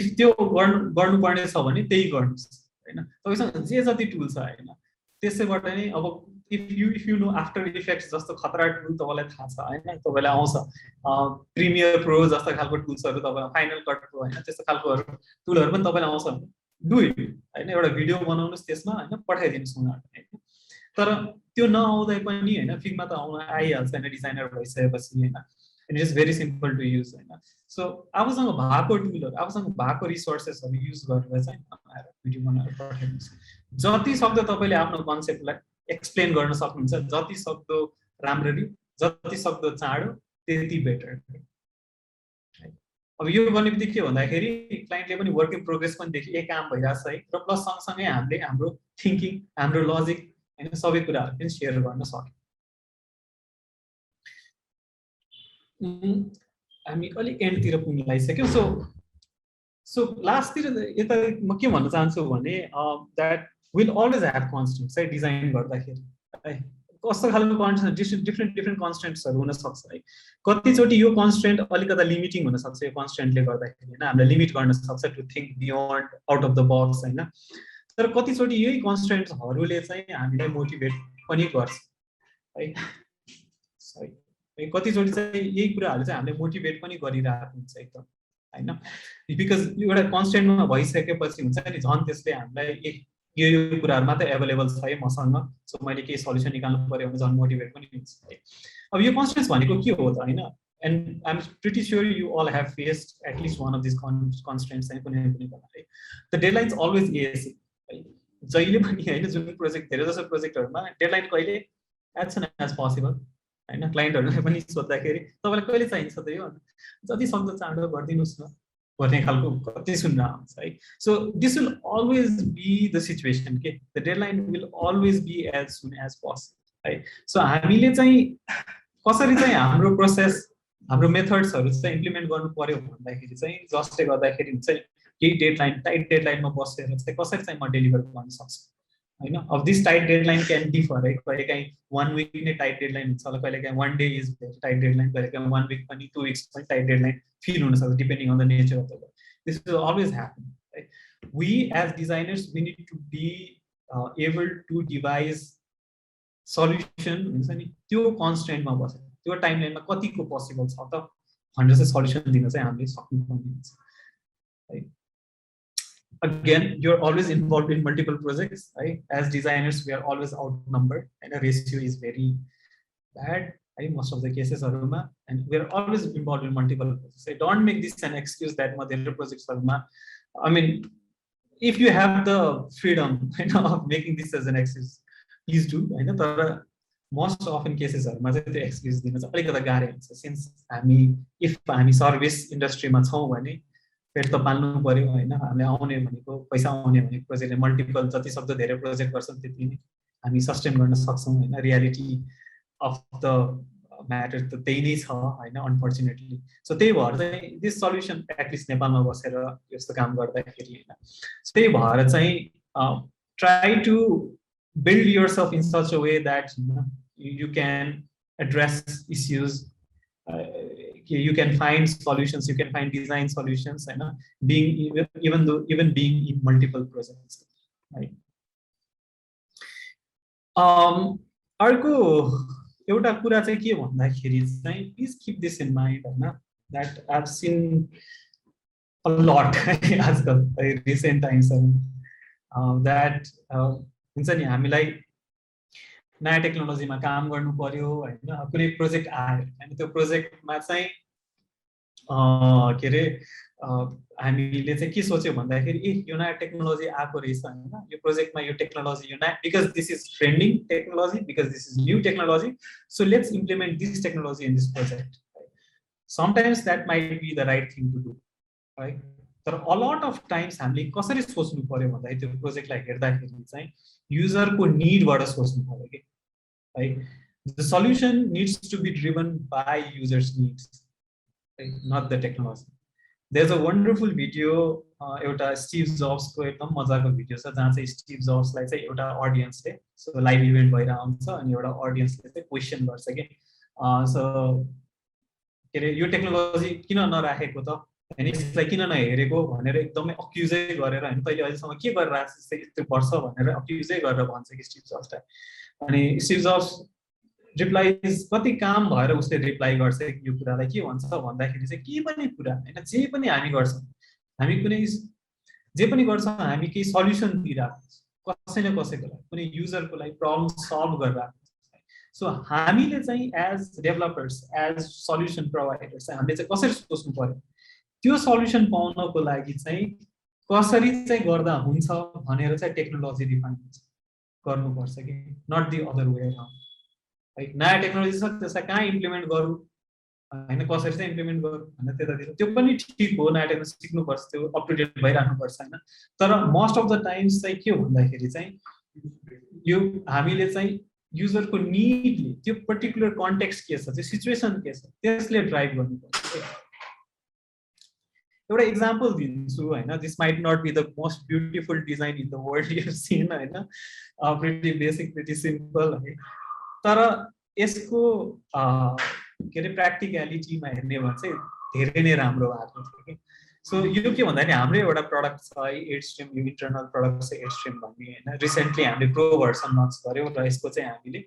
इफ त्यो गर्नुपर्ने छ भने त्यही गर्नुस् हैन तपाईसँग जे जति टुल छ हैन त्यसैबाट नै अब if you know after effects जस्तो खतरा टुल तपाईलाई थाहा छ हैन तपाईलाई आउँछ प्रिमियर प्रो जस्तो खालको टुल्सहरु तपाईलाई फाइनल कट प्रो हैन त्यस्तो खालको टुलहरु पनि तपाईलाई आउँछ भने डु इट हैन एउटा भिडियो बनाउनुस् त्यसमा हैन पठाइदिनुस् उनीहरुलाई हैन तर त्यो नआउँदै पनि हैन फिगमा त आउन आइहाल्छ हैन डिजाइनर भइसकेपछि हैन it is very simple to use हैन सो आफूसँग भएको टुलहरु आफूसँग भएको रिसोर्सेसहरु युज गरेर चाहिँ बनाएर भिडियो बनाएर पठाइदिनुस् जति सक्दो तपाईले आफ्नो कन्सेप्टलाई एक्सप्लेन गर्न सक्नुहुन्छ जति सक्दो राम्ररी जति सक्दो चाँडो त्यति बेटर अब यो गर्ने बित्तिकै के भन्दाखेरि क्लाइन्टले पनि वर्क इन प्रोग्रेस पनि देखि एक काम भइराछ है र प्लस सँगसँगै हामीले हाम्रो थिंकिङ हाम्रो लजिक हैन सबै कुराहरु पनि शेयर गर्न सक्यौं हामी अलि एन्डतिर पुग्न लागिसक्यौं सो लास्टतिर यता म के भन्न चाहन्छु भने that will always have constraints है डिजाइन गर्दाखेरि है कस्तो खालको कन्स्ट्रेन्ट डिफरेन्ट कन्स्ट्रेन्ट्सहरु हुन सक्छ है कतिचोटी यो कन्स्ट्रेन्ट अलिकता लिमिटिङ हुन सक्छ यो कन्स्ट्रेन्टले गर्दाखेरि हैन हामीले लिमिट गर्न सक्छ to think beyond out of the box हैन तर कतिचोटि यही कन्स्ट्रेन्ट्सहरूले चाहिँ हामीलाई मोटिभेट पनि गर्छ है कतिचोटि चाहिँ यही कुराहरूले चाहिँ हामीले मोटिभेट पनि गरिरहेको हुन्छ एकदम हैन बिकज एउटा कन्स्टेन्टमा भइसकेपछि हुन्छ नि झन् त्यसले हामीलाई यो कुराहरुमा त एभेलेबल छ है मसँग सो मैले केही सल्युसन निकाल्नु पर्यो भने झन् मोटिभेट पनि हुन्छ है अब यो कन्स्टेन्ट्स भनेको के हो त हैन and I am pretty sure you all have faced at least one of this constraints चाहिँ कुनै कुनै बेला है द डेडलाइन्स अलवेज इज है जहिले पनि हैन जुन प्रोजेक्ट धेरै जसो प्रोजेक्टहरुमा डेडलाइन कहिले एज सुन एज पोसिबल हैन क्लाइन्टहरुलाई पनि सोध्दाखेरि तपाईलाई कहिले चाहिन्छ त यो जति सक्दो चाँडो गरिदिनुस् न भन्ने खालको कति सुन्न आउँछ है so this will always be the situation के the deadline will always be as soon as possible है सो हामीले चाहिँ कसरी चाहिँ हाम्रो प्रोसेस हाम्रो मेथड्सहरु चाहिँ इम्प्लिमेन्ट गर्नु पर्यो भन्दाखेरि चाहिँ जसले गर्दाखेरि हुन्छ केही डेडलाइन टाइट डेडलाइनमा बसेर चाहिँ कसरी चाहिँ म डेलिभर गर्न सक्छु हैन अब this tight deadline can differ है कहिलेकाहीँ 1 विक नै टाइट डेडलाइन हुन्छ होला कहिलेकाहीँ 1 डे इज टाइट डेडलाइन कहिलेकाहीँ 1 विक पनि 2 विक्स पनि टाइट डेडलाइन फिल हुन सक्छ depending on the nature of the work this will always happen है we as designers we need to be able to devise solution हुन्छ नि त्यो कन्स्ट्रेन्टमा बसेर त्यो टाइमलाइनमा कतिको पोसिबल छ त भनेर चाहिँ सल्युसन दिन चाहिँ हामीले सक्नुपर्ने हुन्छ है again you're always involved in multiple projects right as designers we are always outnumbered and the ratio is very bad in most of the cases aruma and we are always involved in multiple projects so don't make this an excuse that Moderator projects aruma I mean if you have the freedom of making this as an excuse please do but most often cases aruma चाहिँ त्यो excuse दिन चाहिँ अलिकति गाह्रो हुन्छ since हामी if हामी service इन्डस्ट्रीमा छौं भने पेट त पाल्नु पर्यो हैन हामीले आउने भनेको पैसा आउने भनेको प्रोजेक्टले मल्टिपल जति सक्दो धेरै प्रोजेक्ट गर्छौं त्यति नै हामी सस्टेन गर्न सक्छौं हैन रियालिटी अफ द म्याटर त त्यही नै छ हैन अनफर्चुनेटली सो त्यही भएर चाहिँ दिस सल्युसन एटलिस्ट नेपालमा बसेर यस्तो काम गर्दाखेरि हैन त्यही भएर चाहिँ try to build yourself in such a way that you can address issues you can find solutions you can find design solutions and being even being in multiple projects right अर्को एउटा कुरा चाहिँ के भन्दाखेरि चाहिँ please keep this in mind हैन that I've seen a lot आजकल recent times that हुन्छ नि हामीलाई नयाँ टेक्नोलोजीमा काम गर्नु पर्यो हैन कुनै प्रोजेक्ट आयो अनि त्यो प्रोजेक्टमा चाहिँ के रे हामीले चाहिँ के सोच्यो भन्दाखेरि यो नयाँ टेक्नोलोजी आएको रहेछ हैन यो प्रोजेक्टमा यो टेक्नोलोजी यो नयाँ because this is trending technology because this is new technology so let's implement this technology in this project sometimes that might be the right thing to do है तर अ लट अफ टाइम्स हामीले कसरी सोच्नु पर्यो भन्दाखेरि त्यो प्रोजेक्टलाई हेर्दाखेरि चाहिँ युजरको निडबाट सोच्नु पर्यो के है the solution needs to be driven by users needs not the technology there is a wonderful video एउटा स्टिभ जब्सको एकदम मजाको भिडियो छ जहाँ चाहिँ स्टिभ जब्सलाई चाहिँ एउटा अडियन्सले सो लाइभ इभेन्ट भइरहेको हुन्छ अनि एउटा अडियन्सले चाहिँ क्वेसन गर्छ के सो के अरे यो टेक्नोलोजी किन नराखेको त हैन यसलाई किन नहेरेको भनेर एकदमै अक्युजै गरेर हैन तैले अहिलेसम्म के गरिरहेको छ यस्तो वर्ष भनेर अक्युजै गरेर भन्छ कि स्टिभ जब्सलाई अनि स्टिभ जब्स रिप्लाइज कति काम भएर उसले रिप्लाई गर्छ यो कुरालाई के भन्छ भन्दाखेरि चाहिँ के पनि कुरा हैन जे पनि हामी गर्छौं हामी कुनै जे पनि गर्छौं हामी केही सल्युसन दिइराख्छौं कसै न कसैको लागि कुनै युजरको लागि प्रब्लम सल्भ गरिराख्छौं सो हामीले चाहिँ as developers as solution providers हामीले चाहिँ कसरी सोच्नु पर्यो त्यो सल्युसन पाउनको लागि चाहिँ कसरी चाहिँ गर्दा हुन्छ भनेर चाहिँ टेक्नोलोजी डिफाइन गर्नुपर्छ कि not the other way around है नयाँ टेक्नोलोजी छ त्यसलाई कहाँ इम्प्लिमेन्ट गरौँ हैन कसरी चाहिँ इम्प्लिमेन्ट गरौँ भनेर त्यतातिर त्यो पनि ठिक हो नयाँ टेक्नोलोजी सिक्नुपर्छ त्यो अप टु डेट भइराख्नुपर्छ हैन तर मोस्ट अफ द टाइम्स चाहिँ के भन्दाखेरि चाहिँ यो हामीले चाहिँ युजरको निडले त्यो पर्टिकुलर कन्टेक्स्ट के छ त्यो सिचुएसन के छ त्यसले ड्राइभ गर्नुपर्छ एउटा एक्जाम्पल दिन्छु हैन this might not be the most beautiful design in the world you seen हैन प्रिटी बेसिक प्रिटी सिम्पल है तर यसको के रे प्र्याक्टिकलिटीमा हेर्ने भने चाहिँ धेरै नै राम्रो भएको थियो कि सो यो के भन्दाखेरि हाम्रो एउटा प्रडक्ट छ है 8 स्ट्रिम, यो इन्टरनल प्रडक्ट छ 8 स्ट्रिम भन्ने होइन। रिसेन्टली हामीले प्रो भर्सन लन्च गऱ्यौँ र यसको चाहिँ हामीले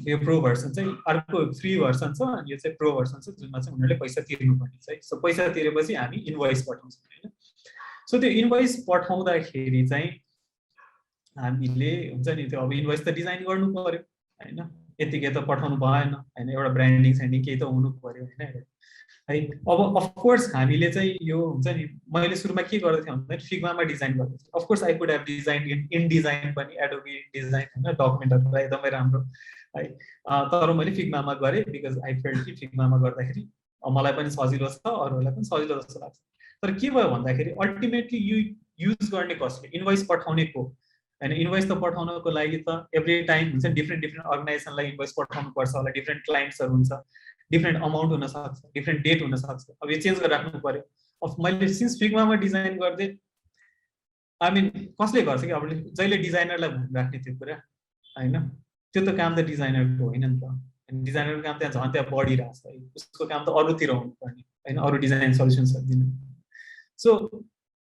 यो प्रो भर्सन चाहिँ अर्को फ्री भर्सन छ अनि यो चाहिँ प्रो भर्सन छ जुनमा चाहिँ उनीहरूले पैसा तिर्नुपर्ने छ है। सो पैसा तिरेपछि हामी इन्भोइस पठाउँछौँ होइन। सो त्यो इन्भोइस पठाउँदाखेरि चाहिँ हामीले हुन्छ नि त्यो अब इन्भोइस त डिजाइन गर्नु पर्यो होइन, यतिकै त पठाउनु भएन होइन, एउटा ब्रान्डिङ स्यान्डिङ केही त हुनु पर्यो होइन है। अब अफकोर्स हामीले चाहिँ यो हुन्छ नि मैले सुरुमा के गर्दै थिएँ भन्दाखेरि फिग्मामा डिजाइन गर्दै थिएँ। Of course I could have design in design पनि एडोबी डिजाइन होइन, डकुमेन्टहरू एकदमै राम्रो है, तर मैले फिग्मामा गरेँ बिकज आई फेल्ट कि फिग्मामा गर्दाखेरि मलाई पनि सजिलो छ अरूहरूलाई पनि सजिलो जस्तो लाग्छ। तर के भयो भन्दाखेरि अल्टिमेटली यो युज गर्ने कसले, इन्भोइस पठाउने को होइन। इन्भोइस त पठाउनको लागि त एभ्री टाइम हुन्छ डिफ्रेन्ट अर्गनाइजेसनलाई इन्भोइस पठाउनु पर्छ होला, डिफ्रेन्ट क्लाइन्ट्सहरू हुन्छ, डिफ्रेन्ट अमाउन्ट हुनसक्छ, डिफ्रेन्ट डेट हुनसक्छ। अब यो चेन्ज गरेर राख्नु पर्यो। अब मैले सिन्स फिग्मामा डिजाइन गर्दै आई मिन कसले गर्छ कि अब जहिले डिजाइनरलाई राख्ने त्यो कुरा होइन, त्यो त काम त डिजाइनरको होइन नि त। डिजाइनरको काम त्यहाँ झन् त्यहाँ बढिरहेको छ है, उसको काम त अरूतिर हुनुपर्ने होइन, अरू डिजाइन सल्युसन्सहरू दिनु। सो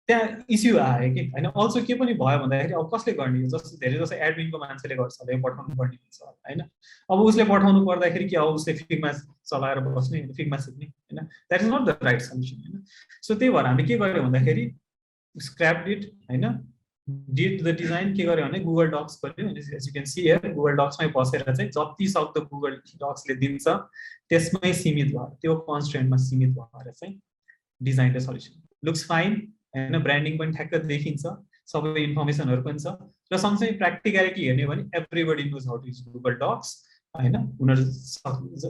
त्यहाँ इस्यु आयो कि होइन। अल्सो के पनि भयो भन्दाखेरि अब कसले गर्ने, जस्तो धेरै जस्तो एडमिनको मान्छेले गर्छ होला, यो पठाउनु पर्ने हुन्छ होइन। अब उसले पठाउनु पर्दाखेरि कि अब उसले फिग्मा चलाएर बस्ने, फिग्मा सिक्ने होइन, that is not the right solution होइन। सो त्यही भएर हामीले के गर्यो भन्दाखेरि स्क्रैप डिट होइन, डिट द डिजाइन के गर्यो भने गुगल डक्स गर्यो। As you can see here Google डक्समै बसेर चाहिँ जति सक्दो गुगल डक्सले दिन्छ त्यसमै सीमित भएर, त्यो कन्स्ट्रेन्टमा सीमित भएर चाहिँ डिजाइन र सल्युसन लुक्स फाइन होइन, ब्रान्डिङ पनि ठ्याक्क देखिन्छ, सबै इन्फर्मेसनहरू पनि छ र सँगसँगै प्र्याक्टिकलिटी हेर्ने भने everybody knows how to use Google Docs होइन। उनीहरू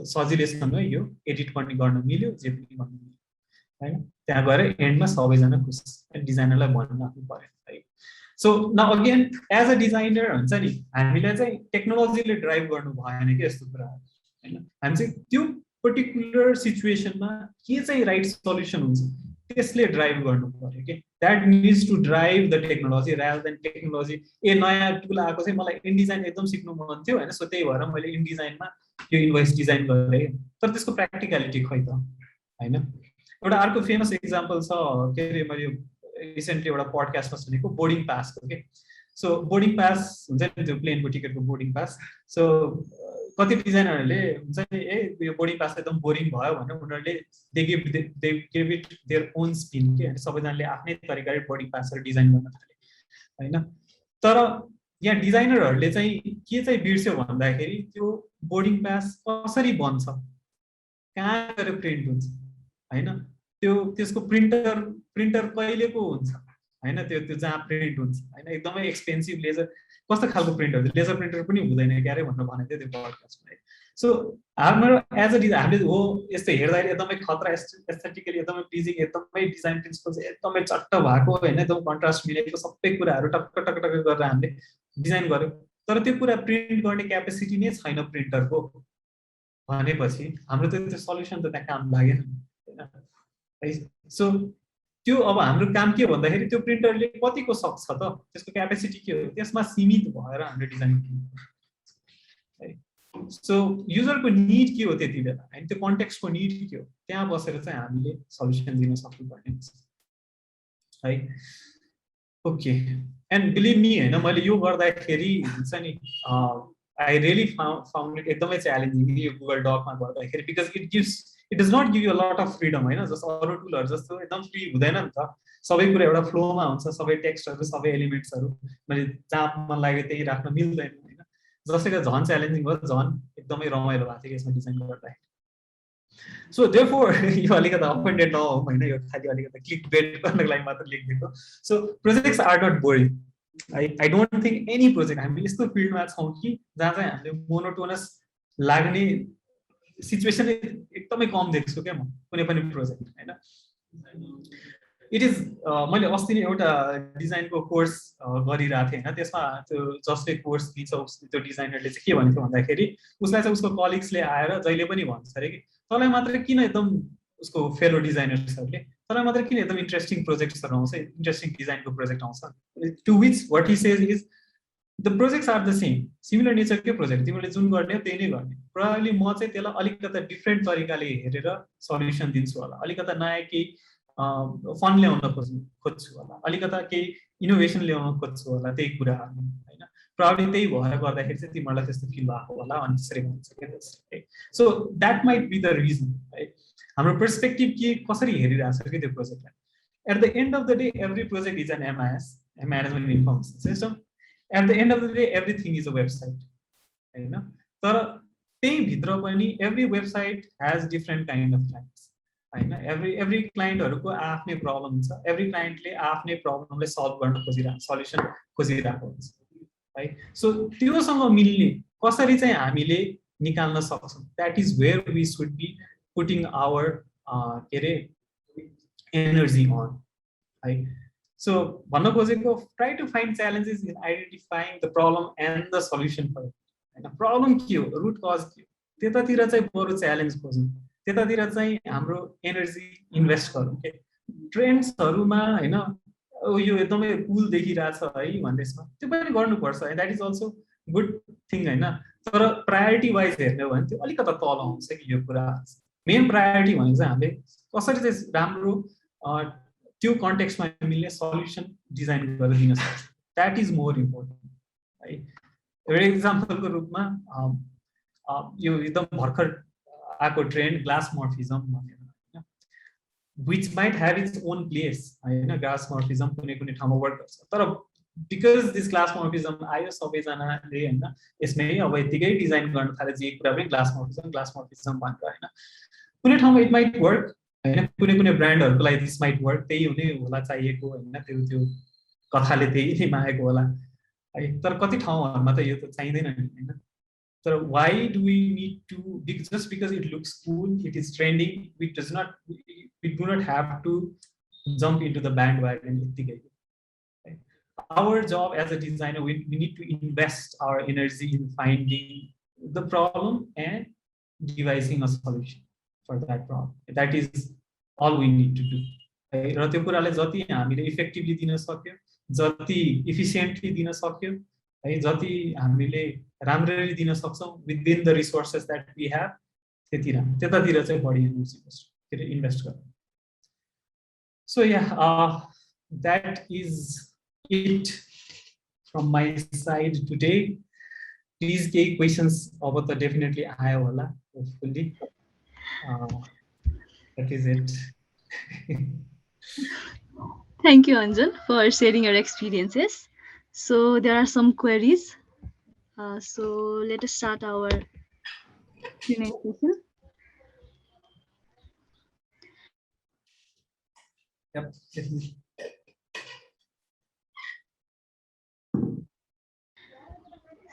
सजिलैसँग यो एडिट पनि गर्न मिल्यो, जे पनि गर्न मिल्यो होइन। त्यहाँ गएर एन्डमा सबैजना खुस, डिजाइनरलाई भन्नु राख्नु पर्यो है। सो न अगेन एज अ डिजाइनर हुन्छ नि हामीलाई चाहिँ टेक्नोलोजीले ड्राइभ गर्नु भएन कि यस्तो कुराहरू होइन। हामी चाहिँ त्यो पर्टिकुलर सिचुएसनमा के चाहिँ राइट सल्युसन हुन्छ त्यसले ड्राइभ गर्नु पर्यो कि that needs to drive the technology rather than technology ए नयाँ टुल आएको चाहिँ मलाई इन डिजाइन एकदम सिक्नु मन थियो होइन, सो त्यही भएर मैले इन डिजाइनमा यो इन्भोइस डिजाइन गरेँ, तर त्यसको प्र्याक्टिकलिटी खै त होइन। एउटा अर्को फेमस इक्जाम्पल छ के अरे, मैले रिसेन्टली एउटा पडकास्टमा सुनेको बोर्डिङ पासको के। सो बोर्डिङ पास हुन्छ नि त्यो प्लेनको टिकटको बोर्डिङ पास। सो कति डिजाइनरहरूले हुन्छ नि ए यो बोर्डिङ पास एकदम बोरिङ भयो भनेर उनीहरूले they give it their own spin के होइन, सबैजनाले आफ्नै तरिकाले बोर्डिङ पासहरू डिजाइन गर्न थाले होइन। तर यहाँ डिजाइनरहरूले चाहिँ के चाहिँ बिर्स्यो भन्दाखेरि त्यो बोर्डिङ पास कसरी बन्छ, कहाँ गएर प्रिन्ट हुन्छ होइन, त्यो त्यसको प्रिन्टर कहिलेको हुन्छ होइन, त्यो जहाँ प्रिन्ट हुन्छ होइन, एकदमै एक्सपेन्सिभ लेजर कस्तो खालको प्रिन्टर, लेजर प्रिन्टर पनि हुँदैन क्यारे भनेर भनेको थियो त्यो पडकास्टमा है। सो हाम्रो एज अ डिजाइन हामीले हो यस्तो हेर्दाखेरि एकदमै खतरा एस्थेटिकली एकदमै प्लिजिङ, एकदमै डिजाइन प्रिन्सिपल एकदमै चट्ट भएको होइन, एकदम कन्ट्रास्ट मिलेको सबै कुराहरू टक्क टक्क टक्क गरेर हामीले डिजाइन गर्यौँ, तर त्यो कुरा प्रिन्ट गर्ने क्यापेसिटी नै छैन प्रिन्टरको भनेपछि हाम्रो त्यो सल्युसन त त्यहाँ काम लागेन होइन। सो त्यो अब हाम्रो काम के भन्दाखेरि त्यो प्रिन्टरले कतिको सक्छ त, त्यसको क्यापेसिटी के हो, त्यसमा सीमित भएर हामीले डिजाइन है। सो युजरको निड के हो त्यति बेला होइन, त्यो कन्टेक्स्टको निड के हो, त्यहाँ बसेर चाहिँ हामीले सल्युसन दिन सक्नुपर्ने हुन्छ है। ओके एन्ड बिलिभ मी होइन, मैले यो गर्दाखेरि हुन्छ नि आई रियली फाउन्ड इट एकदमै च्यालेन्जिङ यो गुगल डकमा गर्दाखेरि, because it does not give you a lot of freedom होइन। जस्तो अरू टुलहरू जस्तो एकदम फ्री हुँदैन नि त, सबै कुरा एउटा फ्लोमा हुन्छ, सबै टेक्स्टहरू सबै एलिमेन्ट्सहरू मैले जहाँ मन लाग्यो त्यही राख्न मिल्दैन होइन। जसैको झन् च्यालेन्जिङ भयो, झन् एकदमै रमाइलो भएको थियो कि यसमा डिजाइन गर्दाखेरि। सो देयरफोर यो अलिकति अफेन्डेड नहौँ होइन, यो खालि अलिकति क्लिक बेट गर्नको लागि मात्र लेखिदिएको। So projects are not boring I don't think any project हामी यस्तो फिल्डमा छौँ कि जहाँ चाहिँ हामीले मोनोटोनस लाग्ने सिचुएसन एकदमै कम देख्छु क्या म कुनै पनि प्रोजेक्ट होइन। इट इज मैले अस्ति नै एउटा डिजाइनको कोर्स गरिरहेको थिएँ होइन, त्यसमा त्यो जसले कोर्स दिन्छ उसले त्यो डिजाइनरले चाहिँ के भनेको भन्दाखेरि उसलाई चाहिँ उसको कलिग्सले आएर जहिले पनि भन्छ अरे कि तँलाई मात्र किन एकदम उसको फेलो डिजाइनर्सहरूले तँलाई मात्र किन एकदम इन्ट्रेस्टिङ प्रोजेक्ट्सहरू आउँछ, इन्ट्रेस्टिङ डिजाइनको प्रोजेक्ट आउँछ, to which what he says is the projects are the same, similar नेचरकै प्रोजेक्ट तिमीले जुन गर्ने त्यही नै गर्ने, प्रोबेबली म चाहिँ त्यसलाई अलिकति डिफ्रेन्ट तरिकाले हेरेर सल्युसन दिन्छु होला, अलिकति नयाँ केही फन ल्याउन खोज्छु होला, अलिकता केही इनोभेसन ल्याउन खोज्छु होला, त्यही कुराहरू होइन। प्रब्लम त्यही भएर गर्दाखेरि चाहिँ तिमीहरूलाई त्यस्तो फिल भएको होला अनि त्यसरी भन्छ क्या त्यसले। So that might be the reason है, हाम्रो पर्सपेक्टिभ के कसरी हेरिरहेको छ कि त्यो प्रोजेक्टलाई। At the end of the day every project is an MIS, management information system. At the end of the day everything is a website होइन। तर त्यही भित्र पनि every website has different kind of clients होइन। Every क्लाइन्टहरूको आफ्नै problem छ, every क्लाइन्टले आफ्नै प्रब्लमलाई सल्भ गर्न खोजिरहेको, सल्युसन खोजिरहेको हुन्छ है। सो त्योसँग मिल्ने कसरी चाहिँ हामीले निकाल्न सक्छौँ, that is where we should be putting our के अरे एनर्जी अन है। सो भन्न खोजेको try to find challenges in identifying the problem and the solution for होइन। प्रब्लम के हो, रुट कज के हो, त्यतातिर चाहिँ बरु च्यालेन्ज खोजौँ, त्यतातिर चाहिँ हाम्रो एनर्जी इन्भेस्ट गरौँ के। ट्रेन्ड्सहरूमा होइन यो एकदमै कुल देखिरहेछ है भन्दैछ, त्यो पनि गर्नुपर्छ, that is also good thing होइन। तर प्रायोरिटी वाइज हेर्ने हो भने त्यो अलिकता तल आउँछ कि यो कुरा। मेन प्रायोरिटी भनेको चाहिँ हामीले कसरी चाहिँ राम्रो त्यो कन्टेक्स्टमा मिल्ने सल्युसन डिजाइन गरेर दिन सक्छौँ, द्याट इज मोर इम्पोर्टेन्ट है। एउटा इक्जाम्पलको रूपमा यो एकदम भर्खर आएको ट्रेन्ड ग्लास मर्फिजम भनेर होइन, which might have its own place होइन। ग्लास मर्फिजम कुनै कुनै ठाउँमा वर्क गर्छ, तर बिकज दिस ग्लास मर्फिजम आयो सबैजनाले होइन यसमै अब यतिकै डिजाइन गर्न थाले, जे कुरा पनि ग्लास मर्फिजम भनेर होइन। कुनै ठाउँमा इट माइट वर्क होइन, कुनै कुनै ब्रान्डहरूको लागि दिस माइट वर्क, त्यही हुने होला चाहिएको होइन, त्यो कथाले त्यही नै मागेको होला है। तर कति ठाउँहरूमा त यो त चाहिँदैन नि होइन। तर why do we need to, just because it looks cool, it is trending, we do not have to jump into the bandwagon. Our job as a designer, we need to invest our energy in finding the problem and devising a solution for that problem. That is all we need to do. र त्यो कुरालाई जति हामीले effectively दिन सक्यो, जति efficiently दिन सक्यो है, जति हामीले राम्ररी दिन सक्छौँ within the resources that we have, त्यतातिर चाहिँ बढी एनर्जी इन्भेस्ट गर्नु। So yeah that is it from my side today. Please केही क्वेसन्स अब त डेफिनेटली आयो होला hopefully. That is it. Thank you, Anjan, for sharing your experiences. So there are some queries. So let us start our Q&A session. Yep, definitely.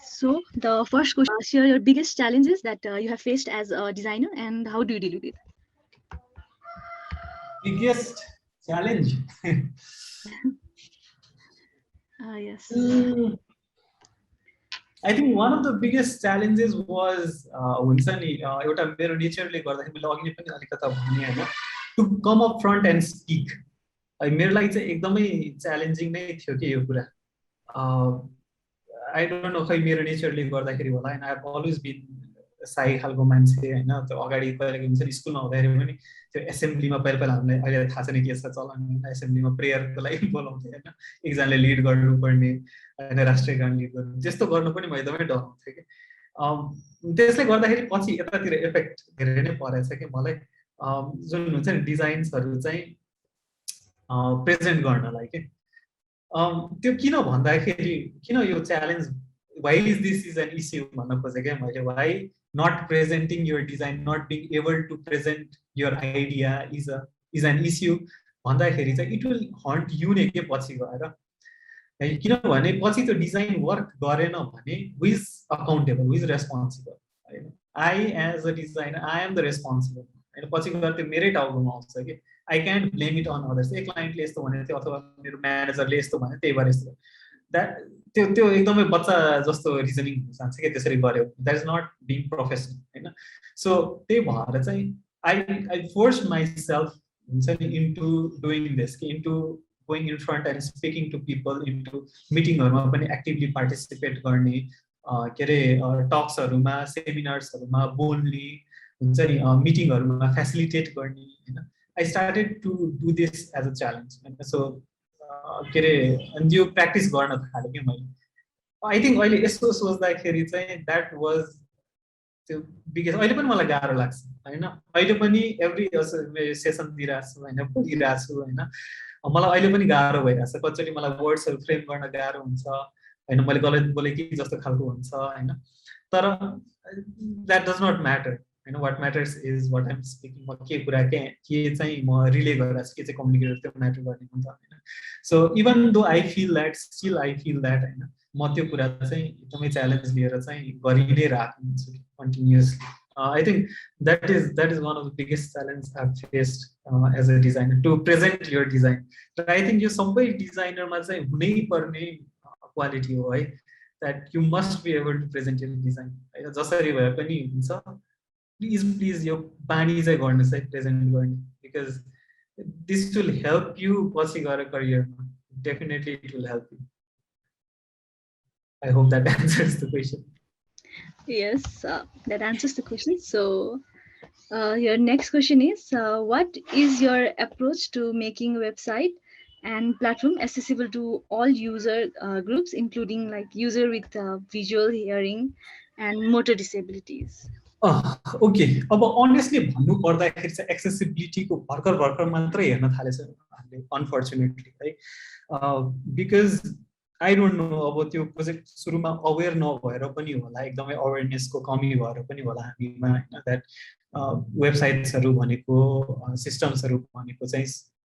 So the first question, share your biggest challenges that you have faced as a designer and how do you deal with it? Biggest challenge? Yes. I think one of the biggest challenges was हुन्छ नि एउटा मेरो नेचरले गर्दाखेरि मैले अघि नै पनि अलिकता भने हैन, to come up front and speak. मेरो लागि चाहिँ एकदमै च्यालेन्जिङ नै थियो कि यो कुरा। आई डोन्ट नो खै मेरो नेचरले गर्दाखेरि होला हैन, I have always been shy खालको मान्छे हैन। त्यो अगाडि पहिला हुन्छ नि स्कुलमा हुँदाखेरि पनि त्यो एसेम्ब्लीमा पहिला हामीलाई अहिले थाहा छैन के छ चलन, एसेम्ब्लीमा प्रेयरको लागि बोलाउँथे हैन, एकजनाले लिड गर्नुपर्ने हैन, राष्ट्रिय गान लिड गर्नु, त्यस्तो गर्नु पनि म एकदमै डराउँथेँ कि। त्यसले गर्दाखेरि पछि यतातिर इफेक्ट धेरै नै परेछ कि मलाई, जुन हुन्छ नि डिजाइन्सहरू चाहिँ प्रेजेन्ट गर्नलाई के। त्यो किन भन्दाखेरि किन यो challenge, why is this is an issue भन्न खोजेँ क्या मैले। Why not presenting your design, not being able to present your idea is an issue भन्दाखेरि चाहिँ इट विल हन्ट यु नै के पछि गएर। किनभने पछि त्यो डिजाइन वर्क गरेन भने who is accountable, who is responsible होइन। I as a designer I am the responsible होइन, पछि गएर त्यो मेरै टाउकोमा आउँछ कि I can't blame it on others. एक क्लाइन्टले यस्तो भनेको थियो अथवा मेरो म्यानेजरले यस्तो भन्यो त्यही भएर यस्तो, द्याट त्यो एकदमै बच्चा जस्तो रिजनिङ हुन जान्छ कि त्यसरी गऱ्यो, that is not being professional होइन। सो त्यही भएर चाहिँ आई फोर्स माइसेल्फ हुन्छ नि इन्टु डुइङ दिस, कि into going in front and speaking to people, into मिटिङहरूमा पनि एक्टिभली पार्टिसिपेट गर्ने, के अरे टक्सहरूमा सेमिनार्सहरूमा बोल्ने हुन्छ नि, मिटिङहरूमा फेसिलिटेट गर्ने होइन। I started to do this as a challenge. And so, and you practice गर्न थाले के मैले. I think अहिले यस्तो सोच्दाखेरि चाहिँ that was त्यो बिकज अहिले पनि मलाई गाह्रो लाग्छ हैन. अहिले पनि एभ्री सेसन दिइरहेको छु हैन, पढिरहेको छु हैन. मलाई अहिले पनि गाह्रो भइरहेछ. कतिचोटि मलाई वर्ड्सहरू फ्रेम गर्न गाह्रो हुन्छ हैन, मैले गलत बोले कि जस्तो खालको हुन्छ हैन. तर द्याट डज नट म्याटर हैन. What matters is what I'm speaking. म के कुरा के चाहिँ म रिले गरिरहेको छु, के चाहिँ कम्युनिकेट त्यो म्याटर गर्ने हुन्छ हैन. So even though I feel that, still I feel that हैन, म त्यो कुरा चाहिँ एकदमै च्यालेन्ज लिएर चाहिँ गरि नै राख्छु हुन्छु continuously. I think that is one of the biggest challenges I've faced as a designer, to present your design. But I think यो सबै डिजाइनरमा चाहिँ हुनै पर्ने क्वालिटी हो है, that you must be able to present your design. हैन, जसरी भए पनि हुन्छ, प्लिज यो बानी चाहिँ गर्नु चाहिँ प्रेजेन्ट गर्ने, because this will help you पछि गएर करियरमा. Definitely it will help you. I hope that answers the question. Yes, that answers the question. So your next question is, what is your approach to making a website and platform accessible to all user groups, including like user with visual, hearing, and motor disabilities? Okay, अब honestly भन्नु पर्दाखेरि चाहिँ accessibility को भर्खर मात्रै हेर्न थालेछ हामीले, unfortunately है. Because I don't know, अब त्यो प्रोजेक्ट सुरुमा अवेर नभएर पनि होला, एकदमै अवेरनेसको कमी भएर पनि होला हामीमा हैन, द्याट वेबसाइट्सहरू भनेको सिस्टम्सहरू भनेको चाहिँ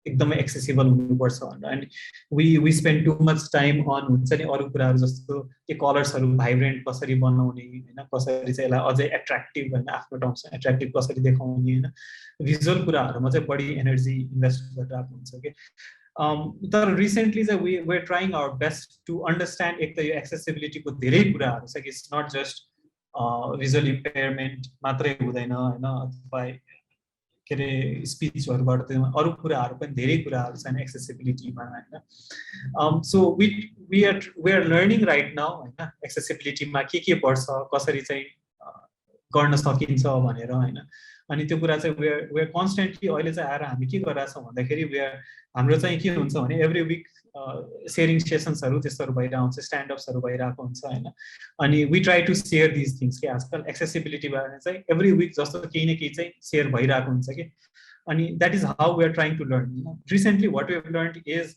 एकदमै एक्सेसिबल हुनुपर्छ भनेर. And we spend too much time on हुन्छ नि अरू कुराहरू, जस्तो के कलर्सहरू भाइब्रेन्ट कसरी बनाउने हैन, कसरी चाहिँ यसलाई अझै एट्र्याक्टिभ हैन, आफ्नो टर्म्समा एट्र्याक्टिभ कसरी देखाउने हैन, भिजुअल कुराहरूमा चाहिँ बढी एनर्जी इन्भेस्ट गरेर आएको हुन्छ कि. तर रिसेन्टली चाहिँ we were trying our best to understand एक त यो एक्सेसिबिलिटीको धेरै कुराहरू छ कि इट्स नट जस्ट भिजुअल इम्पेयरमेन्ट मात्रै हुँदैन हैन, अथवा के अरे स्पिचहरूबाट अरू कुराहरू पनि धेरै कुराहरू छन् एक्सेसिबिलिटीमा हैन. So we are learning right now हैन, एक्सेसिबिलिटीमा के पर्छ, कसरी चाहिँ गर्न सकिन्छ भनेर हैन. अनि त्यो कुरा चाहिँ we are constantly अहिले चाहिँ आएर हामी के गरिरहेका छौँ भन्दाखेरि हाम्रो चाहिँ के हुन्छ भने एभ्री विक सेयरिङ सेसन्सहरू त्यस्तोहरू भइरहेको हुन्छ, स्ट्यान्डअप्सहरू भइरहेको हुन्छ हैन. अनि we try to share these things कि आजकल एक्सेसिबिलिटी बारे चाहिँ एभ्री विक जस्तो केही न केही चाहिँ सेयर भइरहेको हुन्छ कि. अनि that is how we are trying to learn. Recently what we have learn is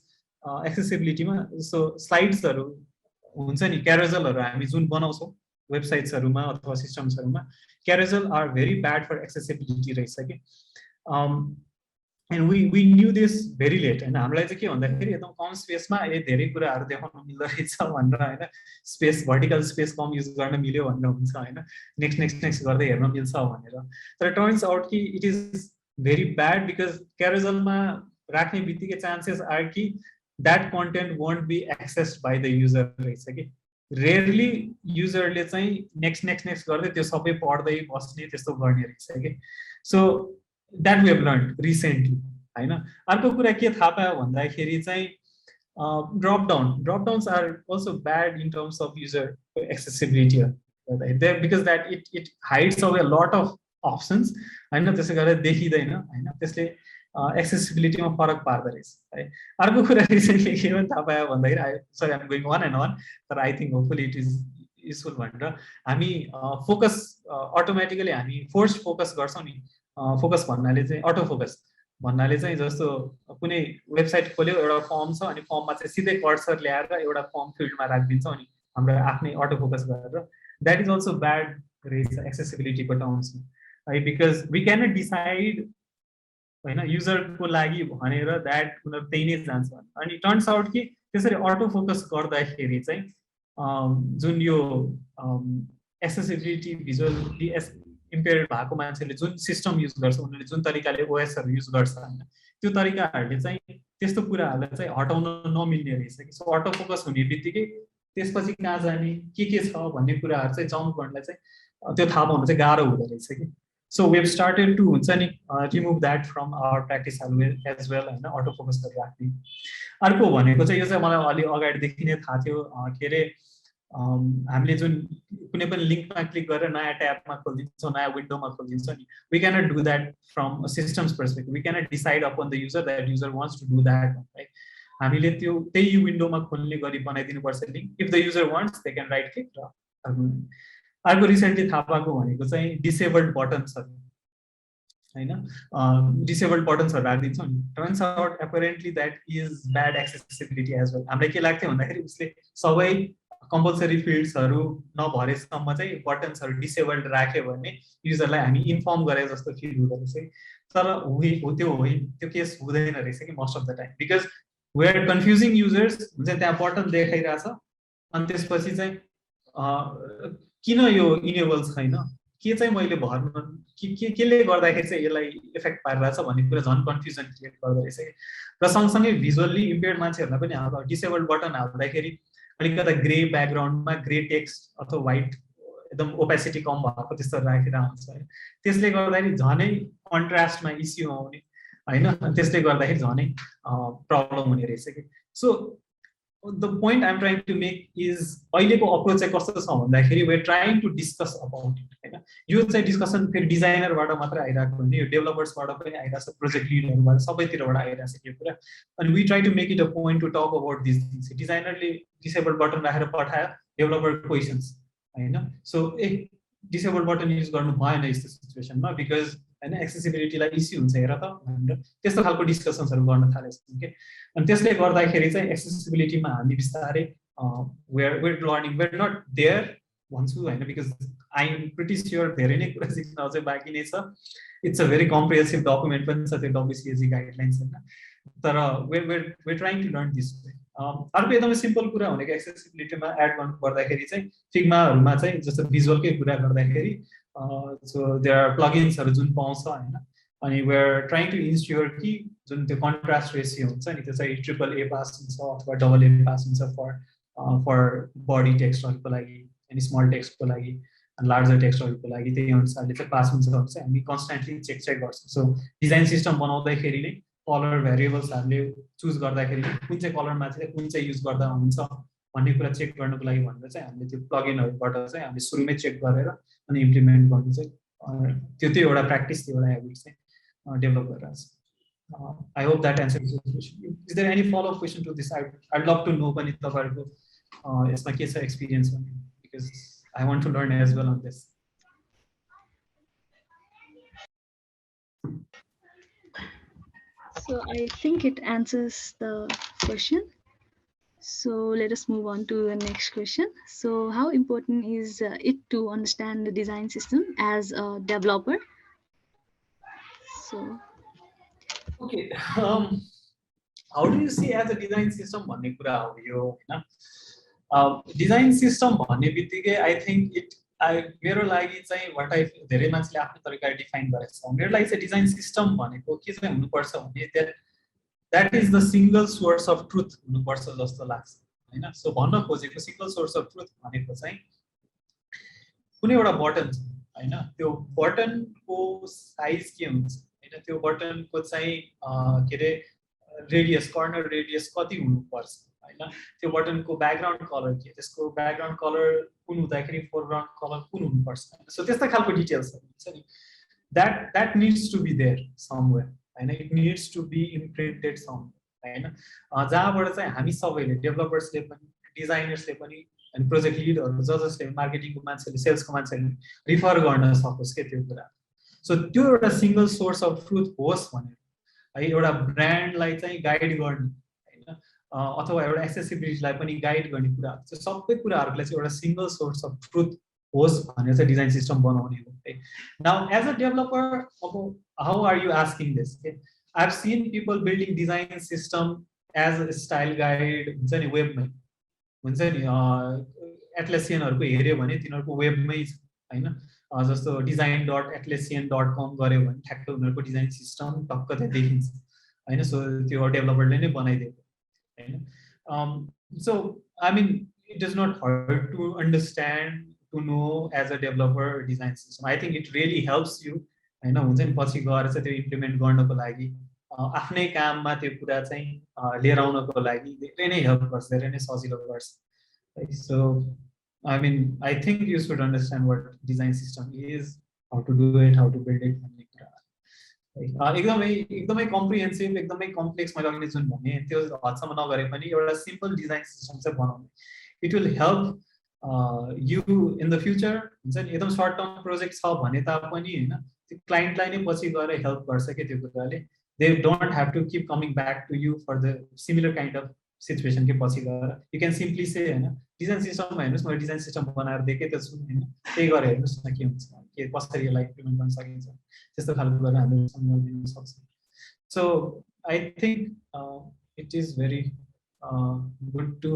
एक्सेसिबिलिटीमा जस्तो स्लाइड्सहरू हुन्छ नि, क्यारोजलहरू हामी जुन बनाउँछौँ वेबसाइट्सहरूमा अथवा सिस्टम्सहरूमा, carousel are very bad for accessibility रहेछ कि. And we knew this very late होइन. हामीलाई चाहिँ के भन्दाखेरि एकदम कम स्पेसमा धेरै कुराहरू देखाउन मिल्दो रहेछ भनेर होइन, स्पेस भर्टिकल स्पेस कम युज गर्न मिल्यो भनेर हुन्छ होइन, नेक्स्ट गर्दै हेर्न मिल्छ भनेर. तर टर्न्स आउट कि it is very bad, because क्यारोजलमा राख्ने बित्तिकै चान्सेस आर कि that content won't be accessed by the user रहेछ कि. रेयरली युजरले चाहिँ नेक्स्ट गर्दै त्यो सबै पढ्दै बस्ने त्यस्तो गर्ने रहेछ कि. So that we have learn recently होइन. अर्को कुरा के थाहा पायो भन्दाखेरि चाहिँ dropdowns are also bad in terms of user accessibility, because that it hides away lot of options होइन, त्यसै गरेर देखिँदैन होइन, त्यसले एक्सेसिबिलिटीमा फरक पार्दो रहेछ है. अर्को कुरा रिसेन्टली के पनि थाहा पायो भन्दाखेरि, sorry I'm going on and on, तर I think hopefully it is useful भनेर हामी फोकस अटोमेटिकली हामी फोर्स फोकस गर्छौँ नि. फोकस भन्नाले चाहिँ अटो फोकस भन्नाले चाहिँ जस्तो कुनै वेबसाइट खोल्यो, एउटा फर्म छ अनि फर्ममा चाहिँ सिधै कर्सर ल्याएर एउटा फर्म फिल्डमा राखिदिन्छौँ अनि हाम्रो आफ्नै अटो फोकस गरेर. द्याट इज अल्सो ब्याड रहेछ एक्सेसिबिलिटीको टर्म्समा है, बिकज वी क्यानट डिसाइड होइन युजरको लागि भनेर द्याट उनीहरू त्यही नै जान्छ. अनि टर्न्स आउट कि त्यसरी अटो फोकस गर्दाखेरि चाहिँ जुन यो एक्सेसिबिलिटी भिजुअली इम्पेयर्ड भएको मान्छेले जुन सिस्टम युज गर्छ, उनीहरूले जुन तरिकाले ओएसहरू युज गर्छ होइन, त्यो तरिकाहरूले चाहिँ त्यस्तो कुराहरूलाई चाहिँ हटाउन नमिल्ने रहेछ कि. सो अटो फोकस हुने बित्तिकै त्यसपछि कहाँ जाने के छ भन्ने कुराहरू चाहिँ जम्प गर्नलाई चाहिँ त्यो थाहा पाउनु चाहिँ गाह्रो हुँदो रहेछ कि. So we have started to हुन्छ नि remove that from our practice as well होइन, अटो फोकस गरेर राख्ने. अर्को भनेको चाहिँ यो चाहिँ मलाई अलि अगाडिदेखि नै थाहा थियो, के अरे हामीले जुन कुनै पनि लिङ्कमा क्लिक गरेर नयाँ ट्याबमा खोलिदिन्छौँ, नयाँ विन्डोमा खोलिदिन्छौँ नि, we cannot do that from systems perspective. We cannot decide upon the user that user wants to do that, है. हामीले त्यो त्यही विन्डोमा खोल्ने गरी बनाइदिनुपर्छ link. If the user wants they can right click. र अर्को रिसेन्टली थाहा पाएको भनेको चाहिँ डिसेबल्ड बटन्सहरू, होइन. डिसेबल्ड बटन्सहरू राखिदिन्छौँ नि. Turns out apparently that is bad accessibility as well. हामीलाई के लाग्थ्यो भन्दाखेरि उसले सबै कम्पलसरी फिल्ड्सहरू नभरेसम्म चाहिँ बटन्सहरू डिसेबल्ड राख्यो भने युजरलाई हामी इन्फर्म गरे जस्तो फिल हुँदो रहेछ. तर त्यो केस हुँदैन रहेछ कि most of the time, because we are confusing users. हुन्छ त्यहाँ बटन देखाइरहेछ अनि त्यसपछि चाहिँ किन यो इनेबल छैन, के चाहिँ मैले भर्नु, केले गर्दाखेरि चाहिँ यसलाई इफेक्ट पारिरहेछ भन्ने कुरा झन् कन्फ्युजन क्रिएट गर्दो रहेछ. र सँगसँगै भिजुअल्ली इम्पेयर्ड मान्छेहरूलाई पनि अब डिसेबल्ड बटन हाल्दाखेरि अलिकति ग्रे ब्याकग्राउन्डमा ग्रे टेक्स्ट अथवा व्हाइट एकदम ओपेसिटी कम भएको त्यस्तो राखेर आउँछ, है. त्यसले गर्दाखेरि झनै कन्ट्रास्टमा इस्यु आउने, होइन. त्यसले गर्दाखेरि झनै प्रब्लम हुने रहेछ कि. So the point I'm trying to make is अहिलेको अप्रोच चाहिँ कस्तो छ भन्दाखेरि we are trying to discuss about it, होइन. यो चाहिँ डिस्कसन फेरि डिजाइनरबाट मात्रै आइरहेको होइन, यो डेभलपर्सबाट पनि आइरहेछ, प्रोजेक्ट लिडरबाट, सबैतिरबाट आइरहेछ यो कुरा. अनि we try to make it a point to talk about this things. डिजाइनरले डिसेबल्ड बटन राखेर पठायो, डेभलपर क्वेसन्स, होइन. सो डिसेबल्ड बटन युज गर्नु भएन यस्तो सिचुएसनमा, बिकज होइन एक्सेसिबिलिटीलाई इस्यु हुन्छ हेर त भनेर त्यस्तो खालको डिस्कसन्सहरू गर्न थालेछौँ कि. अनि त्यसले गर्दाखेरि चाहिँ एक्सेसिबिलिटीमा हामी बिस्तारै we're learning, we're not there भन्छु, होइन, because I am pretty sure धेरै नै कुरा सिक्न अझै बाँकी नै छ. It's a very comprehensive document पनि छ त्यो WCAG गाइडलाइन्स, होइन. तर we're trying to learn this way. अर्को एकदमै सिम्पल कुरा भनेको एक्सेसिबिलिटीमा एड गर्नु पर्दाखेरि चाहिँ फिग्माहरूमा चाहिँ जस्तो भिजुअलकै कुरा गर्दाखेरि सो देयर आर प्लगइन्सहरू जुन पाउँछ, होइन. अनि वेयर ट्राइङ टु इन्स्योर कि जुन त्यो कन्ट्रास्ट रेसियो हुन्छ नि त्यो चाहिँ AAA पास हुन्छ अथवा AA पास हुन्छ फर बडी टेक्स्टहरूको लागि अनि स्मल टेक्स्टको लागि अनि लार्जर टेक्स्टहरूको लागि. त्यही अनुसारले चाहिँ पास हुन्छ भने चाहिँ हामी कन्सटेन्टली चेक गर्छौँ. सो डिजाइन सिस्टम बनाउँदाखेरि नै कलर भेरिएबल्स हामीले चुज गर्दाखेरि कुन चाहिँ कलरमा चाहिँ कुन चाहिँ युज गर्दा हुन्छ भन्ने कुरा चेक गर्नको लागि भनेर चाहिँ हामीले त्यो प्लगइनहरूबाट चाहिँ हामीले सुरुमै चेक गरेर अनि इम्प्लिमेन्ट गर्नु चाहिँ त्यो एउटा प्र्याक्टिस, त्यो एउटा हेबिट चाहिँ डेभलप गरिरहेको छ. I hope that answers your question. Is there any follow up question to this? I love to know पनि तपाईँहरूको यसमा के छ एक्सपिरियन्स भन्ने, because I want to learn as well on this. So I think it answers the question. So let us move on to the next question. So how important is it to understand the design system as a developer? So okay, how do you see as a design system भन्ने कुरा हो यो, होइन. Design system भन्ने बित्तिकै I think मेरो लागि चाहिँ वाट आई धेरै मान्छेले आफ्नो तरिकाले डिफाइन गरेको छ. मेरो लागि चाहिँ डिजाइन सिस्टम भनेको के चाहिँ हुनुपर्छ भने that is the single source of truth हुनुपर्छ जस्तो लाग्छ, होइन. सो भन्न खोजेको सिङ्गल सोर्स अफ ट्रुथ भनेको चाहिँ कुनै एउटा बटन छ, होइन. त्यो बटनको साइज के हुन्छ, होइन. त्यो बटनको चाहिँ के अरे रेडियस, कर्नर रेडियस कति हुनुपर्छ, होइन. त्यो बटनको ब्याकग्राउन्ड कलर के, त्यसको ब्याकग्राउन्ड कलर कुन हुँदाखेरि फोरग्राउन्ड कलर कुन हुनुपर्छ. सो त्यस्ता खालको डिटेल्सहरू हुन्छ नि. That needs to be there somewhere, होइन. It needs to be imprinted somewhere, होइन. जहाँबाट चाहिँ हामी सबैले डेभलपर्सले पनि डिजाइनर्सले पनि अनि प्रोजेक्ट लिडहरू जसले मार्केटिङको मान्छेले सेल्सको मान्छेले रिफर गर्न सकोस् क्या त्यो कुरा. सो त्यो एउटा सिङ्गल सोर्स अफ ट्रुथ होस् भनेर है एउटा ब्रान्डलाई चाहिँ गाइड गर्ने, होइन, अथवा एउटा एक्सेसिबिलिटीलाई पनि गाइड गर्ने कुरा, त्यो सबै कुराहरूलाई चाहिँ एउटा सिङ्गल सोर्स अफ ट्रुथ होस् भनेर चाहिँ डिजाइन सिस्टम बनाउने हो, है. नाउ एज अ डेभलपर, अब how are you asking this? I have seen people building design system as a style guide हुन्छ नि, वेबमै हुन्छ नि. एटलेसियनहरूको हेऱ्यो भने तिनीहरूको वेबमै छ, होइन. जस्तो design.atlassian.com गऱ्यो भने ठ्याक्क उनीहरूको डिजाइन सिस्टम टक्क त्यहाँ देखिन्छ, होइन. सो त्यो डेभलपरले नै बनाइदिएको, होइन. So I mean it is not hard to understand to know as a developer design system. I think it really helps you, होइन. हुन्छ नि पछि गएर चाहिँ त्यो इम्प्लिमेन्ट गर्नको लागि आफ्नै काममा त्यो कुरा चाहिँ लिएर आउनको लागि धेरै नै हेल्प गर्छ, धेरै नै सजिलो गर्छ. So I mean, I think you should understand what design system is, how to do it, how to build it. एकदमै एकदमै कम्प्रिहेन्सिभ एकदमै कम्प्लेक्स मैले अघि जुन भने त्यो हदसम्म नगरे पनि एउटा सिम्पल डिजाइन सिस्टम चाहिँ बनाउने it will help you in the future हुन्छ नि एकदम सर्ट टर्म प्रोजेक्ट छ भने तापनि होइन त्यो क्लाइन्टलाई नै पछि गएर हेल्प गर्छ कि त्यो कुराले they don't have to keep coming back to you for the similar kind of situation के पछि गएर यु क्यान सिम्पली से होइन डिजाइन सिस्टममा हेर्नुहोस् मैले डिजाइन सिस्टम बनाएर दिएकै त छु होइन त्यही गरेर हेर्नुहोस् न के हुन्छ के कसरी यसलाई इम्प्लिमेन्ट गर्न सकिन्छ त्यस्तो खालको गरेर हामीले सम्झाउन दिन सक्छौँ so I think it is very good to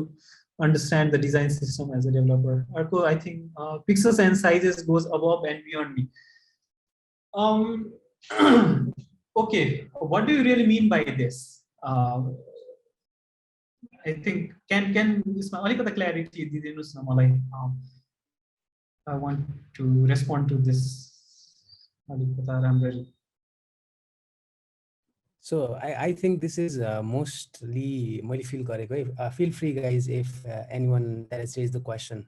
understand the design system as a developer. Arko, I think pixels and sizes goes above and beyond me. Okay, what do you really mean by this? I think can this alikata clarity दिदिनुस् न मलाई. I want to respond to this alikata राम्ररी. So I think this is mostly मैले feel गरेको है. Feel free guys if anyone that has raised the question.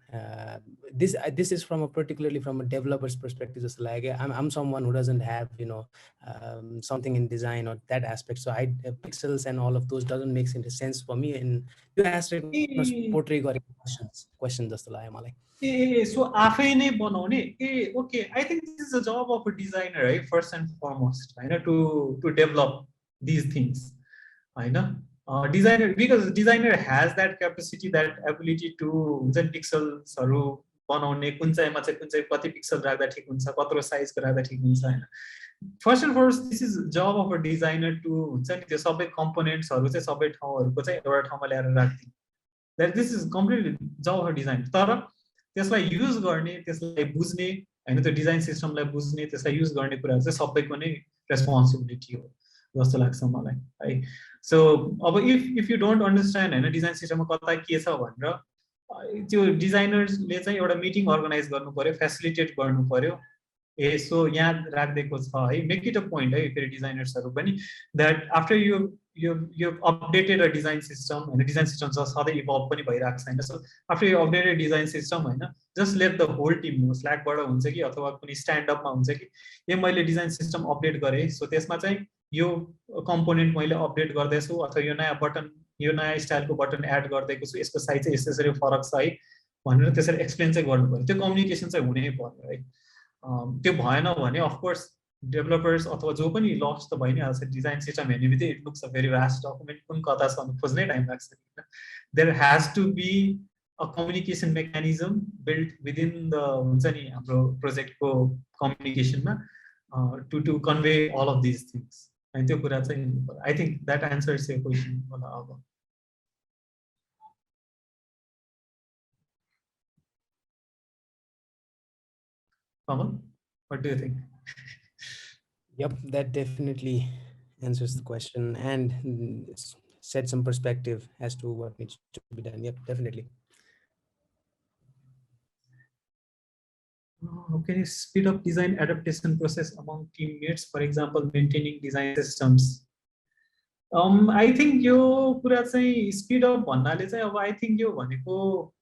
This is from a particularly from a developer's perspective. Just like I'm someone who doesn't have something in design or that aspect. So pixels and all of those doesn't make sense for me. And you asked portray गरेको question जस्तो लाग्यो मलाई. So आफै नै बनाउने okay I think this is a job of a designer, right? First and foremost, right? To develop these things, I know designer, because designer has that capacity, that ability to pixels haru banaune kun chaima chai kun chai kati pixel राख्दा ठीक हुन्छ कत्रो size को राख्दा ठीक हुन्छ हैन. First and foremost, this is job of a designer to हुन्छ नि त्यो सबै components हरु चाहिँ सबै ठाउँहरुको चाहिँ एउटा ठाउँमा ल्याएर राख्दिनु. That this is completely job of a designer. तर त्यसलाई युज गर्ने, त्यसलाई बुझ्ने हैन, त्यो डिजाइन सिस्टमलाई बुझ्ने, त्यसलाई युज गर्ने कुरा चाहिँ सबैको नै रेस्पोन्सिबिलिटी हो जस्तो लाग्छ मलाई है. सो अब इफ यु डोन्ट अन्डरस्ट्यान्ड हैन डिजाइन सिस्टममा कता के छ भनेर त्यो डिजाइनर्सले चाहिँ एउटा मिटिङ अर्गनाइज गर्नु पर्यो, फेसिलिटेट गर्नु पर्यो. सो यहाँ राख्दिएको छ है, मेक इट अ पोइन्ट है फेरि डिजाइनर्सहरु पनि that after you updated a design system and a design system just सधैं इभल्भ पनि भइराख्छ हैन. So after you updated design system हैन, just let the whole team know, स्ल्याकबाट हुन्छ कि अथवा कुनै स्ट्यान्ड अपमा हुन्छ कि यो मैले डिजाइन सिस्टम अपडेट गरे, सो त्यसमा चाहिँ यो कम्पोनेन्ट मैले अपडेट गर्दैछु अथवा यो नयाँ बटन, यो नयाँ स्टाइलको बटन एड गर्दैको छु, यसको साइज चाहिँ यसरी फरक छ है भनेर त्यसरी एक्सप्लेन चाहिँ गर्नु पर्यो. त्यो कम्युनिकेसन चाहिँ हुनै पर्यो है. त्यो भएन भने अफ कोर्स डेभलपर्स अथवा जो पनि लस्ट त भइ नै हाल्छ. डिजाइन सिस्टम हेर्ने बित्तिकै it looks a very vast document, कुन कता छ भने खोज्नै टाइम लाग्छ. There has to be a communication mechanism built within the हुन्छ नि हाम्रो प्रोजेक्टको कम्युनिकेसनमा to convey all of this things. अनि त्यो कुरा चाहिँ आई थिङ्क द्याट एन्सर्स यो क्वेसन होला. अब Kamal, what do you think? Yep, that definitely answers the question and set some perspective as to what needs to be done. Yep, definitely. Can you speed up design adaptation process among teammates, for example, maintaining design systems? I think यो कुरा चाहिँ speed up भन्नाले चाहिँ अब I think यो भनेको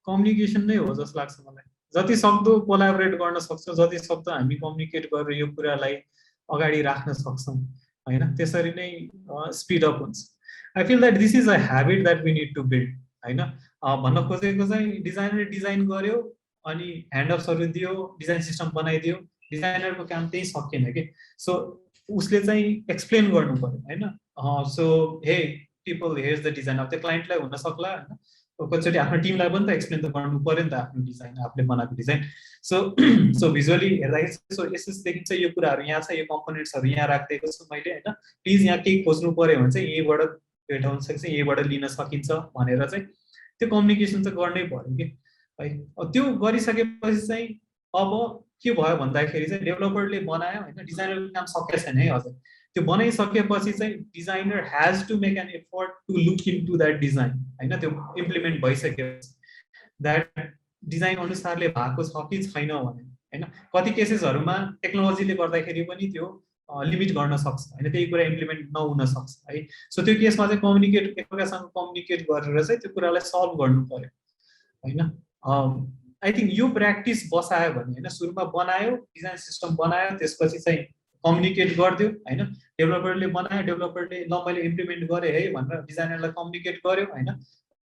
communication नै हो जस्तो लाग्छ मलाई. जति सक्दो कोलाबोरेट गर्न सक्छौं, जति सक्दो हामी कम्युनिकेट गरेर यो कुरालाई अगाडि राख्न सक्छौं हैन, त्यसरी नै स्पीड अप हुन्छ. I feel that this is a habit that we need to build हैन. भन्न खोजेको चाहिँ डिजाइनरले डिजाइन गर्यो अनि ह्यान्डअप्सहरु दियो, डिजाइन सिस्टम बनाइदियो, डिजाइनरको काम त्यही सकिएन के. सो उसले चाहिँ एक्सप्लेन गर्नु पर्यो हैन. सो हे पीपल हियर्स द डिजाइन. अब त्यो क्लाइन्टलाई हुन सक्ला हैन, कतिचोटि आफ्नो टिमलाई पनि त एक्सप्लेन त गर्नु पर्यो नि त आफ्नो डिजाइन, आफूले बनाएको डिजाइन. सो भिजुअली हेर्दाखेरि सो यसो देखिन्छ यो कुराहरु यहाँ छ, यो कम्पोनेन्ट्सहरु यहाँ राखेको छु मैले हैन, प्लिज यहाँ केही खोज्नु पर्यो भने चाहिँ यहीबाट भेटाउन सक्छ, यहीबाट लिन सकिन्छ भनेर चाहिँ त्यो कम्युनिकेसन चाहिँ गर्नै पर्यो के है. त्यो गरिसकेपछि चाहिँ अब के भयो भन्दाखेरि चाहिँ डेभलपरले बनायो हैन, डिजाइनरको काम सकेको छैन है अझै. त्यो बनाइसकेपछि चाहिँ designer has to make an effort to look into that design हैन. त्यो इम्प्लिमेन्ट भइसकेपछि दैट डिजाइन अनुसारले भएको छ कि छैन भने हैन. कति केसेसहरुमा टेक्नोलोजीले गर्दाखेरि पनि त्यो लिमिट गर्न सक्छ हैन, त्यही कुरा इम्प्लिमेन्ट नहुन सक्छ है. सो त्यो केसमा चाहिँ कम्युनिकेट, एकअर्कासँग कम्युनिकेट गरेर चाहिँ त्यो कुरालाई सल्भ गर्नु पर्यो हैन. आई थिङ्क यो प्र्याक्टिस बसायो भने होइन सुरुमा बनायो डिजाइन सिस्टम बनायो त्यसपछि चाहिँ कम्युनिकेट गरिदियो होइन डेभलपरले बनायो डेभलपरले ल मैले इम्प्लिमेन्ट गरेँ है भनेर डिजाइनरलाई कम्युनिकेट गर्यो होइन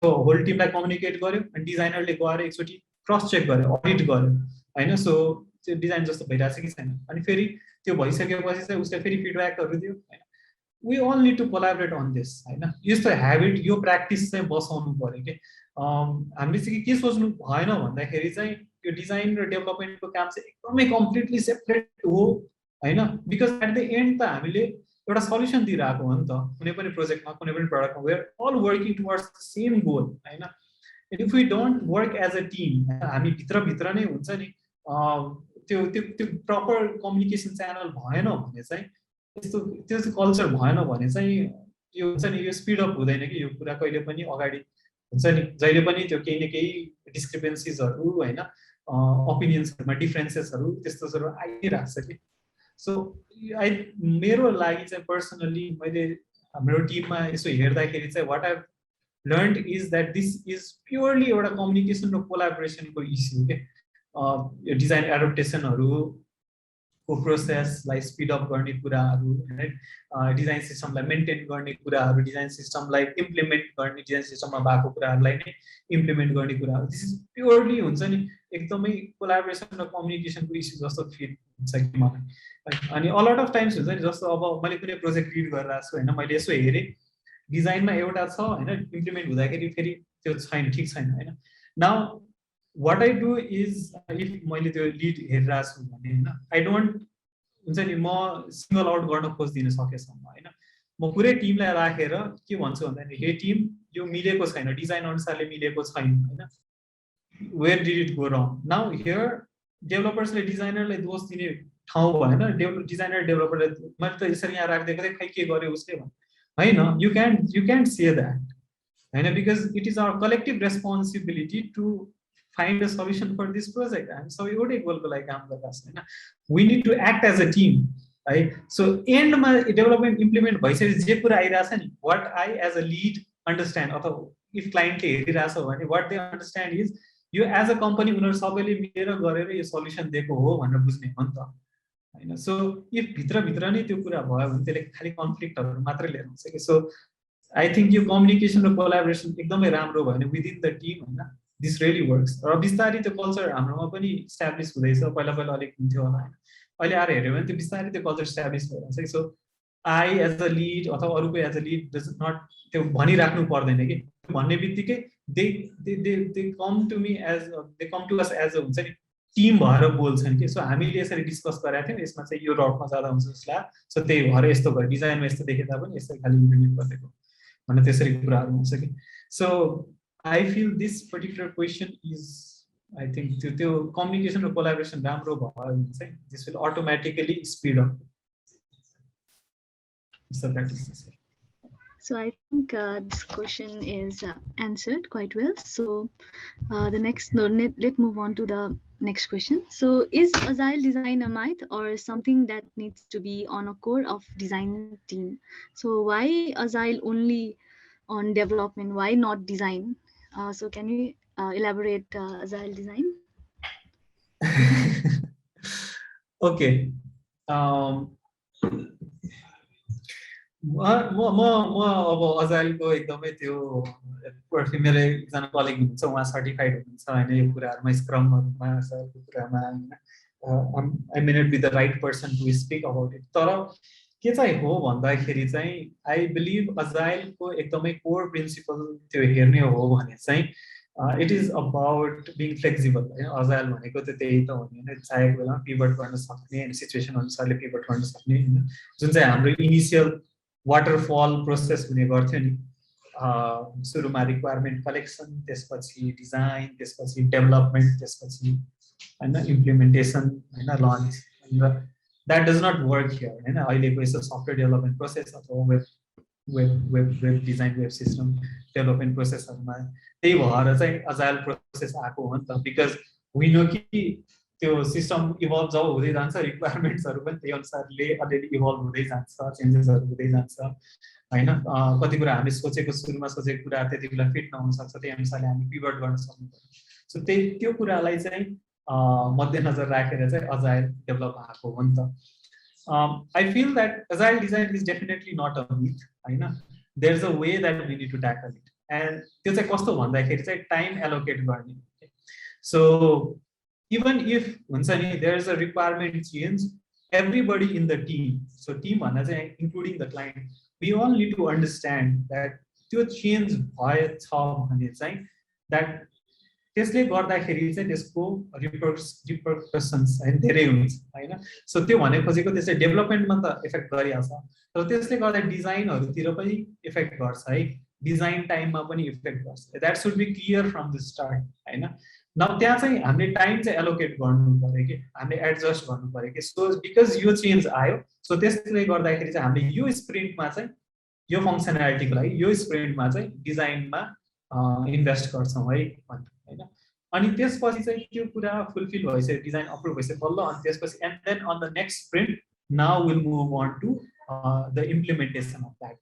होल टिमलाई कम्युनिकेट गर्यो अनि डिजाइनरले गएर एकचोटि क्रस चेक गर्यो अडिट गर्यो होइन सो त्यो डिजाइन जस्तो भइरहेको छ कि छैन अनि फेरि त्यो भइसकेपछि चाहिँ उसले फेरि फिडब्याकहरू दियो होइन we all need to collaborate on this होइन यस्तो ह्याबिट यो प्र्याक्टिस चाहिँ बसाउनु पऱ्यो कि हामीले चाहिँ के सोच्नु भएन भन्दाखेरि चाहिँ यो डिजाइन र डेभलपमेन्टको काम चाहिँ एकदमै कम्प्लिटली सेपरेट हो होइन बिकज एट द एन्ड त हामीले एउटा सल्युसन दिइरहेको हो नि त कुनै पनि प्रोजेक्टमा कुनै पनि प्रडक्टमा we're all working towards the same goal होइन if we don't work as a team हामी भित्र नै हुन्छ नि त्यो त्यो त्यो प्रपर कम्युनिकेसन च्यानल भएन भने चाहिँ त्यस्तो त्यो चाहिँ कल्चर भएन भने चाहिँ यो हुन्छ नि यो स्पिड अप हुँदैन कि यो कुरा कहिले पनि अगाडि हुन्छ नि जहिले पनि त्यो केही न केही डिस्क्रिपेन्सिजहरू होइन ओपिनियन्सहरूमा डिफ्रेन्सेसहरू त्यस्तोहरू आइरहेको छ कि सो मेरो लागि चाहिँ पर्सनली मैले हाम्रो टिममा यसो हेर्दाखेरि चाहिँ what I learned is that this is purely एउटा कम्युनिकेसन र कोलाबोरेसनको इस्यु के डिजाइन एडप्टेसनहरूको प्रोसेसलाई स्पिड अप गर्ने कुराहरू होइन डिजाइन सिस्टमलाई मेन्टेन गर्ने कुराहरू डिजाइन सिस्टमलाई इम्प्लिमेन्ट गर्ने डिजाइन सिस्टममा भएको कुराहरूलाई नै इम्प्लिमेन्ट गर्ने कुराहरू दिस इज प्योरली हुन्छ नि एकदमै कोलाबोरेसन र कम्युनिकेसनको इस्यु जस्तो फिल हुन्छ कि मलाई अनि अलट अफ टाइम्स हुन्छ नि जस्तो अब मैले कुनै प्रोजेक्ट लिड गरिरहेको छु होइन मैले यसो हेरेँ डिजाइनमा एउटा छ होइन इम्प्लिमेन्ट हुँदाखेरि फेरि त्यो छैन ठिक छैन होइन now what I do is if मैले त्यो लिड हेरिरहेको छु भने होइन आई डोन्ट हुन्छ नि म सिङ्गल आउट गर्न खोज्दिनँ सकेसम्म होइन म पुरै टिमलाई राखेर के भन्छु भन्दाखेरि हे टिम यो मिलेको छैन डिजाइन अनुसारले मिलेको छैन होइन where did it go wrong now here डेभलपर्सले डिजाइनरलाई दोष दिने ठाउँ भएन डिजाइनर डेभलपरले मैले त यसरी यहाँ राखिदिएको थिएँ खै के गर्यो उसले भने होइन यु क्यान से द्याट होइन because it is our collective responsibility to find a solution for this project and so एउटै गोलको लागि काम गरिरहेको छ होइन we need to act as a team है सो एन्डमा डेभलपमेन्ट इम्प्लिमेन्ट भइसकेपछि जे कुरा आइरहेछ नि what I as a lead understand अथवा if क्लाइन्टले हेरिरहेछ भने what they understand is यो एज अ कम्पनी उनीहरू सबैले मिलेर गरेर यो सल्युसन दिएको हो भनेर बुझ्ने हो नि त होइन सो इफ भित्र नै त्यो कुरा भयो भने त्यसले खालि कन्फ्लिक्टहरू मात्रै लिएर आउँछ कि सो आई थिङ्क यो कम्युनिकेसन र कोलाबोरेसन एकदमै राम्रो भयो भने विदिन द टिम होइन दिस रियली वर्क्स र बिस्तारै त्यो कल्चर हाम्रोमा पनि इस्टाब्लिस हुँदैछ पहिला अलिक हुन्थ्यो होला होइन अहिले आएर हेऱ्यो भने त्यो बिस्तारै त्यो कल्चर इस्टाब्लिस भइरहेको छ so I as a lead अथवा अरूको as a lead does not त्यो भनिराख्नु पर्दैन कि भन्ने बित्तिकै they come to me as they come to us as a हुन्छ नि टिम भएर बोल्छन् कि सो हामीले यसरी डिस्कस गरेका थियौँ यसमा चाहिँ यो रडमा जाँदा हुन्छ जस्तो लाग्यो सो त्यही भएर यस्तो भयो डिजाइनमा यस्तो देखे तापनि यसरी खालि इम्प्लिमेन्ट गरिदिएको भनेर त्यसरी कुराहरू हुन्छ कि so I feel this particular question is, I think, the communication or collaboration ramro bhayo bhane this will automatically speed up. So I think this question is answered quite well. So the next, let's move on to the next question. So is agile design a myth or something that needs to be on a core of design team? So why agile only on development? Why not design? So can you elaborate agile design? Okay. म अब अजाइलको एकदमै त्यो मेरो एकजना colleague हुनुहुन्छ उहाँ certified हुनुहुन्छ होइन यो कुराहरूमा स्क्रमहरूमा अजाइलको कुरामा होइन I may not be the right person to speak about it तर के चाहिँ हो भन्दाखेरि चाहिँ आई बिलिभ अजाइलको एकदमै कोर प्रिन्सिपल त्यो हेर्ने हो भने चाहिँ it is about being flexible होइन अजाइल भनेको त त्यही त हो नि होइन चाहेको बेलामा पिभट गर्न सक्ने होइन सिचुएसन अनुसारले पिभट गर्न सक्ने होइन जुन चाहिँ हाम्रो इनिसियल वाटरफल प्रोसेस हुने गर्थ्यो नि सुरुमा रिक्वायरमेन्ट कलेक्सन त्यसपछि डिजाइन त्यसपछि डेभलपमेन्ट त्यसपछि होइन इम्प्लिमेन्टेसन होइन लन्च र that does not work here हैन अहिलेको यस्तो सफ्टवेयर डेभलपमेन्ट प्रोसेस अथवा web design web system development प्रोसेसहरुमा त्यही भएर चाहिँ अजाइल प्रोसेस आएको हो नि त बिकज वी नो कि त्यो सिस्टम इभल्भ जब हुँदै जान्छ रिक्वायरमेन्ट्सहरु पनि त्यही अनुसारले अलिअलि इभल्भ हुँदै जान्छ चेन्जेसहरु हुँदै जान्छ हैन कति कुरा हामीले सोचेको सुरुमा सोचेको कुरा त्यति बेला फिट नहुन सक्छ त्यही अनुसारले हामी पिभट गर्न सक्नुपर्छ सो त्यो कुरालाई चाहिँ मध्यनजर राखेर चाहिँ अजाइल डेभलप भएको हो नि त. I feel that agile design is definitely not a myth. There's a way that we need to tackle it. And त्यो चाहिँ कस्तो भन्दाखेरि चाहिँ टाइम एलोकेट गर्ने. So even if there is a requirement change, everybody in the team, so team including the client, we all need to understand that त्यो change भएछ भने चाहिँ that त्यसले गर्दाखेरि चाहिँ त्यसको रिपरकसन्स धेरै हुन्छ हैन. सो त्यो भने खोजेको त्यसले डेभलपमेन्टमा त इफेक्ट गरिहाल्छ, तर त्यसले गर्दा डिजाइनहरुतिर पनि इफेक्ट गर्छ है, डिजाइन टाइममा पनि इफेक्ट गर्छ. That should be clear from the start हैन. न त्यहाँ चाहिँ हामीले टाइम चाहिँ एलोकेट गर्नु पर्यो कि हामीले एडजस्ट गर्नु पर्यो कि. सो बिकज यो चेन्ज आयो, सो त्यसले गर्दाखेरि चाहिँ हामीले यो स्प्रिन्टमा चाहिँ यो फंक्सनालिटीको लागि यो स्प्रिन्टमा चाहिँ डिजाइनमा इन्भेस्ट गर्छौं है हैन. अनि त्यसपछि चाहिँ त्यो कुरा फुलफिल भइसक्यो, डिजाइन अप्रुभ भइसक्यो बल्ल, अनि त्यसपछि and then on the next sprint now will move on to the implementation of that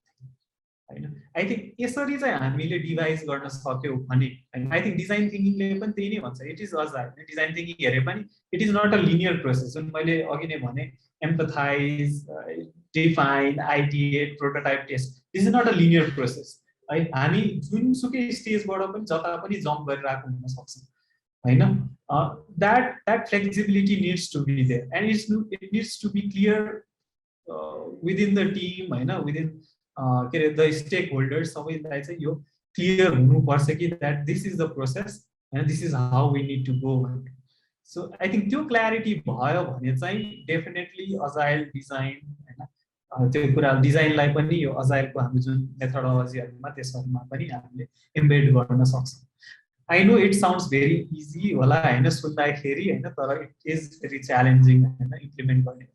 हैन. आई थिंक यसरी चाहिँ हामीले डिभाइस गर्न सक्यौ भने हैन. आई थिंक डिजाइन थिंकिङले पनि त्यही नै भन्छ, it is agile. Design thinking हेरे पनि it is not a linear process. जुन मैले अघि नै भने empathize, define, ideate, prototype, test, this is not a linear process है. हामी जुनसुकै स्टेजबाट पनि जता पनि जम्प गरिरहेको हुन सक्छौँ हैन. that flexibility needs to be there, and it needs to be clear within the team हैन, within the stakeholders सबैलाई चाहिँ यो क्लियर हुनुपर्छ कि that this is the process and this is how we need to go. So I think त्यो clarity भयो भने चाहिँ डेफिनेटली अजाइल डिजाइन हैन, त्यो कुरा डिजाइनलाई पनि यो अजाइलको हामी जुन मेथोडोलोजीहरुमा त्यसहरुमा पनि हामीले इम्बेड गर्न सक्छौं. I know it sounds very easy होला हैन सुन्दाखेरि हैन, तर it is very challenging हैन इम्प्लिमेन्ट गर्ने.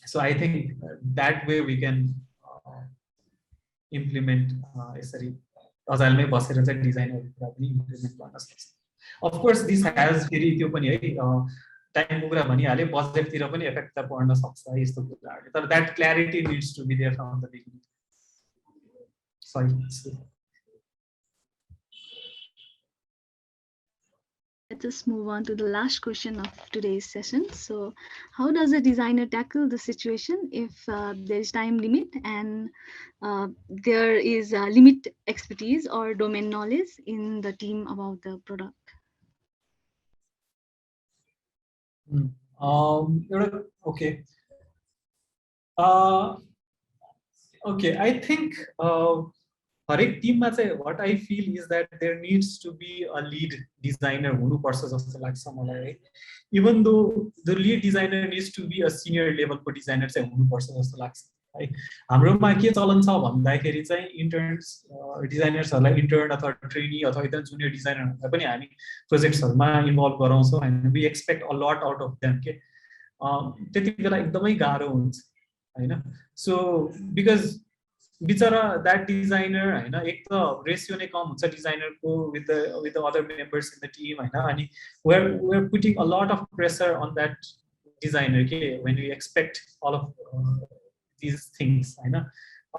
So I think that way we can implement यसरी अजाइलमै बसेर चाहिँ डिजाइनहरु कुरा पनि इम्प्लिमेन्ट गर्न सक्छौं. Of course this has फेरि त्यो पनि है टाइमको कुरा भनिहाले, बजेटतिर पनि इफेक्ट त पर्न सक्छ यस्तो कुराहरु, तर that clarity needs to be there from the beginning. Sorry. Let us move on to the last question of today's session. So, how does a designer tackle the situation if there is time limit and there is limit expertise or domain knowledge in the team about the product? Okay. Okay, I think हरेक टिममा चाहिँ what I feel is that there needs to be a lead designer हुनुपर्छ जस्तो लाग्छ मलाई है. Even though the lead designer needs to be a senior level को designer चाहिँ हुनुपर्छ जस्तो लाग्छ है. हाम्रोमा के चलन छ भन्दाखेरि चाहिँ इन्टर्न्स डिजाइनर्सहरुलाई इन्टर्न अथवा ट्रेनी अथवा एकदम जुनियर डिजाइनरहरुलाई पनि हामी प्रोजेक्ट्सहरुमा इन्भल्भ गराउँछौं हैन. We expect a lot out of them के. त्यतिबेला एकदमै गाह्रो हुन्छ हैन. सो बिकज बिचरा दैट डिजाइनर हैन, एक त रेशियो नै कम हुन्छ डिजाइनरको with the other members in the team हैन. अनि we're putting a lot of pressure on that designer के when we expect all of these things हैन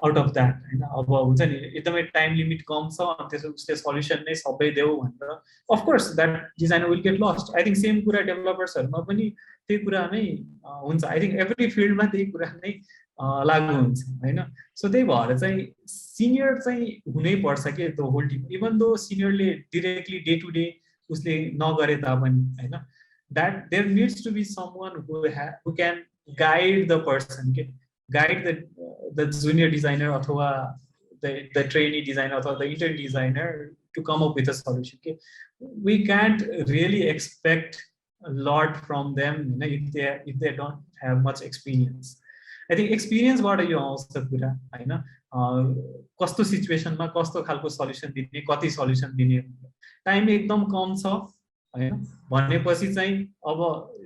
out of that हैन. अब हुन्छ नि एकदमै टाइम लिमिट कम छ अनि त्यसले सल्युसन नै सबै देऊ भनेर of course that designer will get lost. I think same कुरा डेभलपर्सहरुमा पनि त्यही कुरा नै हुन्छ. I think every फिल्डमा त्यही कुरा नै लागु हुन्छ हैन. सो त्यही भएर चाहिँ सिनियर चाहिँ हुनै पर्छ के त्यो होल टिम. इभन दो सिनियरले डाइरेक्टली डे टु डे उसले नगरे तापनि हैन, that there needs to be someone who can guide the person के, guide the junior designer अथवा the trainee designer अथवा the intern designer to come up with a solution के. We can't really expect a lot from them if they don't have much experience. I think experience बाट यो आउँछ कुरा हैन. कस्तो सिचुएसनमा कस्तो खालको सल्युसन दिने, कति सल्युसन दिने, टाइम एकदम कम छ हैन भनेपछि चाहिँ अब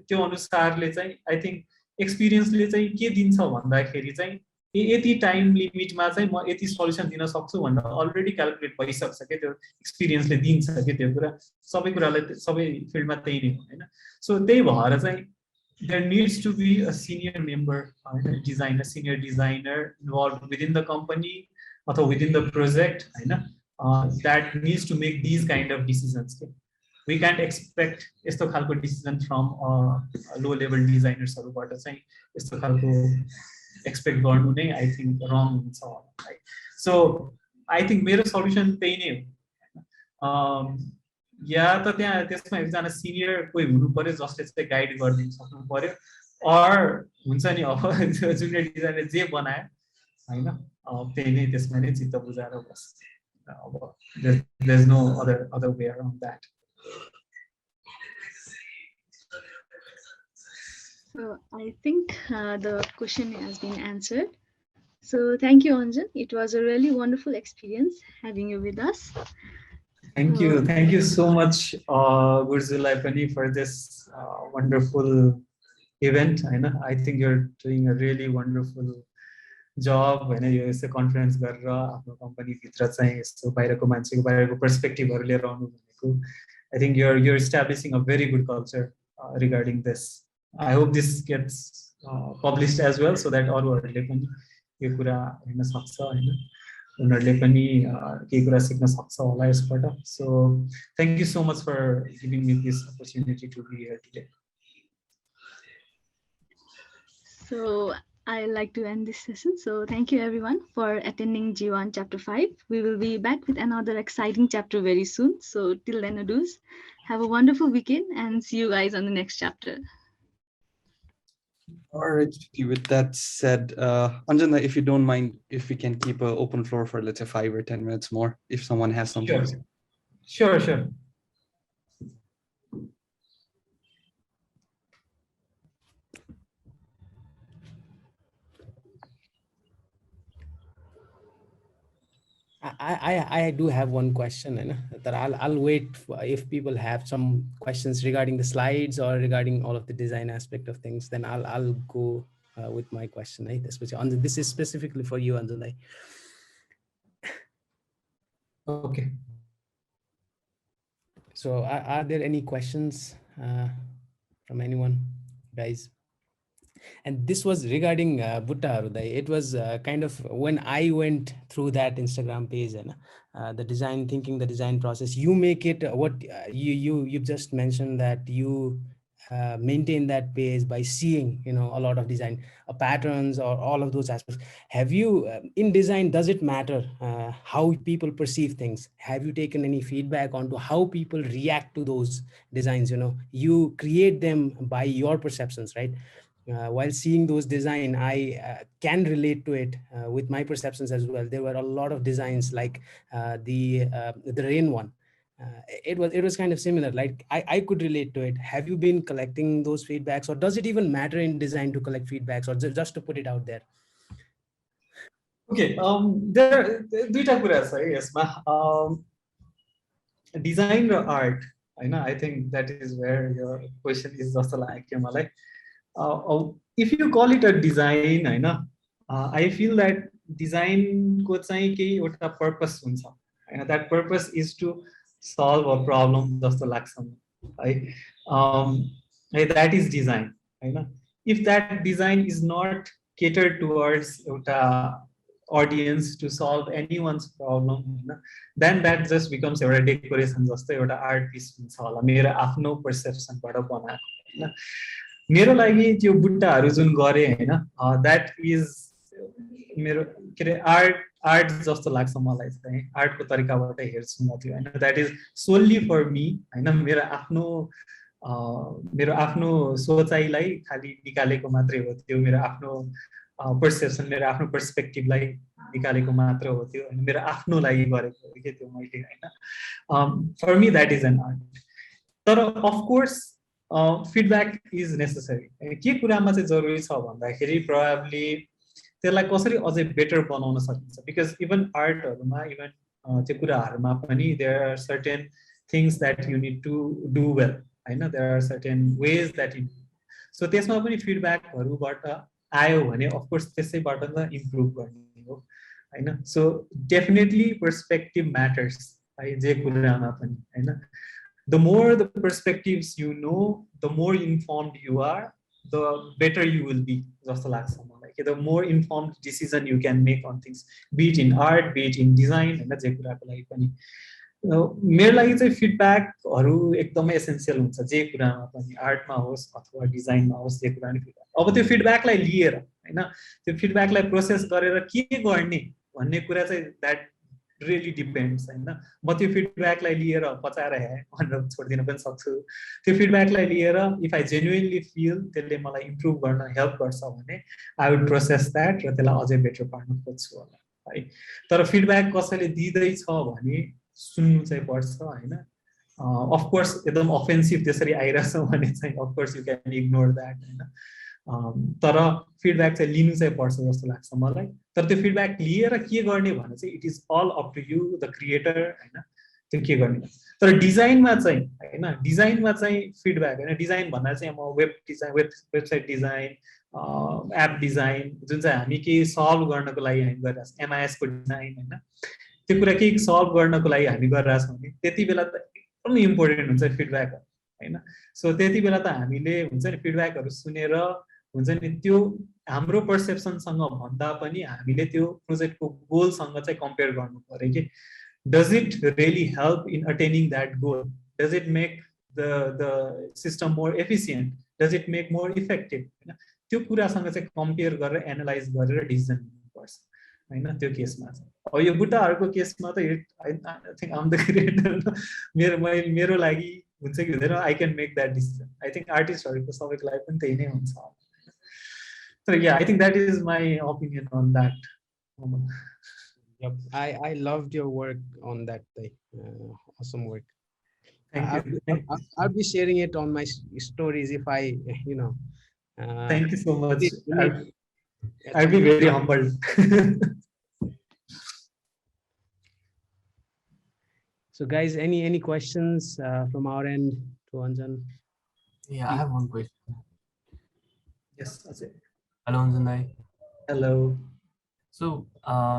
त्यो अनुसारले चाहिँ आई थिंक एक्सपिरियन्सले चाहिँ के दिन्छ भन्दाखेरि चाहिँ यति टाइम लिमिटमा चाहिँ म यति सल्युसन दिन सक्छु भनेर अलरेडी क्याल्कुलेट भइसक्छ के. त्यो एक्सपिरियन्सले दिन्छ के त्यो कुरा. सबै कुरालाई सबै फिल्डमा त्यही नै हो हैन. सो त्यही भएर चाहिँ there needs to be a senior member, senior designer involved within the company or within the project, that needs to make these kind of decisions. We can't expect यस्तो खालको decision from low level designers बाट चाहिँ यस्तो खालको expect गर्नु नै I think wrong हुन्छ होला, right? So I think मेरो solution त्यही नै हो, या त त्यहाँ त्यसमा एकजना सिनियर कोही हुनु पर्यो जसले चाहिँ गाइड गरिदिन सक्नु पर्यो, or हुन्छ नि अब जुनियर डिजाइनर जे बनायो हैन त्यही नै त्यसमा नै चित्त बुझाएर बस, अब there's no other way around that. So I think the question has been answered. So thank you, Anjan. It was a really wonderful experience having you with us. Thank you so much, Gurzu lai pani, for this wonderful event. I think you're doing a really wonderful job when you use a conference गरेर आफ्नो company भित्र चाहिँ यस्तो बाहिरको मान्छेको बाहिरको पर्सपेक्टिभहरु लिएर आउनु भनेको, I think you're establishing a very good culture regarding this. I hope this gets published as well, so that अरूहरुले पनि यो कुरा हेर्न सक्छ हैन, उनीहरुले पनि केही कुरा सिक्न सक्छ होला यसबाट. So thank you so much for giving me this opportunity to be here today. So I like to end this session. So thank you everyone for attending G1 chapter 5. We will be back with another exciting chapter very soon. So till then, adoos, have a wonderful weekend and see you guys on the next chapter. All right, with that said, Anjan, if you don't mind, if we can keep an open floor for let's say 5 or 10 minutes more, if someone has something. Sure. I do have one question, that I'll wait if people have some questions regarding the slides or regarding all of the design aspect of things, then I'll go with my question. This is specifically for you, Anjan. Okay. So are there any questions from anyone, guys? And this was regarding Butta Harudai. It was kind of when I went through that Instagram page and the design thinking, the design process, you make it what you just mentioned, that you maintain that page by seeing a lot of design patterns or all of those aspects. Have you in design, does it matter how people perceive things? Have you taken any feedback onto how people react to those designs? You create them by your perceptions, right? While seeing those design, I can relate to it with my perceptions as well. There were a lot of designs like the rain one. It was kind of similar. Like I could relate to it. Have you been collecting those feedbacks, or does it even matter in design to collect feedbacks, or just to put it out there? Okay. There duita कुरा छ है यसमा, design र art हैन. I think that is where your question is जस्तो लाग्यो मलाई. If you call it a design हैन, I feel that design को चाहिँ केही एउटा पर्पस हुन्छ हैन. That purpose is to solve a problem जस्तो लाग्छ है. That is design हैन. If that design is not catered towards एउटा audience to solve anyone's problem, then that just becomes एउटा डेकोरेसन जस्तो एउटा आर्ट पिस हुन्छ होला मेरो आफ्नो पर्सेप्सनबाट बनाएको हैन. मेरो लागि त्यो बुट्टाहरु जुन गरे हैन, that is मेरो के रे आर्ट जस्तो लाग्छ मलाई चाहिँ. आर्टको तरिकाबाट हेर्छु म त्यो हैन. That is solely for me हैन. मेरो आफ्नो सोचाइलाई खाली निकालेको मात्रै हो त्यो. मेरो आफ्नो पर्सेप्सन, मेरो आफ्नो पर्सपेक्टिभलाई निकालेको मात्र हो त्यो हैन. मेरो आफ्नो लागि गरेको हो के त्यो मैले हैन. For me that is an art. तर of course feedback is necessary. के कुरामा चाहिँ जरुरी छ भन्दाखेरि probably त्यसलाई कसरी अझै बेटर बनाउन सकिन्छ. Because even आर्टहरुमा, even त्यो कुराहरुमा पनि there are certain things that you need to do well हैन. There are certain ways that you do. So त्यसमा पनि फिडब्याकहरुबाट आयो भने of course त्यसैबाट त इम्प्रुभ गर्ने हो हैन. So definitely perspective matters है जे कुरामा पनि हैन. The more the perspectives you know, the more informed you are, the better you will be जस्तो लाग्छ मलाई. भन्दाखेरि the more informed decision you can make on things, be it in art, be it in design, होइन, जे कुराको लागि पनि। मेरो लागि चाहिँ फिडब्याकहरू एकदमै एसेन्सियल हुन्छ, जे कुरामा पनि, आर्टमा होस् अथवा डिजाइनमा होस्, जे कुरा पनि। अब त्यो फिडब्याकलाई लिएर, होइन, त्यो फिडब्याकलाई प्रोसेस गरेर के गर्ने भन्ने कुरा चाहिँ द्याट रियली डिपेन्ड्स, होइन। म त्यो फिडब्याकलाई लिएर पचाएर भनेर छोडिदिन पनि सक्छु। त्यो फिडब्याकलाई लिएर इफ आई जेन्युनली फिल त्यसले मलाई इम्प्रुभ गर्न हेल्प गर्छ भने आई वुड प्रोसेस द्याट र त्यसलाई अझै बेटर पार्न खोज्छु होला, है। तर फिडब्याक कसैले दिँदैछ भने सुन्नु चाहिँ पर्छ, होइन। अफकोर्स एकदम अफेन्सिभ त्यसरी आइरहेछ भने चाहिँ of course you can ignore that, होइन। तर फिडब्याक चाहिँ लिनु चाहिँ पर्छ जस्तो लाग्छ मलाई। तर त्यो फिडब्याक लिएर के गर्ने भने चाहिँ it is all up to you the creator, होइन, त्यो के गर्ने। तर डिजाइनमा चाहिँ, होइन, डिजाइनमा चाहिँ फिडब्याक, होइन, डिजाइन भन्दा चाहिँ म web design, website design, app design, जुन चाहिँ हामी केही सल्भ गर्नको लागि हामी गरिरहेको छौँ, एमआइएसको डिजाइन, होइन, त्यो कुरा केही सल्भ गर्नको लागि हामी गरिरहेछौँ भने त्यति बेला त एकदमै इम्पोर्टेन्ट हुन्छ फिडब्याक, होइन। सो त्यति बेला त हामीले हुन्छ नि फिडब्याकहरू सुनेर हुन्छ नि त्यो हाम्रो पर्सेप्सनसँग भन्दा पनि हामीले त्यो प्रोजेक्टको गोलसँग चाहिँ कम्पेयर गर्नु पर्यो कि does it really help in attaining that goal, does it make the system more efficient, does it make more effective, होइन। त्यो कुरासँग चाहिँ कम्पेयर गरेर एनालाइज गरेर डिसिजन लिनुपर्छ, होइन, त्यो केसमा चाहिँ। अब यो बुट्टाहरूको केसमा त I think am the creator, मेरो लागि हुन्छ कि हुँदैन, I can make that decision. I think आर्टिस्टहरूको सबैको लागि पनि त्यही नै हुन्छ। So yeah, I think that is my opinion on that. Yep, I loved your work on that day. Awesome work. Thank you. I'll be sharing it on my stories if I, you know. Thank you so much. I'll be very humbled. So guys, any questions from our end to Anjan? Yeah, I have one question. Yes, that's it. Hello Anjan bhai. Hello. So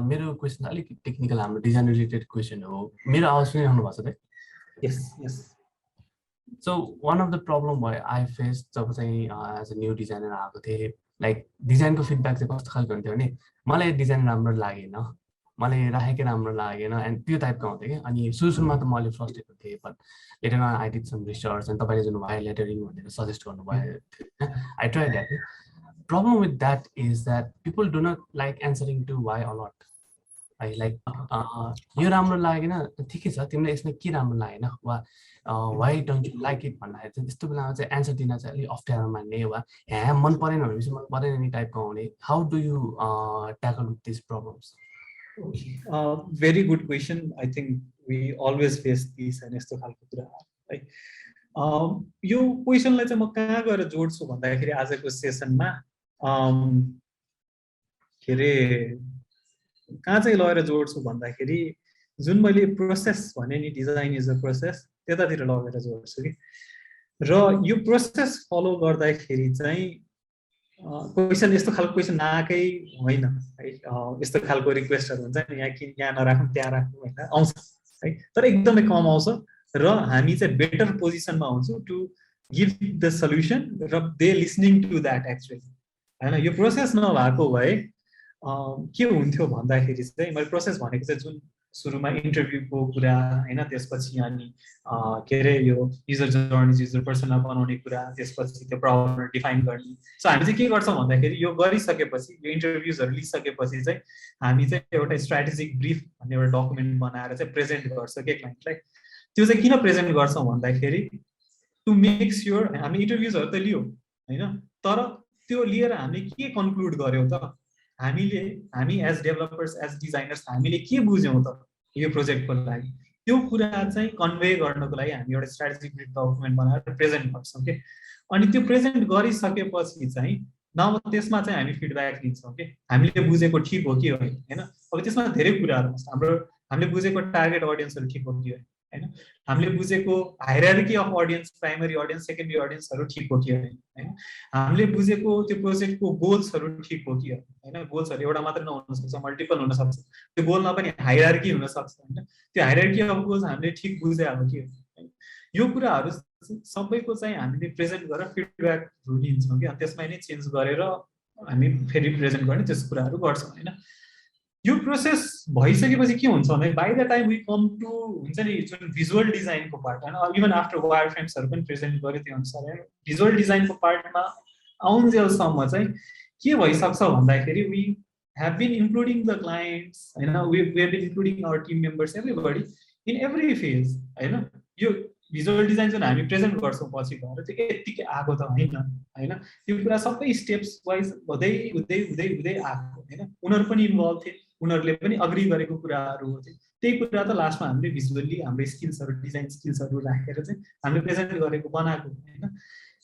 मेरो question अलिक technical, हाम्रो design related question हो। मेरो आवाज सुनिरहनु भएको छ त? Yes. So one of the problem I faced जब चाहिँ एज अ न्यू डिजाइनर आएको थिएँ, लाइक डिजाइनको फिडब्याक चाहिँ कस्तो खालको हुन्थ्यो भने मलाई डिजाइन राम्रो लागेन, मलाई राखेकै राम्रो लागेन, एन्ड त्यो टाइपको हुन्थ्यो कि। अनि सुरुमा त म अलिक फ्रस्ट्रेटेड थिएँ, but later on I did some research, अनि तपाईँले जुन भयो लेटरिङ भनेर सजेस्ट गर्नुभयो, I try that. Problem with that is that people do not like answering to why a lot. I like यो राम्रो लागेन, ठिकै छ, तिमीले यसमा के राम्रो लागेन, वा why don't you like it भन्दाखेरि चाहिँ त्यस्तो बेलामा चाहिँ एन्सर दिन चाहिँ अलिक अप्ठ्यारो मान्ने, वा मन परेन भनेपछि मन परेन नि टाइपको हुने। How do you tackle with this problems? Very good question. I think we always face these and यस्तो खालको कुरा है। यो क्वेसनलाई चाहिँ म कहाँ गएर जोड्छु भन्दाखेरि आजको सेसनमा के अरे कहाँ चाहिँ लगेर जोड्छु भन्दाखेरि जुन मैले प्रोसेस भने नि, डिजाइन इज अ प्रोसेस, त्यतातिर लगेर जोड्छु कि। र यो प्रोसेस फलो गर्दाखेरि चाहिँ क्वेसन यस्तो खालको क्वेसन नआएकै होइन है। यस्तो खालको रिक्वेस्टहरू हुन्छ नि, यहाँ नराखौँ त्यहाँ राखौँ, होइन, आउँछ है, तर एकदमै कम आउँछ। र हामी चाहिँ बेटर पोजिसनमा हुन्छौँ टु गिभ द सल्युसन र they listening to that actually, होइन। यो प्रोसेस नभएको भए के हुन्थ्यो भन्दाखेरि चाहिँ मैले प्रोसेस भनेको चाहिँ जुन सुरुमा इन्टरभ्यूको कुरा, होइन, त्यसपछि अनि के अरे यो युजर जर्नी, युजर पर्सना बनाउने कुरा, त्यसपछि त्यो प्रब्लम डिफाइन गर्ने। सो हामी चाहिँ के गर्छौँ भन्दाखेरि यो गरिसकेपछि, यो इन्टरभ्युजहरू लिइसकेपछि चाहिँ हामी चाहिँ एउटा स्ट्राटेजिक ब्रिफ भन्ने एउटा डकुमेन्ट बनाएर चाहिँ प्रेजेन्ट गर्छ के क्लाइन्टलाई। त्यो चाहिँ किन प्रेजेन्ट गर्छौँ भन्दाखेरि टु मेक स्योर हामी इन्टरभ्युजहरू त लियो, होइन, तर त्यो लिएर हामीले के कन्क्लुड गर्यौँ त, हामी एज डेभलपर्स, एज डिजाइनर्स हामीले के बुझ्यौँ त यो प्रोजेक्टको लागि, त्यो कुरा चाहिँ कन्भे गर्नको लागि हामी एउटा स्ट्राटेजिक डकुमेन्ट बनाएर प्रेजेन्ट गर्छौँ कि। अनि त्यो प्रेजेन्ट गरिसकेपछि चाहिँ नभए त्यसमा चाहिँ हामी फिडब्याक दिन्छौँ कि हामीले बुझेको ठिक हो कि होइन। अब त्यसमा धेरै कुराहरू हुन्छ, हामीले बुझेको टार्गेट अडियन्सहरू ठिक हो कि होइन, हामीले बुझेको hierarchy of audience, primary audience, secondary अडियन्सहरू ठिक हो कि होइन, हामीले बुझेको त्यो प्रोजेक्टको गोल्सहरू ठिक हो कि होइन। गोल्सहरू एउटा मात्र नहुनसक्छ, मल्टिपल हुनसक्छ, त्यो गोलमा पनि हायरार्की हुनसक्छ, होइन। त्यो हायरार्की अफ गोल्स हामीले ठिक बुझे हो कि होइन। यो कुराहरू सबैको चाहिँ हामीले प्रेजेन्ट गरेर फिडब्याकहरू लिन्छौँ कि, अनि त्यसमा नै चेन्ज गरेर हामी फेरि प्रेजेन्ट गर्ने त्यस कुराहरू गर्छौँ हैन यो प्रोसेस भइसकेपछि के हुन्छ भने by the time we come to हुन्छ नि जुन भिजुअल डिजाइनको पार्ट हैन इभन आफ्टर वायर फ्रेम्सहरू पनि प्रेजेन्ट गर्यो त्यो अनुसार भिजुअल डिजाइनको पार्टमा आउन्जेलसम्म चाहिँ के भइसक्छ भन्दाखेरि we have been including the clients हैन we have been including our team members everybody in every phase हैन यो भिजुअल डिजाइन जुन हामी प्रेजेन्ट गर्छौँ पछि गएर त्यो यतिकै आएको त हैन त्यो कुरा सबै स्टेप्स वाइज हुँदै हुँदै हुँदै हुँदै आएको हैन उनीहरू पनि इन्भल्भ थिए उनीहरूले पनि अग्री गरेको कुराहरू हो त्यही कुरा त लास्टमा हामीले भिजुअली हाम्रो स्किल्सहरू डिजाइन स्किल्सहरू राखेर चाहिँ हामीले प्रेजेन्ट गरेको बनाएको हैन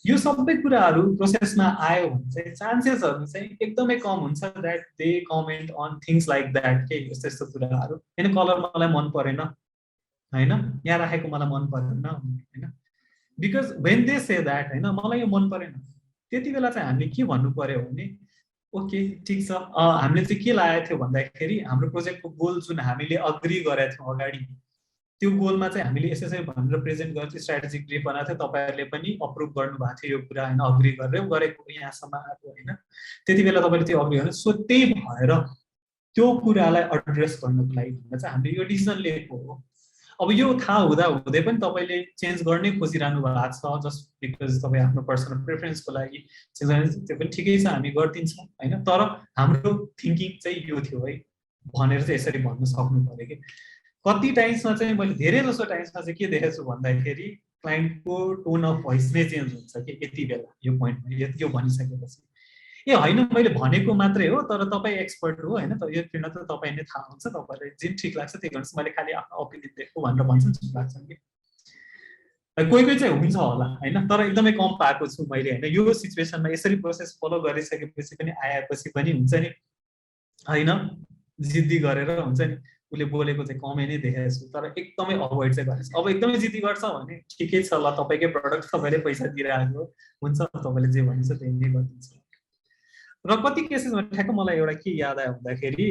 यो सबै कुराहरू प्रोसेसमा आयो भने चाहिँ चान्सेसहरू चाहिँ एकदमै कम हुन्छ that they comment on things like that के यस्तो यस्तो कुराहरू हैन कलर मलाई मन परेन हैन यहाँ राखेको मलाई मन परेन हैन because when they say that हैन मलाई यो मन परेन त्यति बेला चाहिँ हामीले के भन्नु पर्यो भने ओके ठिक छ हामीले चाहिँ के लागेको थियो भन्दाखेरि हाम्रो प्रोजेक्टको गोल जुन हामीले अग्री गरेका थियौँ अगाडि त्यो गोलमा चाहिँ हामीले यसै भनेर प्रेजेन्ट गर्छु स्ट्राटेजिक ब्रिफ बनाएको थियो तपाईँहरूले पनि अप्रुभ गर्नुभएको थियो यो कुरा हैन अग्री गरेर गरेको यहाँसम्म आएको हैन त्यति बेला तपाईँले त्यो अग्री गर्नु सो त्यही भएर त्यो कुरालाई एड्रेस गर्नको लागि भनेर चाहिँ हामीले यो डिसिजन लिएको हो अब यो थाहा हुँदा हुँदै पनि तपाईँले चेन्ज गर्नै खोजिरहनु भएको छ जस्ट बिकज तपाईँ आफ्नो पर्सनल प्रेफरेन्सको लागि चेन्ज गर्ने त्यो पनि ठिकै छ हामी गरिदिन्छौँ हैन तर हाम्रो थिङ्किङ चाहिँ यो थियो है भनेर चाहिँ यसरी भन्न सक्नु पर्यो कि कति टाइम्समा चाहिँ मैले धेरै जसो टाइम्समा चाहिँ के देखेको छु भन्दाखेरि क्लाइन्टको टोन अफ भोइस नै चेन्ज हुन्छ कि यति बेला यो पोइन्टमा यो भनिसकेपछि ए होइन मैले भनेको मात्रै हो तर तपाईँ एक्सपर्ट हो हैन त यो फिल्डमा त तपाईँ नै थाहा हुन्छ तपाईँलाई जुन ठिक लाग्छ त्यही गर्नुहोस् मैले खालि आफ्नो ओपिनियन दिएको भनेर भन्छ नि जस्तो लाग्छ कि कोही कोही चाहिँ हुन्छ होला हैन तर एकदमै कम पाएको छु मैले हैन यो सिचुएसनमा यसरी प्रोसेस फलो गरिसकेपछि पनि आएपछि पनि हुन्छ नि हैन जिद्दी गरेर हुन्छ नि उसले बोलेको चाहिँ कमै नै देखेको छु तर एकदमै अभोइड चाहिँ गरेछ अब एकदमै जिद्दी गर्छ भने ठिकै छ ल तपाईँकै प्रडक्ट तपाईँले पैसा दिइरहेको हुन्छ तपाईँले जे भन्छ त्यही नै गरिदिन्छ र कति केसेसमा ठ्याक्क मलाई एउटा के याद आयो भन्दाखेरि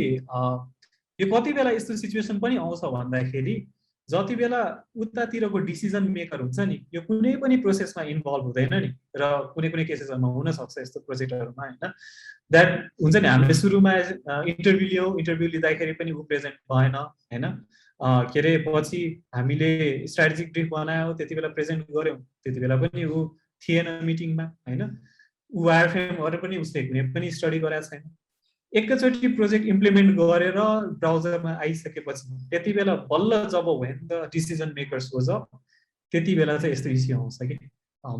यो कति बेला यस्तो सिचुएसन पनि आउँछ भन्दाखेरि जति बेला उतातिरको डिसिजन मेकर हुन्छ नि यो कुनै पनि प्रोसेसमा इन्भल्भ हुँदैन नि र कुनै कुनै केसेसमा हुन सक्छ यस्तो प्रोजेक्टहरुमा हैन द्याट हुन्छ नि हामीले सुरुमा इन्टरभ्यु लिँदाखेरि पनि उ प्रेजेन्ट भएन हैन के रे पछि हामीले स्ट्र्याटेजिक ब्रिफ बनायो त्यति बेला प्रेजेन्ट गर्यौं त्यति बेला पनि उ थिएन मिटिङमा हैन उ वायर फ्रेम गरेर पनि उसले कुनै पनि स्टडी गरेको छैन एकैचोटी प्रोजेक्ट इम्प्लिमेन्ट गरेर ब्राउजरमा आइसकेपछि त्यति बेला बल्ल जब when the decision makers was up त्यति बेला चाहिँ यस्तो इस्यु आउँछ कि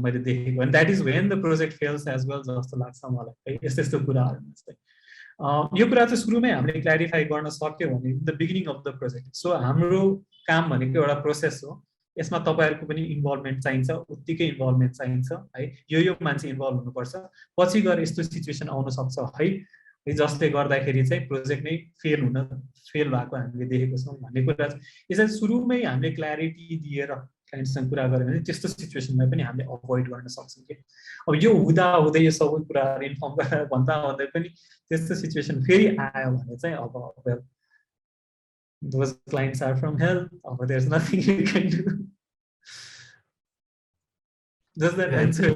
मैले देखेको and that is when the project fails as well जस्तो लाग्छ मलाई है यस्तो यस्तो कुराहरुमा चाहिँ यो कुरा चाहिँ सुरुमै हामीले क्ल्यारिफाई गर्न सक्यो भने the beginning of the project so हाम्रो काम भनेको एउटा प्रोसेस हो यसमा तपाईहरुको पनि इन्भल्भमेन्ट चाहिन्छ उत्तिकै इन्भल्भमेन्ट चाहिन्छ है यो मान्छे इन्भल्भ हुनुपर्छ पछि गएर यस्तो सिचुएसन आउन सक्छ है जसले गर्दाखेरि चाहिँ प्रोजेक्ट नै फेल भएको हामीले देखेको छौं भन्ने कुरा यसरी सुरुमै हामीले क्ल्यारिटी दिएर क्लाइन्टसँग कुरा गर्यो भने त्यस्तो सिचुएसनमा पनि हामीले अभोइड गर्न सक्छौं के अब यो हुँदै यो सबै कुराहरु इन्फर्म गरेर भन्दै पनि त्यस्तो सिचुएसन फेरि आयो भने चाहिँ अब those clients are from hell there's nothing you can do. Does that answer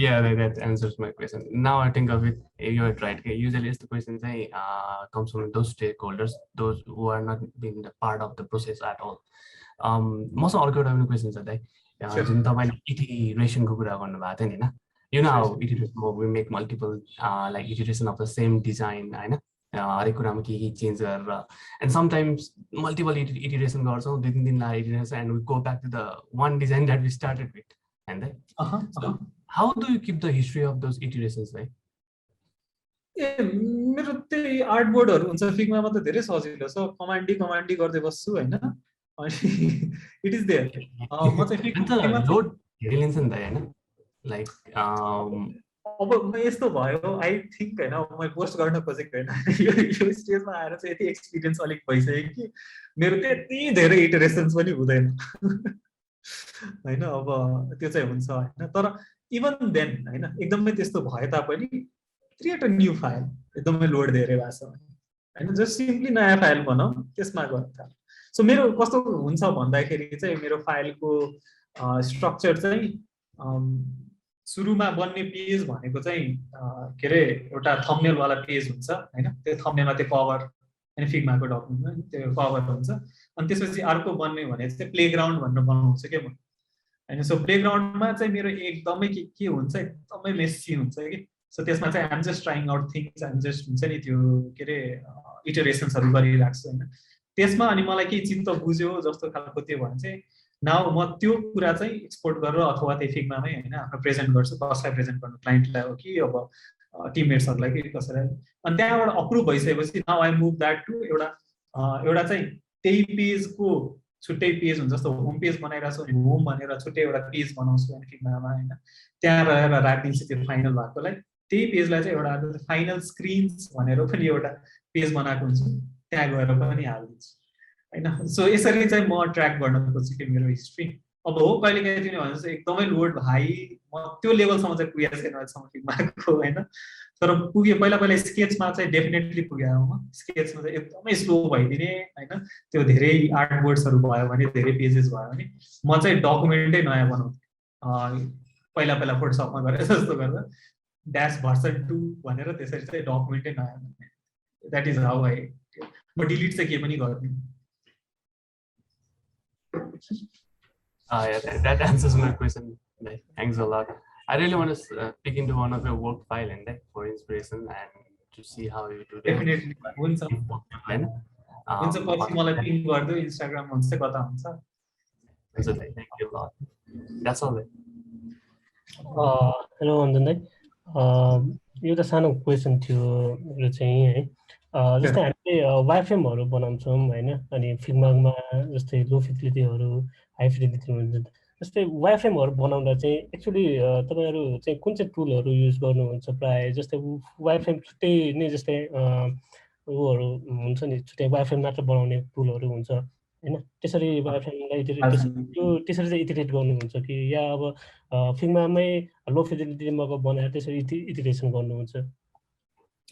yeah, that answers my question. Now I think of it, you're right. Usually the question comes from those stakeholders, those who are not being the part of the process at all. Most of all questions are like iteration ko kura garnu bhayo thayo ni, you know how iteration we make multiple like iteration of the same design हैन हरेक कुरामा के change गरेर and sometimes multiple iteration गर्छौं 2-3 दिन लाग्छ iteration and we go back to the one design that we started with and then so how do you keep the history of those iterations like मेरो त्यही आर्टबोर्डहरु हुन्छ Figma म त धेरै सजिलो छ कमान्डी गर्दै बस्छु हैन अनि इट इज देयर म चाहिँ फिगमा लोड धेरै लिन्छ नि त हैन लाइक अब म यस्तो भयो आई थिंक हैन म पोस्ट गर्न खोजेको हैन यो स्टेजमा आएर चाहिँ यति एक्सपिरियन्स अलिक भइसक्यो कि मेरो त्यति धेरै इटरेसन्स पनि हुँदैन हैन अब त्यो चाहिँ हुन्छ हैन तर इभन देन हैन एकदमै त्यस्तो भए तापनि क्रिएट अ न्यू फाइल एकदमै लोड धेरै भएको छ हैन जस्ट सिम्पली नयाँ फाइल बनाऊ त्यसमा गर्न थाल सो मेरो कस्तो हुन्छ भन्दाखेरि चाहिँ मेरो फाइलको स्ट्रक्चर चाहिँ सुरुमा बन्ने पेज भनेको चाहिँ के अरे एउटा थम्बनेल वाला पेज हुन्छ हैन त्यो थम्बनेलमा त्यो कभर हैन फिग्माको डकुमेन्टमा त्यो कभर हुन्छ अनि त्यसपछि अर्को बन्ने भने चाहिँ प्लेग्राउन्ड भनेर बनाउँछु के म हैन सो प्लेग्राउन्डमा चाहिँ मेरो एकदमै के हुन्छ एकदमै मेसी हुन्छ कि सो त्यसमा चाहिँ I'm just trying out things I'm just हुन्छ नि त्यो के अरे इटरेसन्सहरू गरिरहेको छु हैन त्यसमा अनि मलाई के चित्त बुझ्यो जस्तो खालको त्यो भने चाहिँ नाउ म त्यो कुरा चाहिँ एक्सपोर्ट गरेर अथवा त्यो फिग्मामै हैन आफ्नो प्रेजेन्ट गर्छु कसलाई प्रेजेन्ट गर्नु क्लाइन्टलाई हो कि अब टिममेट्सहरूलाई कि कसैलाई अनि त्यहाँबाट अप्रुभ भइसकेपछि now I move that to एउटा चाहिँ त्यही पेजको छुट्टै पेज हुन्छ जस्तो होम पेज बनाइरहेको छु अनि होम भनेर छुट्टै एउटा पेज बनाउँछु अनि फिग्मामा हैन त्यहाँ रहेर राखिदिन्छु त्यो फाइनल भएकोलाई त्यही पेजलाई चाहिँ एउटा फाइनल स्क्रिन्स भनेर पनि एउटा पेज बनाएको हुन्छु त्यहाँ गएर पनि हालिदिन्छु हैन सो यसरी चाहिँ म ट्र्याक गर्न खोज्छु कि मेरो हिस्ट्री अब हो कहिले काहीँ तिमीले भने जस्तो एकदमै लोड भाइ म त्यो लेभलसम्म चाहिँ पुगेको छैन अहिलेसम्म फिग्माको हैन तर पुगे पहिला स्केचमा चाहिँ डेफिनेटली पुगेँ म स्केचमा चाहिँ एकदमै स्लो भइदिने हैन त्यो धेरै आर्टबोर्ड्सहरू भयो भने धेरै पेजेस भयो भने म चाहिँ डकुमेन्टै नयाँ बनाउँथेँ पहिला फोटोसपमा गरेर जस्तो गर्दा ड्यास भर्सन 2 भनेर त्यसरी चाहिँ डकुमेन्टै नयाँ बनाएँ द्याट इज हाउ आई म डिलिट चाहिँ के पनि गर्दिनँ Yeah, that answers my question. Like, thanks a lot. I really want to peek into one of your work file and for inspiration and to see how you do that. Definitely. हुन्छ पछि मलाई पिङ गर्दियो Instagram हुन्छ कता हुन्छ हुन्छ दाइ thank you a lot. That's all. Hello Anjan दाइ एउटा सानो क्वेसन थियो यो चाहिँ है जस्तै हामीले वाइफएमहरु बनाउँछौँ हैन अनि फिग्मामा जस्तै लो फिडेलिटीहरु हाई फिडेलिटी हुन्छ जस्तै वाइफएमहरु बनाउँदा चाहिँ एक्चुअली तपाईहरु चाहिँ कुन चाहिँ टुलहरु युज गर्नुहुन्छ प्राय जस्तै वाइफएम छुट्टै नै जस्तै उहरु हुन्छ नि छुट्टै वाइफएम मात्र बनाउने टुलहरु हुन्छ हैन त्यसरी वाइफएमलाई त्यसरी चाहिँ इटरेट गर्नुहुन्छ कि या अब फिग्मामै लो फिडेलिटीमा बनाएर त्यसरी इटरेसन गर्नुहुन्छ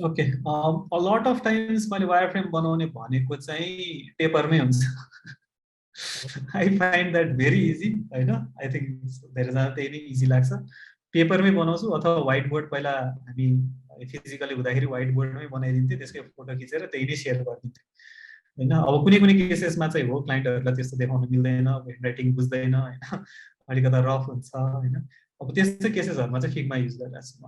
okay a lot of times मैले वायरफ्रेम बनाउने भनेको चाहिँ पेपरमै हुन्छ I find that very easy हैन आई थिंक धेरैजना त्यही नै इजी लाग्छ पेपरमै बनाउँछु अथवा व्हाइट बोर्ड पहिला हामी फिजिकली हुँदाखेरि व्हाइट बोर्डमै बनाइदिन्थ्यो त्यसकै फोटो खिचेर त्यही नै सेयर गरिदिन्थ्यो हैन अब कुनै केसेसमा चाहिँ हो क्लाइन्टहरुलाई त्यस्तो देखाउन मिल्दैन ह्यान्डराइटिङ बुझ्दैन हैन अलिकता रफ हुन्छ हैन अब त्यस्तो केसेसहरुमा चाहिँ फिग्मा युज गरिरहेछु म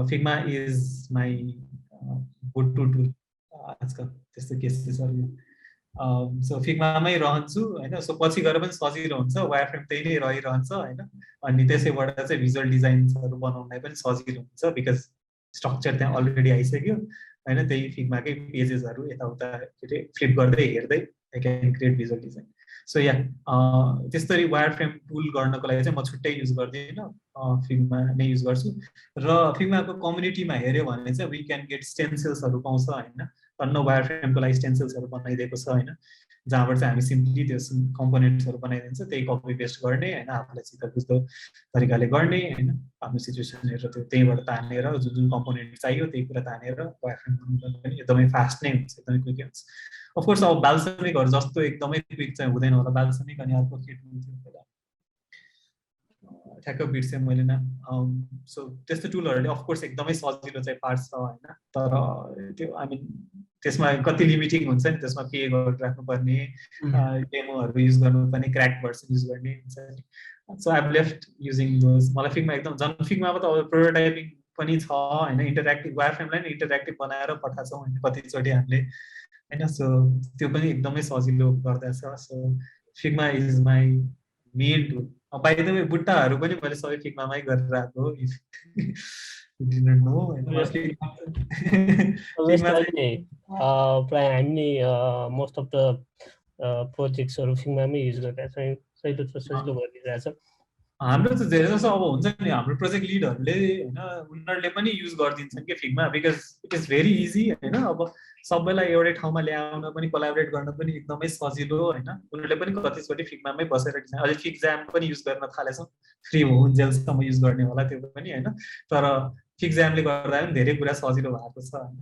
Figma is my go to tool आजकल त्यस्तो केसेसहरु सो फिग्मामै रहन्छु हैन सो पछि गएर पनि सजिलो हुन्छ वायरफ्रेम त्यही नै रहिरहन्छ हैन अनि त्यसैबाट चाहिँ भिजुअल डिजाइन्सहरु बनाउनलाई पनि सजिलो हुन्छ बिकज स्ट्रक्चर त्यहाँ अलरेडी आइसक्यो हैन त्यही फिग्माकै पेजेसहरु यताउता फ्लिप गर्दै हेर्दै I can create visual design so या त्यसरी वायरफ्रेम टुल गर्नको लागि चाहिँ म छुट्टै युज गर्दिनँ फिग्मा नै युज गर्छु र फिग्माको कम्युनिटीमा हेर्यो भने चाहिँ वी क्यान गेट स्टेन्सिल्सहरु पाउँछ हैन टन्न वायरफ्रेमको लागि स्टेन्सिल्सहरु बनाइदिएको छ हैन जहाँबाट चाहिँ हामी सिम्पली त्यो कम्पोनेन्ट्सहरु बनाइदिन्छ त्यही कपी पेस्ट गर्ने हैन आफूलाई चित्त बुझ्दो तरिकाले गर्ने हैन आफ्नो सिचुएसन हेरेर त्यो त्यहीबाट तानेर जुन कम्पोनेन्ट चाहियो त्यही कुरा तानेर वायरफ्रेम बनाउनु पनि एकदमै फास्ट नै हुन्छ एकदमै क्विक हुन्छ अफ कोर्स अब बाल्समिकहरु जस्तो एकदमै क्विक चाहिँ हुँदैन होला बाल्समिक अनि अर्को केट हुन्थ्यो होला ठ्याक्क बिर्सेँ मैले ना सो त्यस्तो टुलहरुले अफ कोर्स एकदमै सजिलो चाहिँ पार्छ हैन तर त्यो आई मिन त्यसमा कति लिमिटिङ हुन्छ नि त्यसमा पे गरेर राख्नुपर्ने डेमोहरु युज गर्नुपर्ने क्र्याक भर्सन युज गर्ने हुन्छ नि so I have left using those मलाई फिग्मा एकदम जन फिग्मामा त अब प्रोटोटाइपिङ पनि छ हैन इन्टरएक्टिभ वायरफ्रेमलाई नि इन्टरएक्टिभ बनाएर पठाउँछौँ हैन कतिचोटि हामीले हैन सो त्यो पनि एकदमै सजिलो गर्दैछ so Figma is my main tool by the way बुट्टाहरु पनि मैले सबै फिग्मामै गरेर आएको प्राय हामीले मोस्ट अफ द प्रोजेक्ट्सहरु फिग्मामै युज गरिरहेको छ सजिलो गरिरहेछ हाम्रो चाहिँ धेरै जसो अब हुन्छ नि हाम्रो प्रोजेक्ट लिडहरुले हैन उनीहरुले पनि युज गर्दिन्छन् के Figma because it is very easy हैन अब सबैलाई एउटै ठाउँमा ल्याउन पनि कोलाबोरेट गर्न पनि एकदमै सजिलो हैन उनीहरुले पनि कतिचोटि फिग्मामै बसेर डिजाइन अहिले फिग्जाम पनि युज गर्न थालेछौं फ्री हुन्जेलसम्म युज गर्ने होला त्यो पनि हैन तर फिग्जामले गर्दा पनि धेरै कुरा सजिलो भएको छ हैन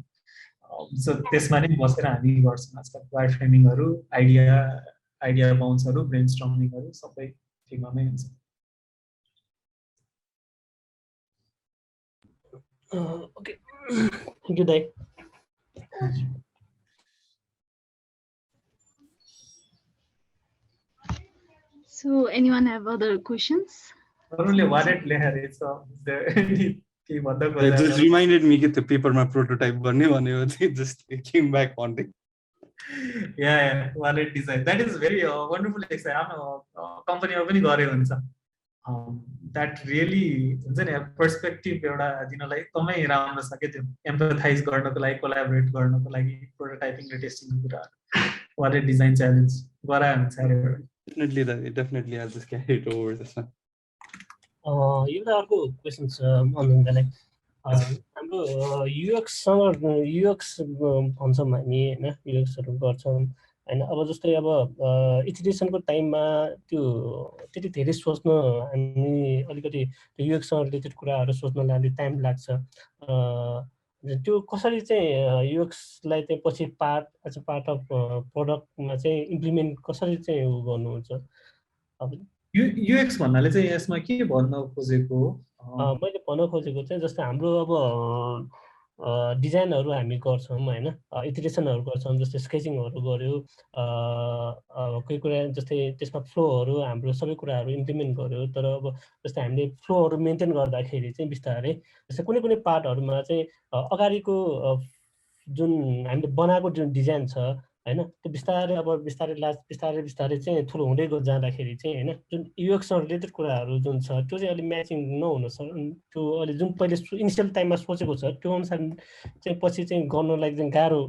सो त्यसमा नै बसेर हामी गर्छौं आजकल वायर फ्रेमिङहरु आइडिया बाउन्सहरु ब्रेनस्टर्मिङहरु सबै फिग्मामै हुन्छ Okay. Thank you, Dai. So, anyone have other questions? अरूले वालेट लेखेर केही भन्दा That just reminded me that the paper my prototype गर्ने भनेको चाहिँ just came back haunting. Yeah, wallet design. That is very wonderful exercise. आफ्नो कम्पनीमा पनि गरे हुन्छ. That really हुन्छ नि पर्सपेक्टिभ एउटा दिनलाई एकदमै राम्रो छ के त्यो एम्पथाइज गर्नको लागि कोलाबोरेट गर्नको लागि प्रोटोटाइपिङ र टेस्टिङको कुराहरू वालेट डिजाइन च्यालेन्ज गरायो हुन्छ अरे Definitely I'll just carry it over this one. एउटा अर्को क्वेसन छ अनन्दलाई हाम्रो युएक्ससँग युएक्स भन्छौँ हामी होइन युएक्सहरू गर्छौँ होइन अब जस्तै अब इटिरेसनको टाइममा त्यो त्यति धेरै सोच्न हामी अलिकति त्यो युएक्ससँग रिलेटेड कुराहरू सोच्नलाई अलिक टाइम लाग्छ त्यो कसरी चाहिँ युएक्सलाई चाहिँ पछि एज अ पार्ट अफ प्रडक्टमा चाहिँ इम्प्लिमेन्ट कसरी चाहिँ उ गर्नुहुन्छ अब युएक्स भन्नाले चाहिँ यसमा के भन्न खोजेको मैले भन्न खोजेको चाहिँ जस्तै हाम्रो अब डिजाइनहरू हामी गर्छौँ होइन इटिरेसनहरू गर्छौँ जस्तै स्केचिङहरू गऱ्यो कोही कुरा जस्तै त्यसमा फ्लोहरू हाम्रो सबै कुराहरू इम्प्लिमेन्ट गर्यो तर अब जस्तै हामीले फ्लोहरू मेन्टेन गर्दाखेरि चाहिँ बिस्तारै जस्तै कुनै कुनै पार्टहरूमा चाहिँ अगाडिको जुन हामीले बनाएको जुन डिजाइन छ होइन त्यो बिस्तारै अब बिस्तारै चाहिँ ठुलो हुँदै जाँदाखेरि चाहिँ होइन जुन युएक्ससँग रिलेटेड कुराहरू जुन छ त्यो चाहिँ अलिक म्याचिङ नहुन त्यो अहिले जुन पहिले इनिसियल टाइममा सोचेको छ त्यो अनुसार चाहिँ पछि चाहिँ गर्नलाई चाहिँ गाह्रो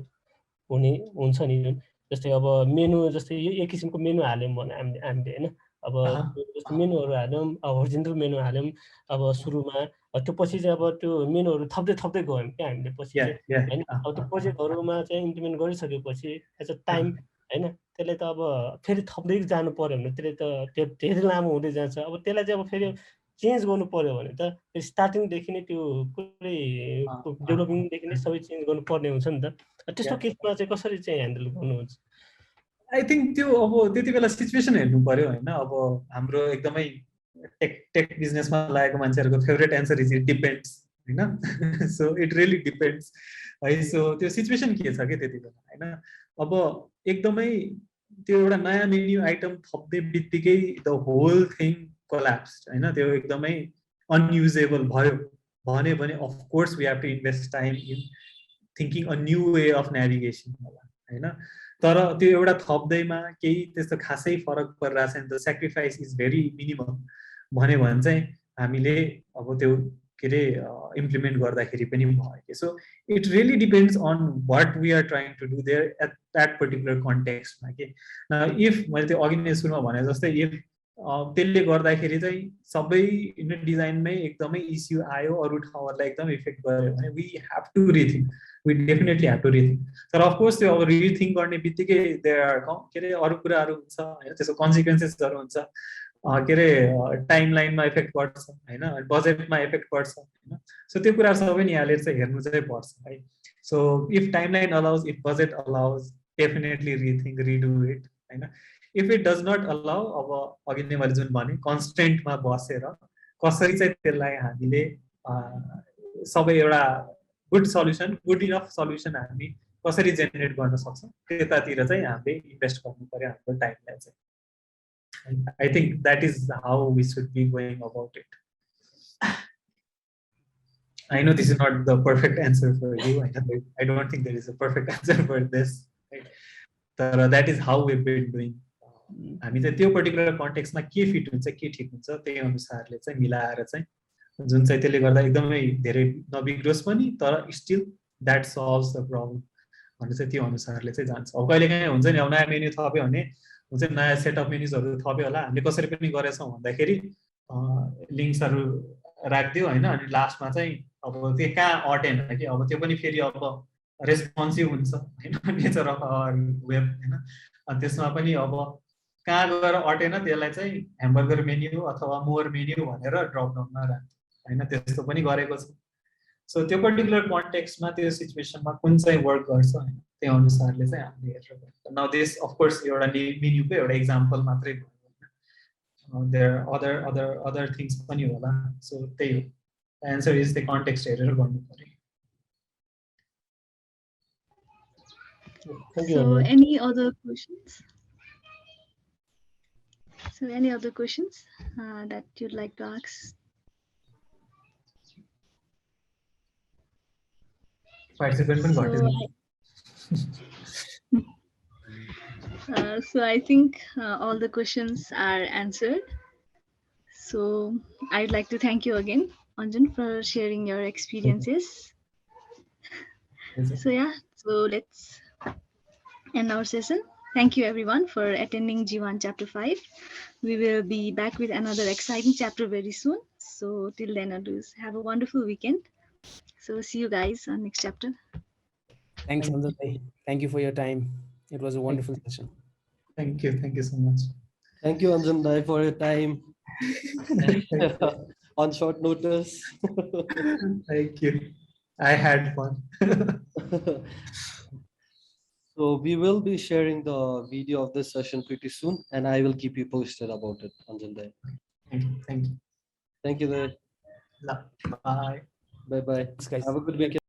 हुन्छ नि जुन जस्तै अब मेनु जस्तै यो एक किसिमको मेनु हाल्यौँ भने हामीले होइन अब जस्तै मेनुहरू हाल्यौँ होरिजेन्टल मेनु हाल्यौँ अब सुरुमा त्यो पछि चाहिँ अब त्यो मेनुहरू थप्दै गयौँ क्या हामीले पछि चाहिँ होइन अब त्यो प्रोजेक्टहरूमा चाहिँ इम्प्लिमेन्ट गरिसकेपछि एज अ टाइम होइन त्यसले त अब फेरि थप्दै जानु पर्यो भने त्यसले त त्यो धेरै लामो हुँदै जान्छ अब त्यसलाई चाहिँ अब फेरि चेन्ज गर्नु पर्यो भने त स्टार्टिङदेखि नै त्यो पुरै डेभलपिङदेखि नै सबै चेन्ज गर्नुपर्ने हुन्छ नि त त्यस्तो केसमा चाहिँ कसरी चाहिँ ह्यान्डल गर्नुहुन्छ आई थिङ्क त्यो अब त्यति बेला सिचुएसन हेर्नु पर्यो होइन अब हाम्रो एकदमै टेक बिजनेसमा लागेको मान्छेहरूको favourite answer is it depends होइन सो इट रियली डिपेन्ड्स है सो त्यो सिचुएसन के छ कि त्यति बेला होइन अब एकदमै त्यो एउटा नयाँ मेन्यु आइटम थप्दै बित्तिकै द होल थिङ कोल्याप्स होइन त्यो एकदमै अनयुजेबल भयो भने of course we have to invest time in thinking a new way of navigation होला होइन तर त्यो एउटा थप्दैमा केही त्यस्तो खासै फरक परिरहेछ नि त सेक्रिफाइस इज भेरी मिनिमम भन्यो भने चाहिँ हामीले अब त्यो के अरे इम्प्लिमेन्ट गर्दाखेरि पनि भयो कि so it really depends on what we are trying to do there at that particular कन्टेक्स्टमा कि इफ मैले त्यो अघि नै सुरुमा भने जस्तै इफ त्यसले गर्दाखेरि चाहिँ सबै डिजाइनमै एकदमै इस्यु आयो अरू ठाउँहरूलाई एकदम इफेक्ट गर्यो भने we have to rethink we definitely have to rethink तर अफकोर्स त्यो अब रिथिङ्क गर्ने बित्तिकै देयर के अरे अरू कुराहरू हुन्छ होइन त्यसको कन्सिक्वेन्सेसहरू हुन्छ के अरे टाइम लाइनमा इफेक्ट पर्छ होइन बजेटमा इफेक्ट पर्छ होइन सो त्यो कुराहरू सबै नि यहाँले चाहिँ हेर्नु चाहिँ पर्छ है so if timeline allows if budget allows definitely rethink redo it होइन if it does not allow अब अघि नै मैले जुन भने कन्स्टेन्टमा बसेर कसरी चाहिँ त्यसलाई हामीले सबै एउटा good solution good enough solution हामी कसरी जेनेरेट गर्न सक्छौँ त्यतातिर चाहिँ हामीले इन्भेस्ट गर्नु पर्यो हाम्रो टाइमलाई चाहिँ I think that is how we should be going about it. I know this is not the perfect answer for you. I don't think there is a perfect answer for this. Right? But that is how we've been doing. हामी चाहिँ त्यो particular कन्टेक्स्टमा के fit हुन्छ के ठिक हुन्छ त्यही अनुसारले चाहिँ मिलाएर चाहिँ जुन चाहिँ त्यसले गर्दा एकदमै धेरै नबिग्रोस् पनि तर स्टिल द्याट सल्भ्स द प्रब्लम भन्ने चाहिँ त्यो अनुसारले चाहिँ जान्छ अब कहिलेकाहीँ हुन्छ नि अब नयाँ मेन्यु थप्यो भने हुन्छ नयाँ सेट अफ मेन्युजहरू थप्यो होला हामीले कसरी पनि गरेछौँ भन्दाखेरि लिङ्क्सहरू राखिदियो होइन अनि लास्टमा चाहिँ अब त्यो कहाँ अटेन कि अब त्यो पनि फेरि अब रेस्पोन्सिभ हुन्छ होइन नेचर अफ आवर वेब होइन अनि त्यसमा पनि अब कहाँ गएर अटेन त्यसलाई चाहिँ ह्यामबर्गर मेन्यु अथवा मोर मेन्यु भनेर ड्रप डाउनमा राख्छ होइन त्यस्तो पनि गरेको छ सो त्यो पर्टिकुलर कन्टेक्स्टमा त्यो सिचुएसनमा कुन चाहिँ वर्क गर्छ होइन त्यो अनुसारले चाहिँ हामीले हेरेर गर्छ नाउ दिस अफकोर्स एउटा मेन्युको एउटा इक्जाम्पल मात्रै भयो होइन देयर अदर थिङ्स पनि होला सो त्यही हो The answer is the context error. Thank you, So Anjan. any other questions? So any other questions that you'd like to ask? Participant So got it. So I think all the questions are answered. So I'd like to thank you again, Anjan, for sharing your experiences. So yeah, so let's end our session. Thank you everyone for attending G1 Chapter 5. We will be back with another exciting chapter very soon. So till then, Adus, have a wonderful weekend. So see you guys on next chapter. Thanks, Anjan. Thank you for your time. It was a wonderful session. Thank you so much. Thank you, Anjan Bhai, for your time on short notice. Thank you. I had fun. So we will be sharing the video of this session pretty soon, and I will keep you posted about it, Anjan Bhai. Thank you. Thank you, Bhai. Bye. Bye bye. Thanks, guys. Have a good weekend.